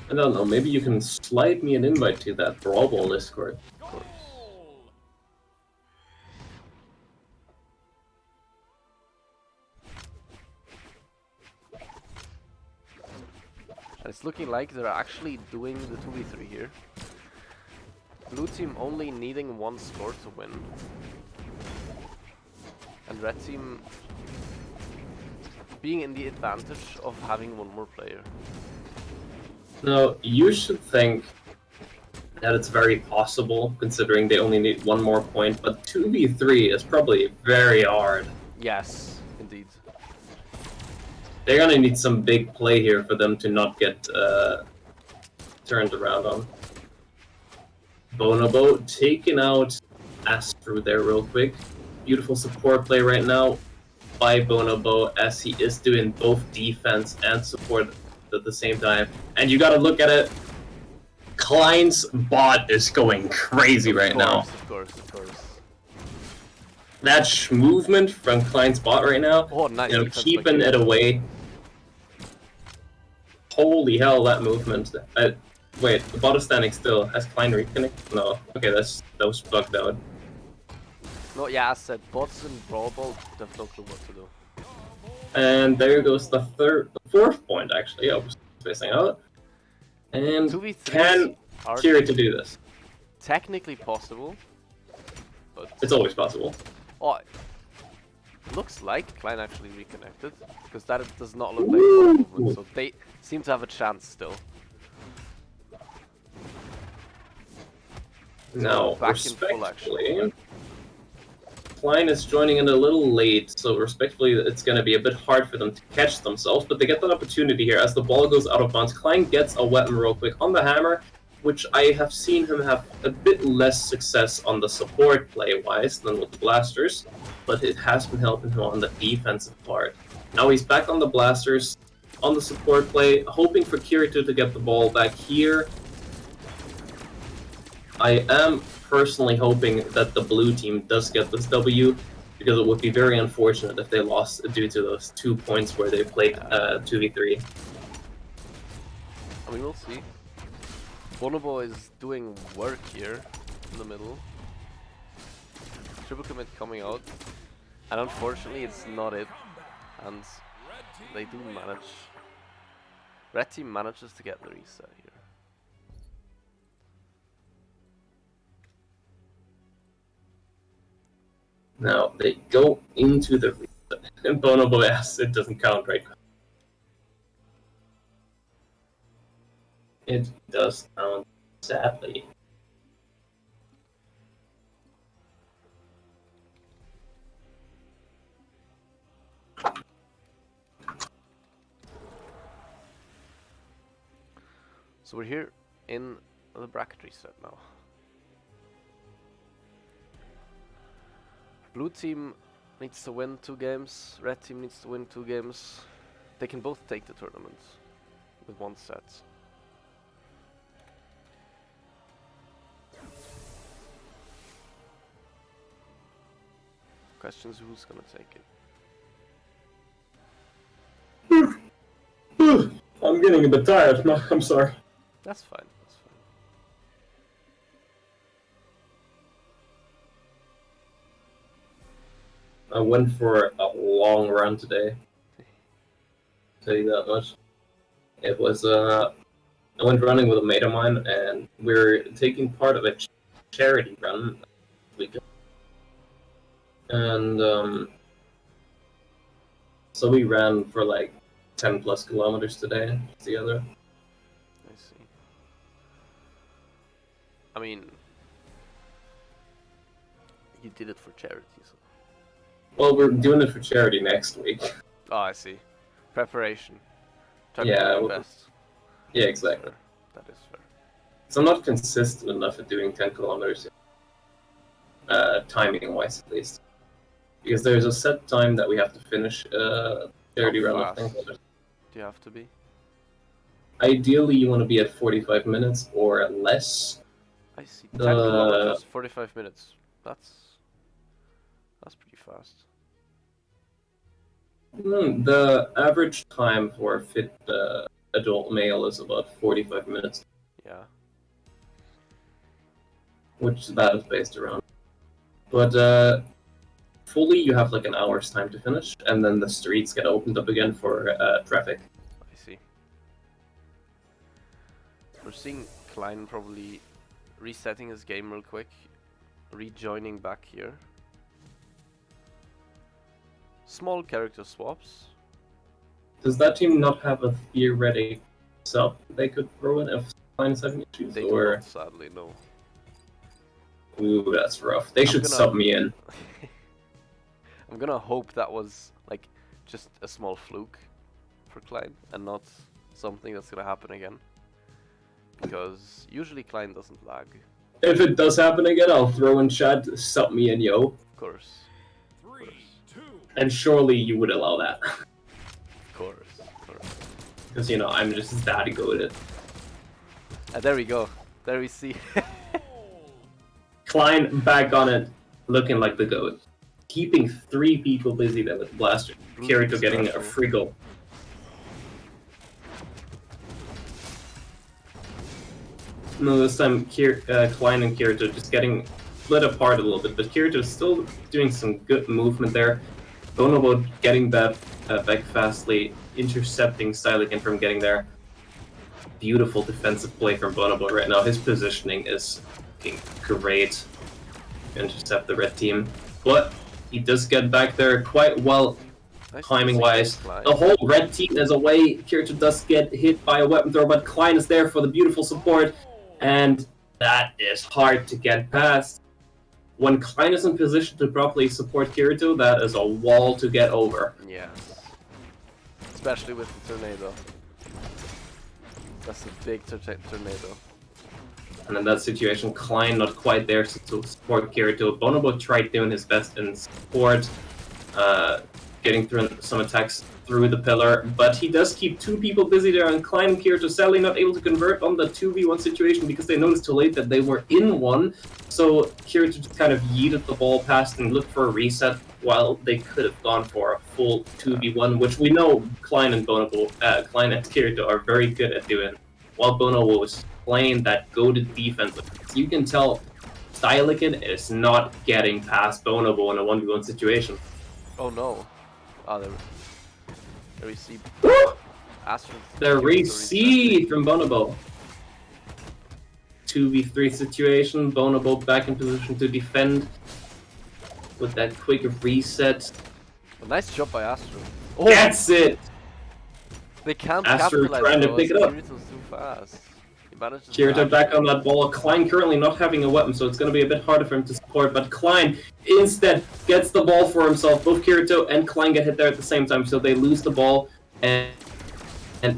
Speaker 2: I don't know, maybe you can slide me an invite to that Brawlball Discord.
Speaker 1: Of course. And it's looking like they're actually doing the 2v3 here. Blue team only needing one score to win. And red team being in the advantage of having one more player.
Speaker 2: Now, you should think that it's very possible, considering they only need one more point, but 2v3 is probably very hard.
Speaker 1: Yes, indeed.
Speaker 2: They're gonna need some big play here for them to not get turned around on. Bonobo taking out Astro there real quick. Beautiful support play right now by Bonobo as he is doing both defense and support at the same time. And you gotta look at it. Klein's bot is going crazy right now.
Speaker 1: Of course.
Speaker 2: That movement from Klein's bot right now,
Speaker 1: Oh, nice.
Speaker 2: you know, keeping it away. Holy hell, that movement. Wait, the bot is standing still. Has Klein reconnect? No. Okay, that was bugged out.
Speaker 1: No, yeah, I said bots in Brawlball have no clue what to do.
Speaker 2: And there goes the fourth point, actually. I was spacing out. And
Speaker 1: 2v3s
Speaker 2: can
Speaker 1: are
Speaker 2: Kira to do this?
Speaker 1: technically possible, but
Speaker 2: It's always possible.
Speaker 1: oh, looks like Klein actually reconnected, because that does not look like a movement, so they seem to have a chance still.
Speaker 2: Now,
Speaker 1: back in full action.
Speaker 2: respectfully, Klein is joining in a little late, so respectfully, it's going to be a bit hard for them to catch themselves, but they get that opportunity here as the ball goes out of bounds. Klein gets a weapon real quick on the hammer, which I have seen him have a bit less success on the support play-wise than with the blasters, but it has been helping him on the defensive part. Now he's back on the blasters, on the support play, hoping for Kirito to get the ball back here. I am personally hoping that the blue team does get this W, because it would be very unfortunate if they lost due to those 2 points where they played 2v3.
Speaker 1: I mean, we'll see. Bonobo is doing work here in the middle. Triple commit coming out, and unfortunately it's not it, and they do manage. Red team manages to get the reset here.
Speaker 2: Now they go into the reset. Bonobo asks, it doesn't count, right? It does count, sadly.
Speaker 1: So we're here in the bracket reset now. Blue team needs to win 2 games, red team needs to win 2 games. They can both take the tournament with 1 set. Question is who's gonna take
Speaker 2: it? I'm getting a bit tired. No, I'm sorry.
Speaker 1: That's fine. That's fine.
Speaker 2: I went for a long run today. Tell you that much. It was I went running with a mate of mine, and we're taking part of a charity run this weekend. And so we ran for like 10+ kilometers today together.
Speaker 1: I see. I mean, you did it for charity, so.
Speaker 2: Well, we're doing it for charity next week.
Speaker 1: Oh, I see. Preparation. Try to
Speaker 2: Yeah,
Speaker 1: do your best.
Speaker 2: Yeah, exactly.
Speaker 1: Fair. That is fair.
Speaker 2: So I'm not consistent enough at doing 10 kilometers, timing-wise at least. Because there's a set time that we have to finish charity run, I think.
Speaker 1: Do you have to be?
Speaker 2: Ideally, you want to be at 45 minutes or less.
Speaker 1: I see. 10 kilometers, 45 minutes. That's pretty fast.
Speaker 2: The average time for a fit adult male is about 45 minutes.
Speaker 1: Yeah.
Speaker 2: Which that is based around. But fully, you have like an hour's time to finish, and then the streets get opened up again for traffic.
Speaker 1: I see. We're seeing Klein probably resetting his game real quick, rejoining back here. Small character swaps.
Speaker 2: Does that team not have a theoretic sub they could throw in if Klein's having issues?
Speaker 1: They do not, sadly, no.
Speaker 2: Ooh, that's rough. They should sub me in.
Speaker 1: I'm gonna hope that was like just a small fluke for Klein and not something that's gonna happen again. Because usually Klein doesn't lag.
Speaker 2: If it does happen again, I'll throw in chat, sub me in, yo.
Speaker 1: Of course.
Speaker 3: 3, 2.
Speaker 2: And surely you would allow that.
Speaker 1: Of course.
Speaker 2: Because, you know, I'm just that good at it.
Speaker 1: There we go. There we see.
Speaker 2: Klein back on it, looking like the GOAT. Keeping 3 people busy there with the blaster. Kirito getting a free goal. No, this time Klein and Kirito just getting split apart a little bit, but Kirito is still doing some good movement there. Bonobo getting that back fastly, intercepting Stylican from getting there. Beautiful defensive play from Bonobo right now. His positioning is looking great. Intercept the red team, but he does get back there quite well,
Speaker 1: Nice
Speaker 2: timing-wise. The whole red team is away. Kirito does get hit by a weapon throw, but Klein is there for the beautiful support, and that is hard to get past. When Klein is in position to properly support Kirito, that is a wall to get over.
Speaker 1: Yeah. Especially with the tornado. That's a big tornado.
Speaker 2: And in that situation, Klein not quite there to support Kirito. Bonobo tried doing his best in support, getting through some attacks through the pillar, but he does keep 2 people busy there, and Klein and Kirito sadly not able to convert on the 2v1 situation because they noticed too late that they were in one. So Kirito just kind of yeeted the ball past and looked for a reset while they could have gone for a full 2v1, which we know Klein and Kirito are very good at doing, while Bonobo was playing that goated defense. You can tell Stylican is not getting past Bonobo in a 1v1 situation.
Speaker 1: Oh no. Ah, there we see. Astro.
Speaker 2: The reseed from Bonobo. 2v3 situation. Bonobo back in position to defend with that quick reset.
Speaker 1: Nice job by Astro. Oh,
Speaker 2: That's it!
Speaker 1: they can't
Speaker 2: Astro
Speaker 1: capitalize
Speaker 2: trying to
Speaker 1: though,
Speaker 2: pick
Speaker 1: as
Speaker 2: it up.
Speaker 1: Kirito's too fast. He manages to
Speaker 2: Kirito back
Speaker 1: actually-
Speaker 2: on that ball. Klein currently not having a weapon, so it's going to be a bit harder for him to support. But Klein instead gets the ball for himself. Both Kirito and Klein get hit there at the same time, so they lose the ball. And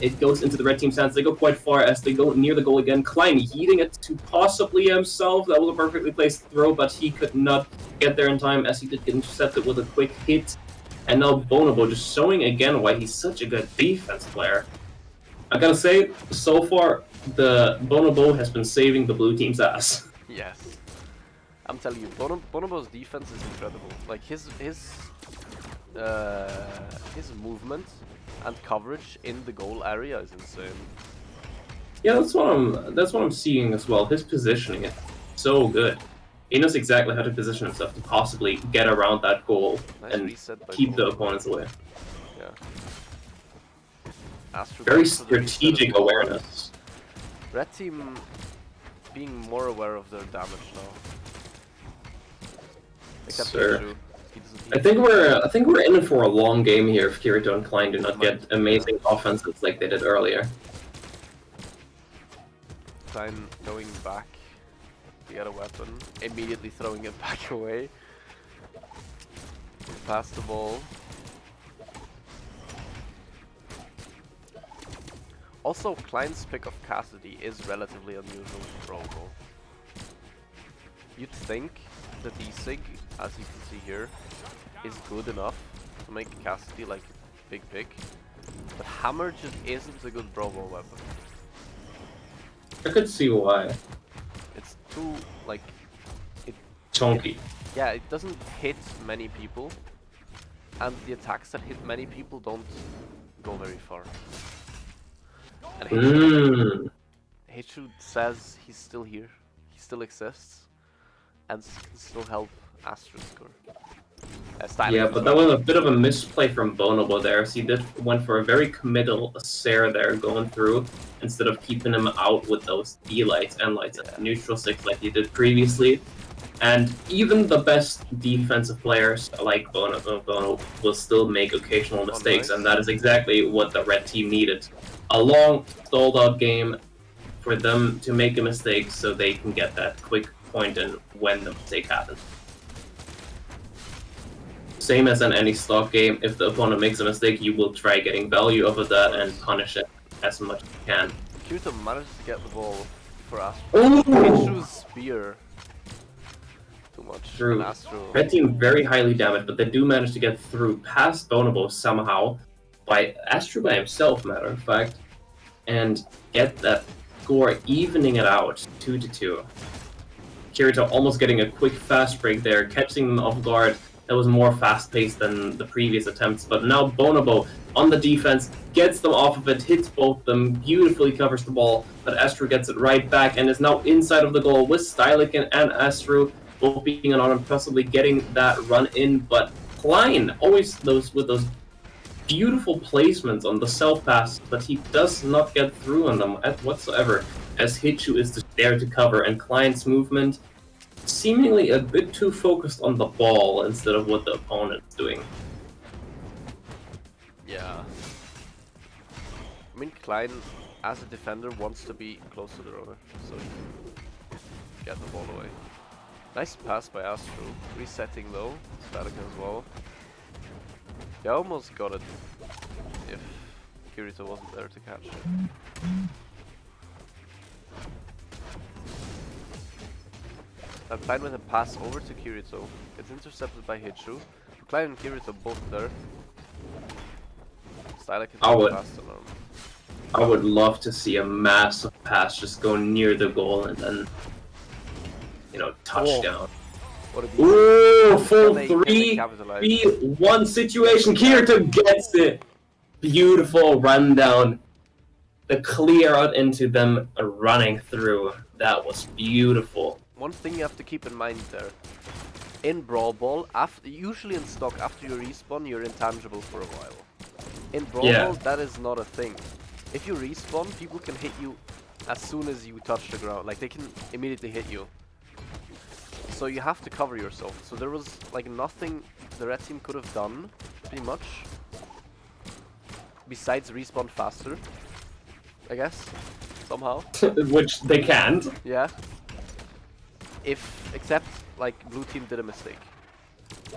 Speaker 2: it goes into the red team's hands. They go quite far as they go near the goal again. Klein yeeting it to possibly himself. That was a perfectly placed throw, but he could not get there in time as he did get intercepted with a quick hit. And now Bonobo just showing again why he's such a good defense player. I gotta say, so far, the Bonobo has been saving the blue team's ass.
Speaker 1: Yes. I'm telling you, Bonobo's defense is incredible. Like his movement and coverage in the goal area is insane.
Speaker 2: Yeah, that's what I'm seeing as well. His positioning is so good. He knows exactly how to position himself to possibly get around that goal
Speaker 1: Nice
Speaker 2: and
Speaker 1: reset by
Speaker 2: keep the
Speaker 1: Bonobo.
Speaker 2: opponents away.
Speaker 1: Yeah. Astro
Speaker 2: Very
Speaker 1: goes for the reset
Speaker 2: strategic
Speaker 1: as well.
Speaker 2: awareness.
Speaker 1: Red team being more aware of their damage now. Except
Speaker 2: Sir.
Speaker 1: Pichu. He doesn't
Speaker 2: I think we're in for a long game here if Kirito and Klein do not get amazing offenses like they did earlier.
Speaker 1: Klein going back to get a weapon, immediately throwing it back away. Pass the ball. Also, Klein's pick of Cassidy is relatively unusual for Brawlball. You'd think that D-Sig, as you can see here, is good enough to make Cassidy like a big pick, but Hammer just isn't a good Brawlball weapon.
Speaker 2: I could see why.
Speaker 1: It's too, like,
Speaker 2: Chunky.
Speaker 1: yeah, it doesn't hit many people, and the attacks that hit many people don't go very far. And Heichu says he's still here, he still exists, and can still help Astro score.
Speaker 2: Yeah, but that was a bit of a misplay from Bonobo there, as he went for a very committal Sarah there going through, instead of keeping him out with those D-lights and lights at the neutral 6 like he did previously. And even the best defensive players like Bono will still make occasional mistakes, and that is exactly what the red team needed. A long, stalled-out game for them to make a mistake so they can get that quick point in when the mistake happens. Same as in any stock game, if the opponent makes a mistake, you will try getting value off of that and punish it as much as you can.
Speaker 1: Kirito manages to get the ball for Astro.
Speaker 2: Ooh!
Speaker 1: Heichu's spear. Too much.
Speaker 2: True.
Speaker 1: And Astro.
Speaker 2: Red team very highly damaged, but they do manage to get through past Bonobo somehow, by Astro by himself, matter of fact, and get that score, evening it out, 2-2. Kirito almost getting a quick fast break there, catching them off guard. That was more fast-paced than the previous attempts, but now Bonobo on the defense gets them off of it, hits both of them, beautifully covers the ball, but Astro gets it right back and is now inside of the goal with Stylican and Astro both being on him, possibly getting that run in, but Klein always with those beautiful placements on the self-pass, but he does not get through on them whatsoever, as Heichu is just there to cover, and Klein's movement seemingly a bit too focused on the ball instead of what the opponent's doing.
Speaker 1: Yeah. I mean, Klein, as a defender, wants to be close to the runner, so he can get the ball away. Nice pass by Astro. Resetting though. Static as well. He almost got it if Kirito wasn't there to catch it. And Klein with a pass over to Kirito. It's intercepted by Heichu. Klein and Kirito both there. Stylic can
Speaker 2: I would-
Speaker 1: fast on him.
Speaker 2: I would love to see a massive pass just go near the goal and then, you know, touchdown.
Speaker 1: What a
Speaker 2: Ooh, full
Speaker 1: Can they capitalize?
Speaker 2: 3v1 situation. Kirito gets it. Beautiful rundown. The clear out into them running through. That was beautiful.
Speaker 1: One thing you have to keep in mind there. In Brawl Ball, usually in stock, after you respawn, you're intangible for a while. In Brawl
Speaker 2: Yeah.
Speaker 1: Ball, that is not a thing. If you respawn, people can hit you as soon as you touch the ground. Like, they can immediately hit you. So you have to cover yourself. So there was, like, nothing the red team could have done pretty much. Besides respawn faster, I guess, somehow.
Speaker 2: Which they can't.
Speaker 1: Yeah. Except, like, blue team did a mistake.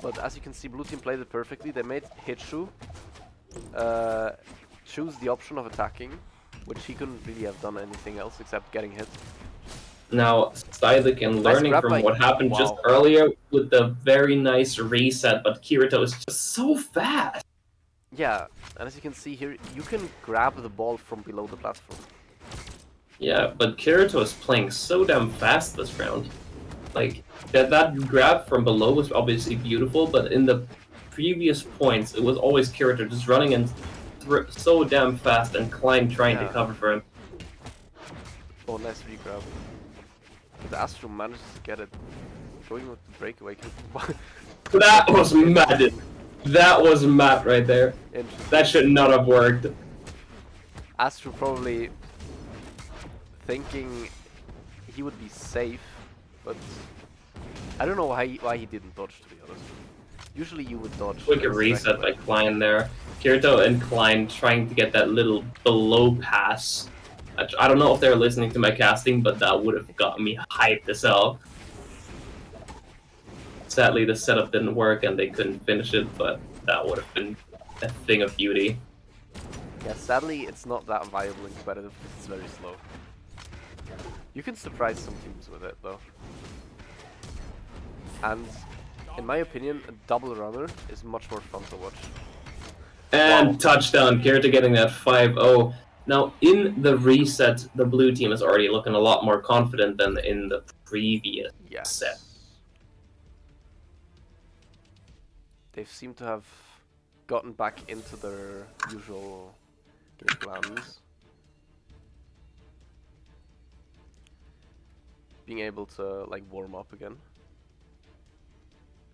Speaker 1: But as you can see, blue team played it perfectly. They made Hitchu choose the option of attacking, which he couldn't really have done anything else except getting hit.
Speaker 2: Now, Stylic and learning
Speaker 1: grab
Speaker 2: from
Speaker 1: by-
Speaker 2: what happened just
Speaker 1: wow.
Speaker 2: earlier with the very nice reset, but Kirito is just so fast.
Speaker 1: Yeah, and as you can see here, you can grab the ball from below the platform.
Speaker 2: Yeah, but Kirito is playing so damn fast this round. Like, that grab from below was obviously beautiful, but in the previous points, it was always Kirito just running in so damn fast and Klein trying to cover for him.
Speaker 1: Oh, nice regrab. But Astro manages to get it going with the breakaway kick.
Speaker 2: That was mad. That was mad right there. That should not have worked.
Speaker 1: Astro probably thinking he would be safe, but I don't know why he didn't dodge, to be honest. Usually you would dodge.
Speaker 2: Quick reset by Klein there. Kirito and Klein trying to get that little below pass. I don't know if they're listening to my casting, but that would have got me hyped as hell. Sadly, the setup didn't work and they couldn't finish it, but that would have been a thing of beauty.
Speaker 1: Yeah, sadly, it's not that viable and competitive because it's very slow. You can surprise some teams with it, though. And, in my opinion, a double runner is much more fun to watch.
Speaker 2: And touchdown, Kirito getting that 5-0. Now, in the reset, the blue team is already looking a lot more confident than in the previous set.
Speaker 1: They seem to have gotten back into their usual game plans. Being able to, like, warm up again.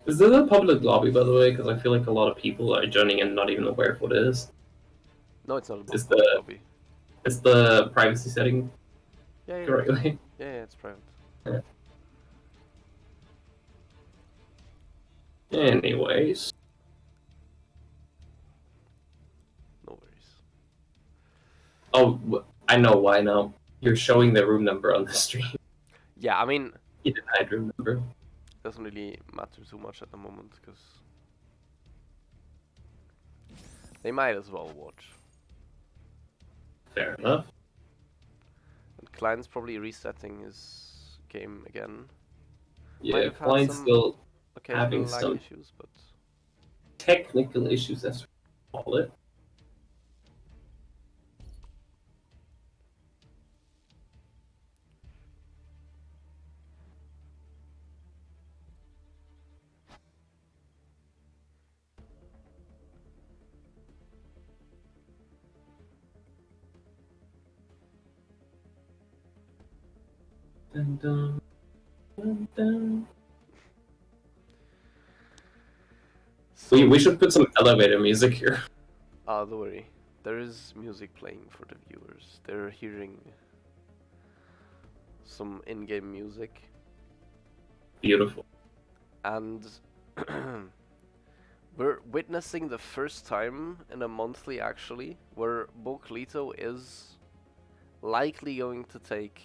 Speaker 2: Is this a public lobby, by the way? Because I feel like a lot of people are joining and not even aware of what it is.
Speaker 1: No, it's not a public lobby.
Speaker 2: It's the privacy setting correctly?
Speaker 1: Yeah, it's private.
Speaker 2: Yeah. Anyways.
Speaker 1: No worries.
Speaker 2: Oh, I know why now. You're showing the room number on the stream.
Speaker 1: Yeah, I mean...
Speaker 2: You denied room number.
Speaker 1: Doesn't really matter too much at the moment, because... they might as well watch.
Speaker 2: Fair enough.
Speaker 1: And Klein's probably resetting his game again.
Speaker 2: Yeah, Klein's still having
Speaker 1: lag
Speaker 2: some
Speaker 1: issues, but...
Speaker 2: technical issues, as we call it. Dun, dun, dun, dun.
Speaker 1: So,
Speaker 2: We should put some elevator music here.
Speaker 1: don't worry. There is music playing for the viewers. They're hearing some in-game music.
Speaker 2: Beautiful.
Speaker 1: And we're witnessing the first time in a monthly, actually, where Boklito is likely going to take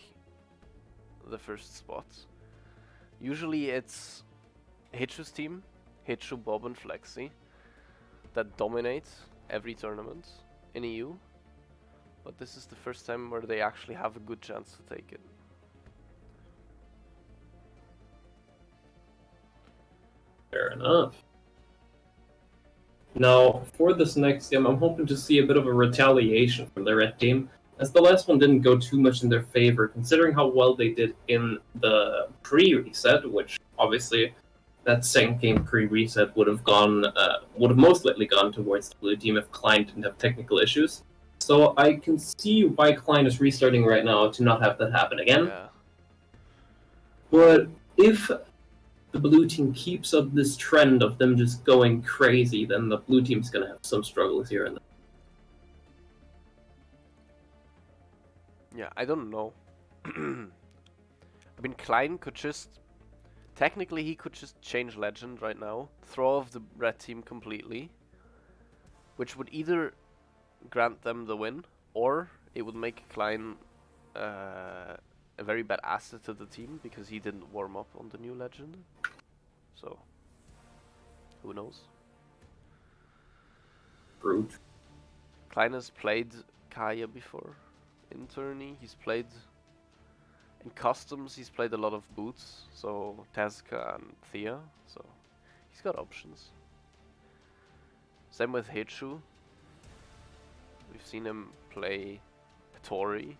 Speaker 1: the first spot. Usually it's Hitchu's team, Hitchu, Bob, and Flexi, that dominate every tournament in EU. But this is the first time where they actually have a good chance to take it.
Speaker 2: Fair enough. Now, for this next game, I'm hoping to see a bit of a retaliation from the red team, as the last one didn't go too much in their favor, considering how well they did in the pre-reset, which obviously that second game pre-reset would have most likely gone towards the blue team if Klein didn't have technical issues. So I can see why Klein is restarting right now to not have that happen again.
Speaker 1: Yeah.
Speaker 2: But if the blue team keeps up this trend of them just going crazy, then the blue team's gonna have some struggles here and there.
Speaker 1: Yeah, I don't know. I mean, Klein could just... technically, he could just change Legend right now, throw off the red team completely, which would either grant them the win, or it would make Klein a very bad asset to the team because he didn't warm up on the new legend. So, who knows?
Speaker 2: Brute.
Speaker 1: Klein has played Kaya before in tourney. He's played in customs. He's played a lot of boots, so Tezuka and Thea. So he's got options. Same with Heichu. We've seen him play Tori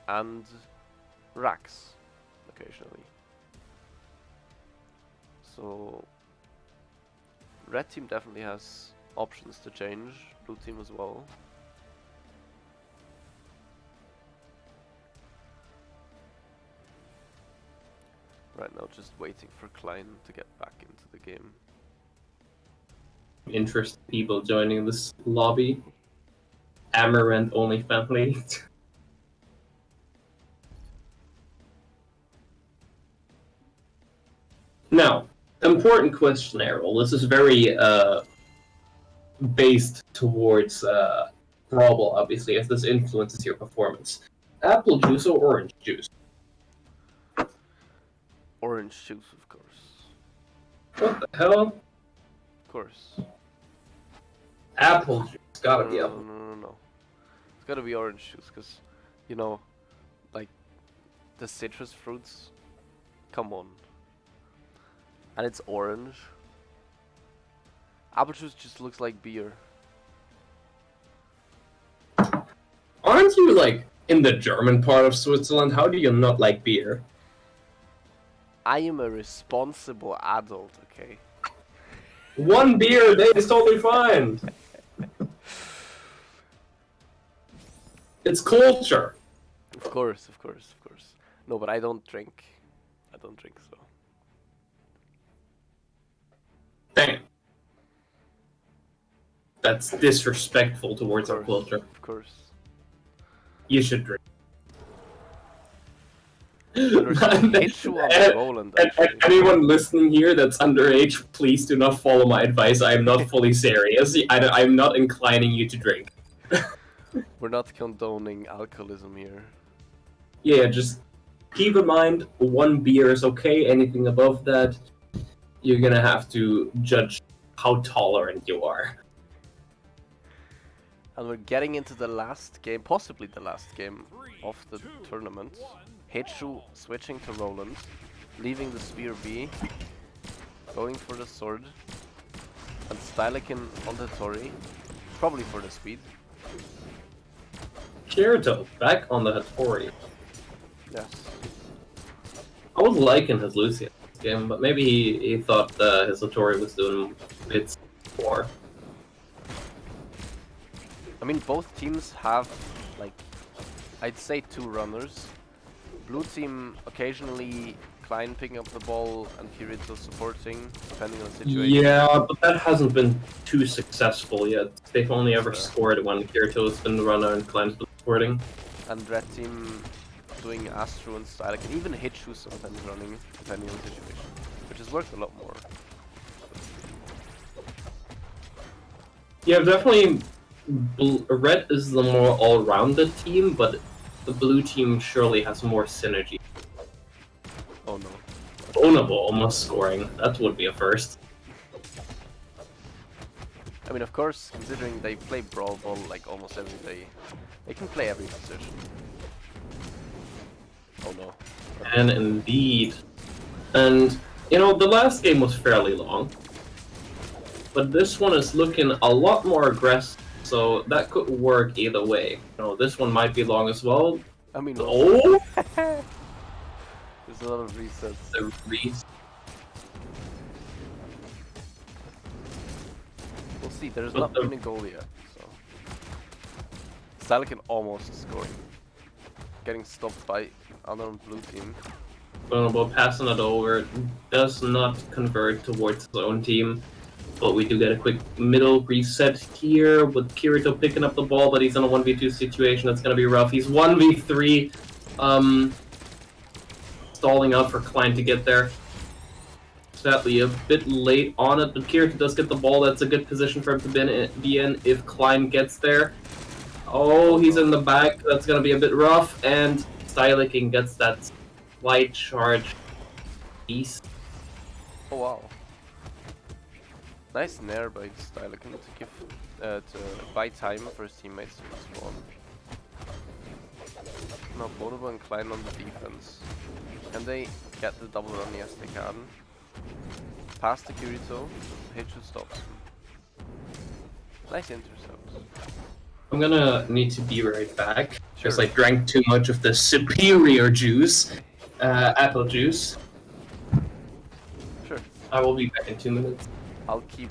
Speaker 1: and Rax occasionally. So red team definitely has options to change, blue team as well. Right now just waiting for Klein to get back into the game.
Speaker 2: Interesting people joining this lobby. Amaranth only family. Now, important question, Errol. This is very based towards Brawlball, obviously, as this influences your performance. Apple juice or orange juice?
Speaker 1: Orange juice, of course.
Speaker 2: What the hell?
Speaker 1: Of course.
Speaker 2: Apple juice. Gotta be apple.
Speaker 1: No. It's gotta be orange juice, because, you know, like, the citrus fruits, come on. And it's orange. Apple juice just looks like beer.
Speaker 2: Aren't you, like, in the German part of Switzerland? How do you not like beer?
Speaker 1: I am a responsible adult, okay?
Speaker 2: One beer a day is totally fine. It's culture.
Speaker 1: Of course. No, but I don't drink. So.
Speaker 2: Damn. That's disrespectful towards our culture.
Speaker 1: Of course.
Speaker 2: You should drink.
Speaker 1: Roland,
Speaker 2: Anyone listening here that's underage, please do not follow my advice. I am not fully serious. I'm not inclining you to drink.
Speaker 1: We're not condoning alcoholism here.
Speaker 2: Yeah, just keep in mind, one beer is okay. Anything above that, you're gonna have to judge how tolerant you are.
Speaker 1: And we're getting into the last game, possibly the last game of the tournament. Heichu switching to Roland, leaving the spear B, going for the sword, and Stylikin on the Tori, probably for the speed.
Speaker 2: Kirito back on the Hattori.
Speaker 1: Yes.
Speaker 2: I was liking his Lucian this game, but maybe he thought his Hattori was doing bits more.
Speaker 1: I mean, both teams have, like, I'd say 2 runners. Blue team occasionally Klein picking up the ball and Kirito supporting, depending on the situation.
Speaker 2: Yeah, but that hasn't been too successful yet. They've only ever scored when Kirito's been the runner and Klein's been supporting.
Speaker 1: And red team doing Astro and Stylic, and even Heichu sometimes running, depending on the situation, which has worked a lot more.
Speaker 2: Yeah, definitely. Red is the more all-rounded team, but the blue team surely has more synergy.
Speaker 1: Oh no.
Speaker 2: Ownable almost scoring. That would be a first.
Speaker 1: I mean, of course, considering they play Brawlball like almost every day, they can play every position. Oh no.
Speaker 2: And indeed. And, you know, the last game was fairly long. But this one is looking a lot more aggressive. So that could work either way. You know, this one might be long as well.
Speaker 1: I mean,
Speaker 2: oh!
Speaker 1: There's a lot of resets.
Speaker 2: The reset.
Speaker 1: We'll see. There's not been a goal yet. So Stylikin almost scoring, getting stopped by other blue team.
Speaker 2: But passing it over does not convert towards his own team. But we do get a quick middle reset here with Kirito picking up the ball, but he's in a 1v2 situation that's going to be rough. He's 1v3, stalling out for Klein to get there. sadly a bit late on it, but Kirito does get the ball. That's a good position for him to be in if Klein gets there. Oh, he's in the back. That's going to be a bit rough, and Styliking gets that light charge piece.
Speaker 1: Oh wow. Nice nair by Styliking to give to buy time for his teammates to respawn. Now Brawlball and Klein on the defense. Can they get the double run? Yes, they can. Pass to Kirito. Heichu stops him. Nice intercept.
Speaker 2: I'm gonna need to be right back.
Speaker 1: Sure.
Speaker 2: Because I drank too much of the superior juice, apple juice.
Speaker 1: Sure.
Speaker 2: I will be back in 2 minutes.
Speaker 1: I'll keep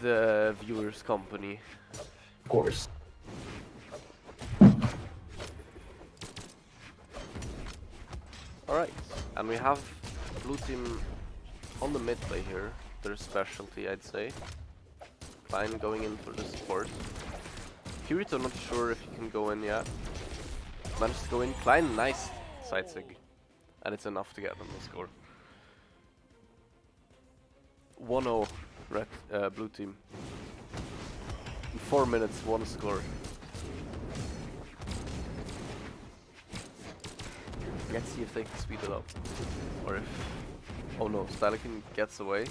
Speaker 1: the viewers company.
Speaker 2: Of course.
Speaker 1: Alright, and we have blue team on the mid lane here. Their specialty, I'd say. Klein going in for the support. Kirito not sure if he can go in yet. Managed to go in. Klein, nice side sig. And it's enough to get them the score. 1-0 blue team. In 4 minutes, 1 score. Let's see if they can speed it up. Or if... Oh no, Stylikin gets away.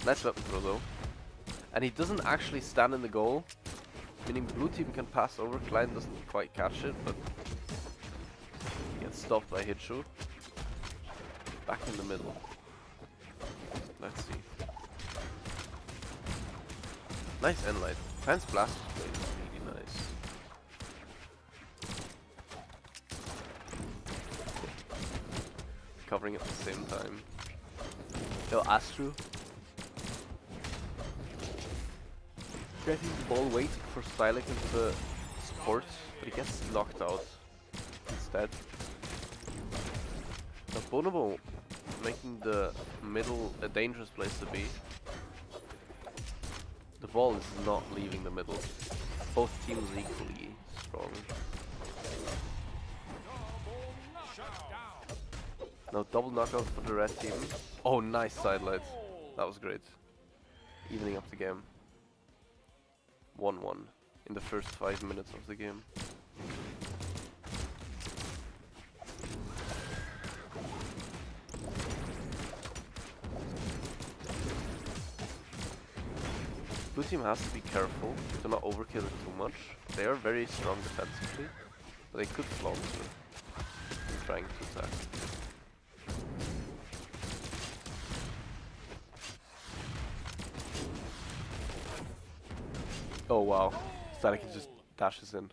Speaker 1: Nice weapon throw though. And he doesn't actually stand in the goal. Meaning blue team can pass over. Klein doesn't quite catch it, but... He gets stopped by Hitchu. Back in the middle. Let's see. Nice end light. Klein's blast play is really nice. Covering at the same time. Yo, Astru. Getting the ball, waiting for Stylikin to support, but he gets knocked out instead. Now Bonobo making the middle a dangerous place to be. The ball is not leaving the middle. Both teams equally strong. Now double knockout for the red team. Oh, nice sidelight. That was great. Evening up the game. 1-1 in the first 5 minutes of the game. Blue team has to be careful to not overkill it too much. They are very strong defensively, but they could flaunter trying to attack. Oh wow, Static just dashes in.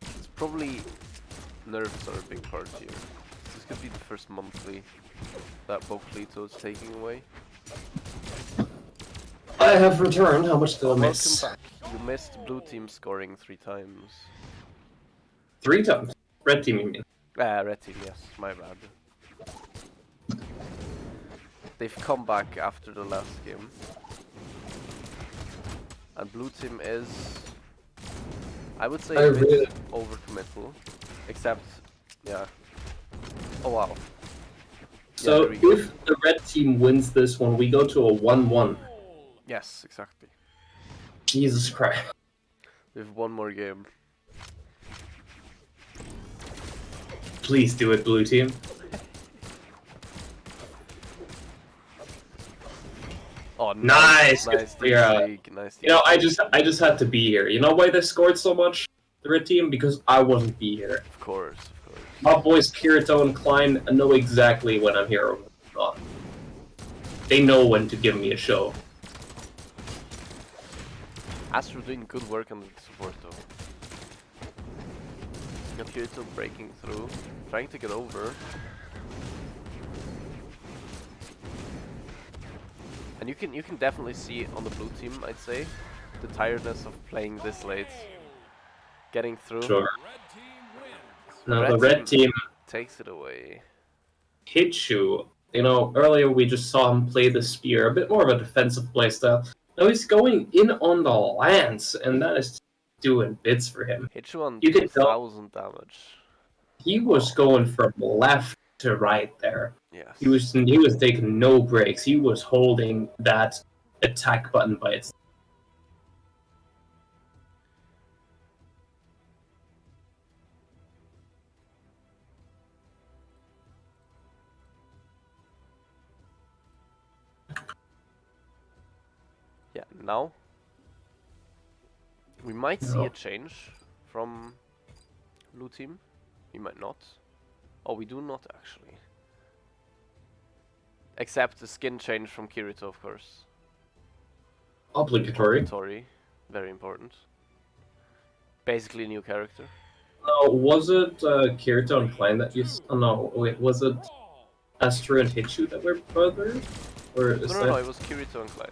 Speaker 1: It's probably nerves are a big part here. This could be the first monthly that Boklito is taking away.
Speaker 2: I have returned. How much did I miss?
Speaker 1: Welcome back. You missed blue team scoring 3 times.
Speaker 2: 3 times? Red team, you mean?
Speaker 1: Red team, yes, my bad. They've come back after the last game. And blue team is, I would say, a bit overcommittal. Except, yeah. Oh wow.
Speaker 2: So
Speaker 1: yeah,
Speaker 2: if the red team wins this one, we go to a 1-1.
Speaker 1: Yes, exactly.
Speaker 2: Jesus Christ.
Speaker 1: We have 1 more game.
Speaker 2: Please do it, blue team.
Speaker 1: Oh,
Speaker 2: nice!
Speaker 1: Nice, nice.
Speaker 2: You know, I just had to be here. You know why they scored so much, the red team? Because I wasn't be here.
Speaker 1: Of course.
Speaker 2: My boys Kirito and Klein know exactly when I'm here or not. They know when to give me a show.
Speaker 1: Astro doing good work on the support though. Now Kirito breaking through, trying to get over. And you can definitely see on the blue team, I'd say, the tiredness of playing this late. Getting through.
Speaker 2: Sure. Now the red team
Speaker 1: takes it away.
Speaker 2: Hitchu, you know, earlier we just saw him play the spear, a bit more of a defensive playstyle. No, he's going in on the lance, and that is doing bits for him.
Speaker 1: Hit you on
Speaker 2: You can tell
Speaker 1: 2000 damage.
Speaker 2: he was going from left to right there.
Speaker 1: Yes.
Speaker 2: He was taking no breaks. He was holding that attack button by its.
Speaker 1: Yeah, now we might see a change from blue team. We might not. Oh, we do not actually. Except the skin change from Kirito, of course.
Speaker 2: Obligatory.
Speaker 1: Obligatory. Very important. Basically a new character.
Speaker 2: No, was it Kirito and Klein that you? Oh no, wait, was it Astro and Hichu that were brothers? Or is
Speaker 1: No, it was Kirito and Klein.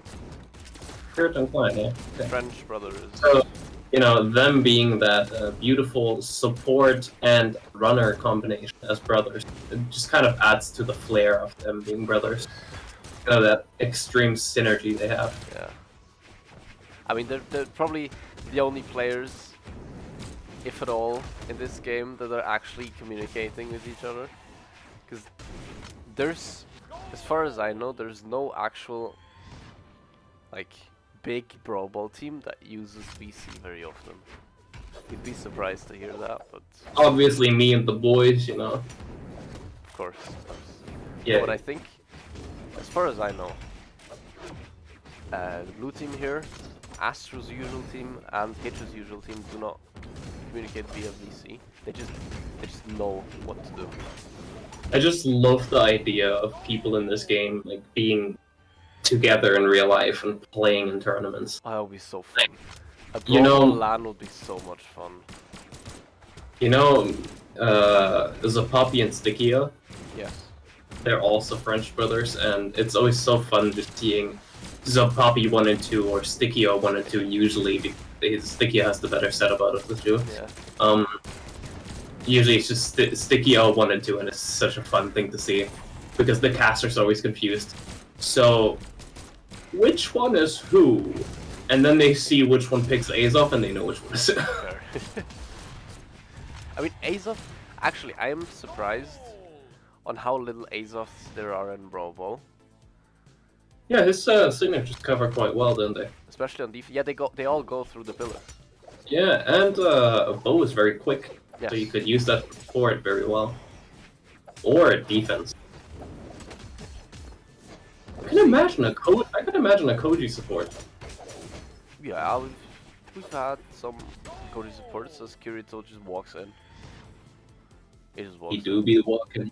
Speaker 2: Kirito and Klein, yeah. Okay.
Speaker 1: French brothers.
Speaker 2: So, you know, them being that beautiful support and runner combination as brothers, it just kind of adds to the flair of them being brothers. Kind of that extreme synergy they have.
Speaker 1: Yeah. I mean, they're probably the only players, if at all, in this game that are actually communicating with each other. Because there's, as far as I know, there's no actual, like, big Brawlball team that uses VC very often. You'd be surprised to hear that, but...
Speaker 2: Obviously me and the boys, you know.
Speaker 1: Of course.
Speaker 2: Yeah.
Speaker 1: But I think, as far as I know, the blue team here, Astro's usual team and Hitch's usual team do not communicate via VC. They just know what to do.
Speaker 2: I just love the idea of people in this game like being together in real life and playing in tournaments.
Speaker 1: Oh, that would be so fun. A
Speaker 2: You know-
Speaker 1: Brawlball LAN would be so much fun.
Speaker 2: You know, Zapoppy and Stickia,
Speaker 1: Yes.
Speaker 2: they're also French brothers, and it's always so fun just seeing Zapoppy 1 and 2 or Stickia 1 and 2 usually, because Stickia has the better setup out of the two.
Speaker 1: Yeah.
Speaker 2: Usually it's just Stickia 1 and 2, and it's such a fun thing to see, because the caster's always confused. So, which one is who? And then they see which one picks Azov, and they know which one is it.
Speaker 1: Fair. I mean, Azov, actually, I am surprised on how little Azovs there are in Brawlball.
Speaker 2: Yeah, his signatures cover quite well, don't they?
Speaker 1: Especially on defense. Yeah, they all go through the pillar.
Speaker 2: Yeah, and a bow is very quick,
Speaker 1: Yes.
Speaker 2: so you could use that for it very well. Or defense. I can imagine a Koji support.
Speaker 1: Yeah, we've had some Cody supports as Kirito just walks in. He just walks
Speaker 2: He
Speaker 1: in.
Speaker 2: do be walking.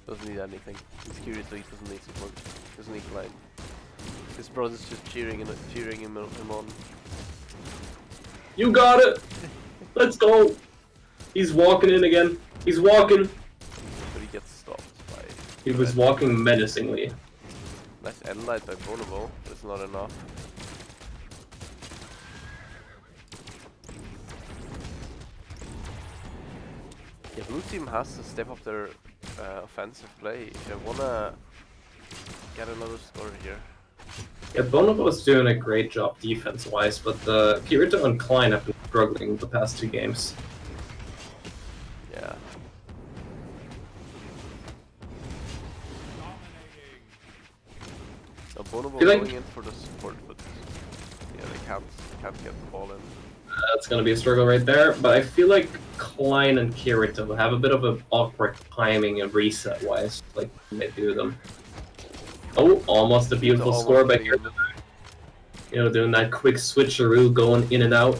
Speaker 1: Doesn't need anything. He's Kirito, he doesn't need support. Doesn't need line. His brother's just cheering him on.
Speaker 2: You got it! Let's go! He's walking in again. He's walking!
Speaker 1: But he gets stopped by...
Speaker 2: He was walking menacingly.
Speaker 1: Nice end light by Brawlball, but it's not enough. Yeah, blue team has to step up their offensive play if they wanna get another score here.
Speaker 2: Yeah, Bonobo is doing a great job defense-wise, but Kirito and Klein have been struggling the past 2 games.
Speaker 1: Yeah. So Bonobo
Speaker 2: Do you like-
Speaker 1: going in for the support, but yeah, they can't get the ball in.
Speaker 2: That's gonna be a struggle right there, but I feel like Klein and Kirito have a bit of an awkward timing and reset-wise, like when they do them. Oh, almost a beautiful
Speaker 1: Almost
Speaker 2: score by
Speaker 1: getting
Speaker 2: Kirito. You know, doing that quick switcheroo, going in and out.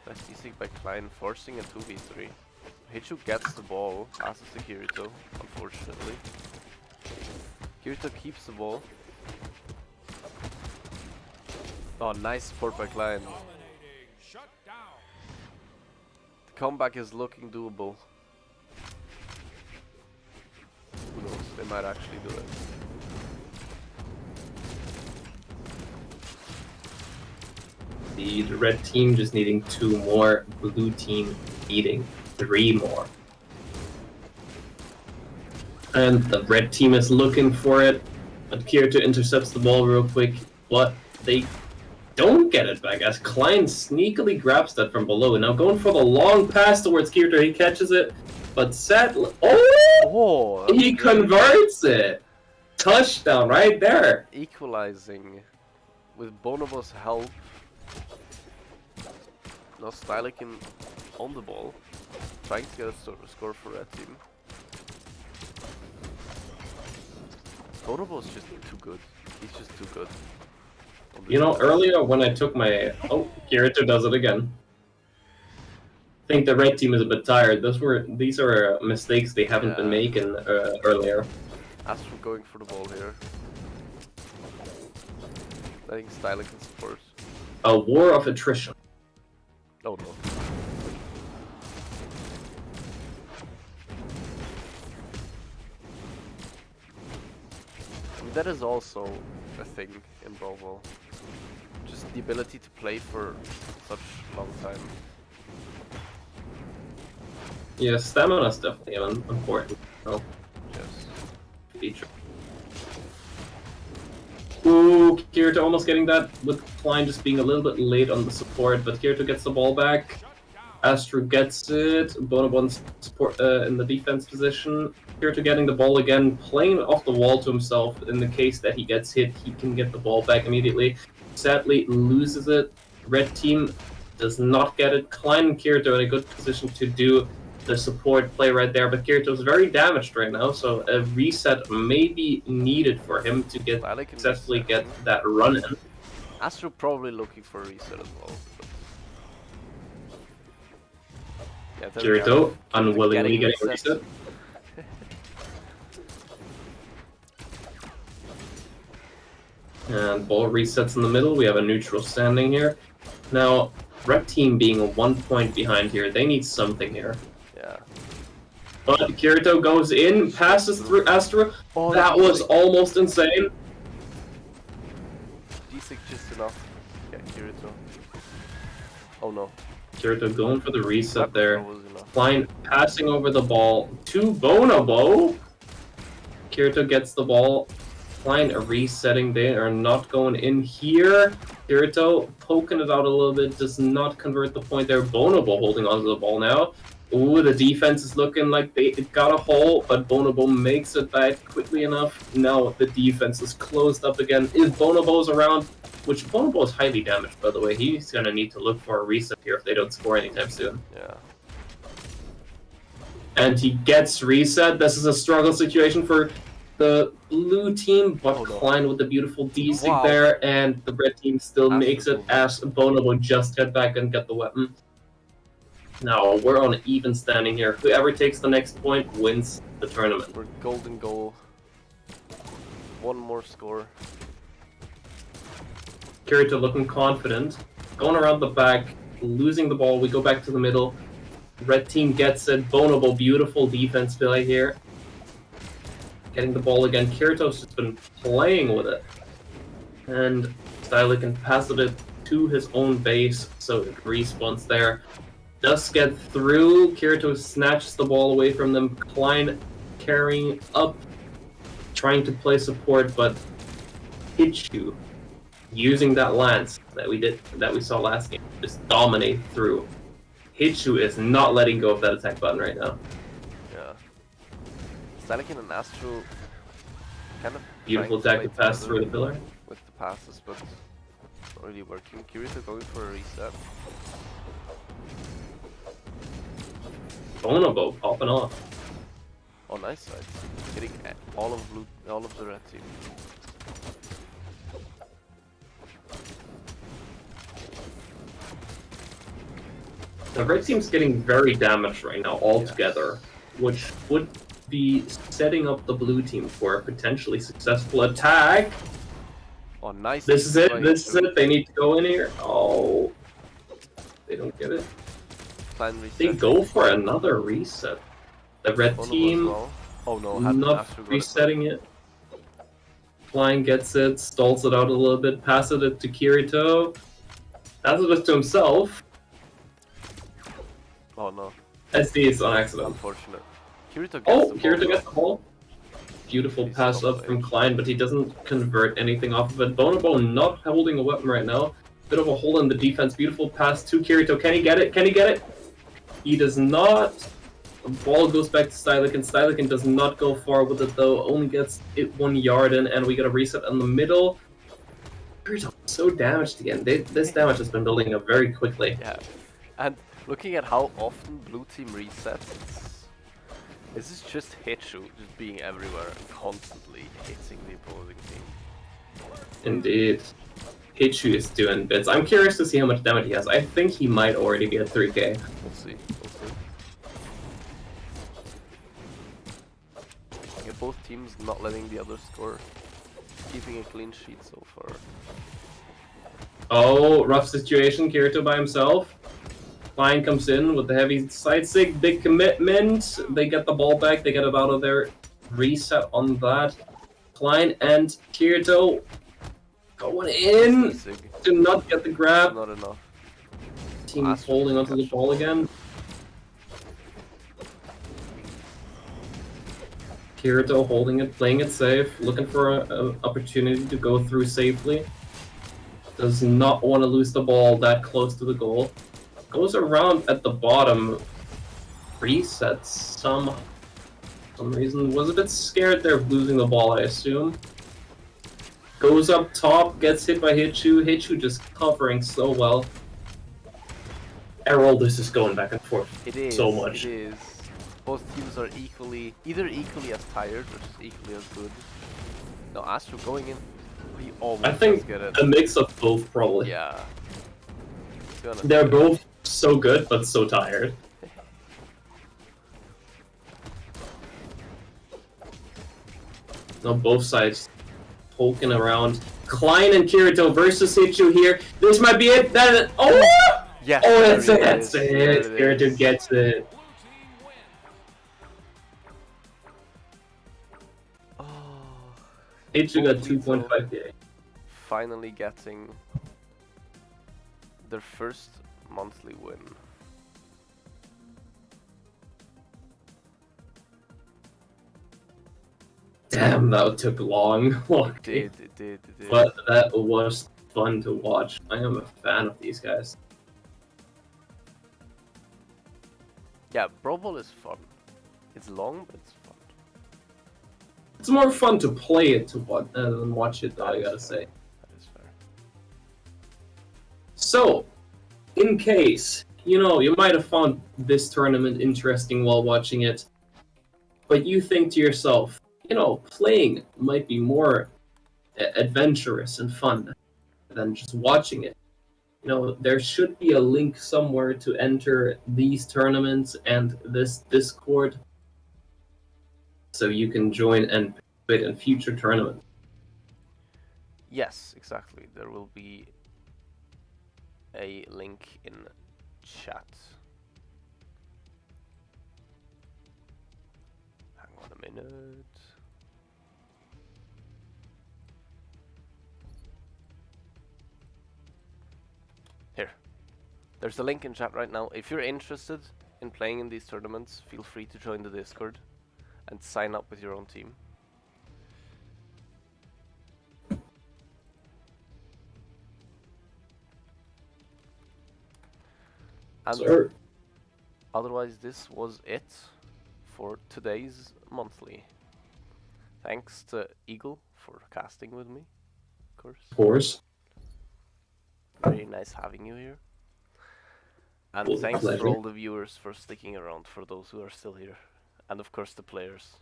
Speaker 1: Nice easy by Klein, forcing a 2v3. Hichu gets the ball, passes to Kirito, unfortunately. Kirito keeps the ball. Oh, nice support by Klein. The comeback is looking doable. Who knows, they might actually do it.
Speaker 2: The red team just needing 2 more blue team beating 3 more. And the red team is looking for it, but Kirito intercepts the ball real quick, but they don't get it back as Klein sneakily grabs that from below. Now going for the long pass towards Kirito, he catches it, but sadly, he converts it! Touchdown right there!
Speaker 1: Equalizing with Bonobo's help. Now Stylikin on the ball, trying to get a score for Red Team. Bonobo's just too good. He's just too good.
Speaker 2: You know, earlier when I took my... Oh, Kirito does it again. I think the red team is a bit tired. These are mistakes they haven't been making earlier.
Speaker 1: Astro going for the ball here. Letting Stylikin support.
Speaker 2: A war of attrition.
Speaker 1: Oh no. I mean, that is also a thing in Brawlball. Just the ability to play for such a long time.
Speaker 2: Yeah, stamina is definitely an important feature. Ooh, Kirito almost getting that, with Klein just being a little bit late on the support, but Kirito gets the ball back. Astro gets it, Bonobo support in the defense position. Kirito getting the ball again, playing off the wall to himself. In the case that he gets hit, he can get the ball back immediately. Sadly, loses it. Red team does not get it. Klein and Kirito in a good position to do the support play right there, but Kirito's very damaged right now, so a reset may be needed for him to successfully get that run in.
Speaker 1: Astro probably looking for a reset as well. Yeah,
Speaker 2: Kirito unwillingly getting a reset. And ball resets in the middle. We have a neutral standing here. Now, red team being 1 point behind here, they need something here.
Speaker 1: Yeah.
Speaker 2: But Kirito goes in, passes through Astro. Oh, that was almost insane.
Speaker 1: D6 just enough. Yeah, Kirito. Oh no.
Speaker 2: Kirito going for the reset there. Klein passing over the ball to Bonobo. Kirito gets the ball. Klein resetting. They are not going in here. Kirito poking it out a little bit. Does not convert the point there. Bonobo holding onto the ball now. Ooh, the defense is looking like they got a hole, but Bonobo makes it back quickly enough. Now the defense is closed up again. If Bonobo's around, which Bonobo is highly damaged, by the way, he's going to need to look for a reset here if they don't score anytime soon.
Speaker 1: Yeah.
Speaker 2: And he gets reset. This is a struggle situation for the blue team, but Klein with the beautiful D-sig there, and the red team still makes it as Bonobo just head back and get the weapon. Now, we're on an even standing here. Whoever takes the next point wins the tournament.
Speaker 1: We're golden goal. One more score.
Speaker 2: Kirito looking confident. Going around the back, losing the ball. We go back to the middle. Red team gets it. Bonobo, beautiful defense play here. Getting the ball again. Kirito's just been playing with it. And Stylikin passes it to his own base, so it respawns there. Does get through. Kirito snatches the ball away from them. Klein carrying up, trying to play support, but Hichu using that lance that we saw last game, just dominate through. Hichu is not letting go of that attack button right now.
Speaker 1: Yeah. Stylikin and Astro kind of
Speaker 2: beautiful attack to pass through the pillar
Speaker 1: with the passes, but it's not really working. Kirito going for a reset.
Speaker 2: Bonobo popping off.
Speaker 1: Oh, nice side. Getting all of the red team.
Speaker 2: The red team's getting very damaged right now altogether, which would be setting up the blue team for a potentially successful attack.
Speaker 1: Oh, nice.
Speaker 2: This is it. This is it. They need to go in here. Oh, they don't get it. They go for another reset. The red team not resetting it. Klein gets it, stalls it out a little bit, passes it to Kirito. Passes it to himself.
Speaker 1: Oh no.
Speaker 2: SD is on accident.
Speaker 1: Unfortunate. Kirito gets
Speaker 2: Oh,
Speaker 1: the ball.
Speaker 2: Kirito gets the ball. Beautiful
Speaker 1: He's
Speaker 2: pass
Speaker 1: top
Speaker 2: up from
Speaker 1: edge.
Speaker 2: Klein, but he doesn't convert anything off of it. Bonobo not holding a weapon right now. Bit of a hole in the defense. Beautiful pass to Kirito. Can he get it? Can he get it? He does not. The ball goes back to Stylican. Stylican does not go far with it though. Only gets it 1 yard in, and we get a reset in the middle. Kirito so damaged again. This damage has been building up very quickly.
Speaker 1: Yeah, and looking at how often blue team resets, this is just Hitchu just being everywhere and constantly hitting the opposing team.
Speaker 2: Indeed. Hitchu is doing bits. I'm curious to see how much damage he has. I think he might already be at 3k.
Speaker 1: We'll see. We'll see. Yeah, both teams not letting the other score, keeping a clean sheet so far.
Speaker 2: Oh, rough situation. Kirito by himself. Klein comes in with the heavy side sig. Big commitment. They get the ball back. They get it out of there. Reset on that. Klein and Kirito going in. Do not get the grab.
Speaker 1: Not enough.
Speaker 2: Team
Speaker 1: Last
Speaker 2: holding onto the ball again. Kirito holding it, playing it safe, looking for an opportunity to go through safely. Does not want to lose the ball that close to the goal. Goes around at the bottom. Resets some reason. Was a bit scared there of losing the ball, I assume. Goes up top, gets hit by Hitchu. Hitchu just covering so well. Errol, this is going back and forth
Speaker 1: It is.
Speaker 2: so much.
Speaker 1: It is. Both teams are either equally as tired or just equally as good. No, Astro going in. He almost
Speaker 2: I think
Speaker 1: get it.
Speaker 2: a mix of both, probably.
Speaker 1: Yeah.
Speaker 2: They're both so good, but so tired. No, both sides poking around. Klein and Kirito versus Hitchu here. This might be it. Oh!
Speaker 1: Yes,
Speaker 2: Oh, that's
Speaker 1: there
Speaker 2: it.
Speaker 1: it
Speaker 2: That's
Speaker 1: is, there
Speaker 2: it.
Speaker 1: it
Speaker 2: Kirito
Speaker 1: is.
Speaker 2: gets it.
Speaker 1: Oh,
Speaker 2: Hitchu got
Speaker 1: Both leads
Speaker 2: 2.5k.
Speaker 1: finally getting their first monthly win.
Speaker 2: Damn, that took long.
Speaker 1: It did.
Speaker 2: But that was fun to watch. I am a fan of these guys.
Speaker 1: Yeah, Brawlball is fun. It's long, but it's fun.
Speaker 2: It's more fun to play it than watch it, though,
Speaker 1: That
Speaker 2: I
Speaker 1: is
Speaker 2: gotta
Speaker 1: fair.
Speaker 2: say.
Speaker 1: That is fair.
Speaker 2: So, in case, you might have found this tournament interesting while watching it, but you think to yourself, playing might be more adventurous and fun than just watching it. There should be a link somewhere to enter these tournaments and this Discord so you can join and participate in future tournaments.
Speaker 1: Yes, exactly. There will be a link in chat. Hang on a minute. Here. There's a link in chat right now. If you're interested in playing in these tournaments, feel free to join the Discord and sign up with your own team. And
Speaker 2: Sir.
Speaker 1: otherwise, this was it for today's monthly. Thanks to Eagle for casting with me, of course.
Speaker 2: Of course.
Speaker 1: Very nice having you here. And
Speaker 2: Well,
Speaker 1: thanks
Speaker 2: pleasure.
Speaker 1: for all the viewers for sticking around, for those who are still here. And of course the players.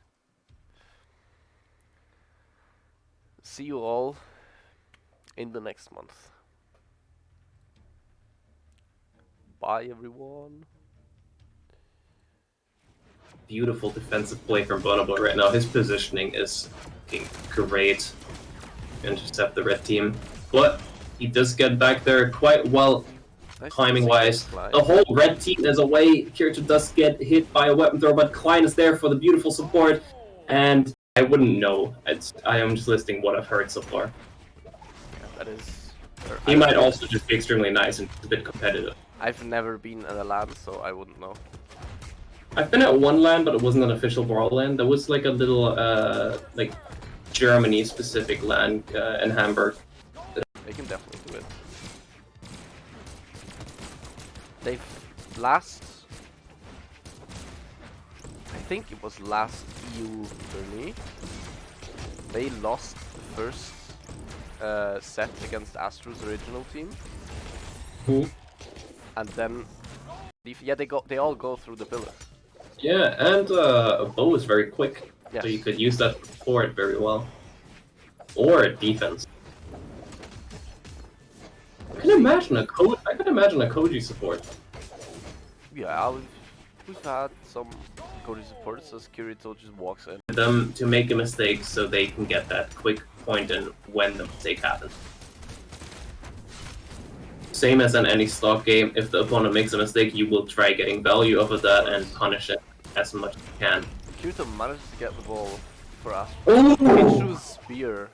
Speaker 1: See you all in the next month. Bye everyone.
Speaker 2: Beautiful defensive play from Bonobo right now. His positioning is looking great. Intercept the red team. But he does get back there quite well
Speaker 1: Nice
Speaker 2: timing wise.
Speaker 1: Klein.
Speaker 2: The whole red team is away. Kirito does get hit by a weapon throw, but Klein is there for the beautiful support. And I wouldn't know. I am just listing what I've heard so far.
Speaker 1: Yeah, that is.
Speaker 2: He might also just be extremely nice and a bit competitive.
Speaker 1: I've never been in a LAN, so I wouldn't know.
Speaker 2: I've been at one LAN, but it wasn't an official Brawl LAN. There was like a little, like, Germany-specific LAN in Hamburg.
Speaker 1: They can definitely do it. They've last... I think it was last EU May. They lost the first set against Astro's original team.
Speaker 2: Cool.
Speaker 1: And then... Yeah, they all go through the pillars.
Speaker 2: Yeah, and bow is very quick,
Speaker 1: Yes.
Speaker 2: so you could use that for it very well. Or defense. I can imagine a Koji support.
Speaker 1: Yeah, we've had some Cody supporters as Kirito just walks in.
Speaker 2: Them to make a mistake so they can get that quick point in when the mistake happens. Same as in any stock game, if the opponent makes a mistake, you will try getting value off of that and punish it as much as you can.
Speaker 1: Kirito manages to get the ball for Astro.
Speaker 2: Oh!
Speaker 1: Hitchu's spear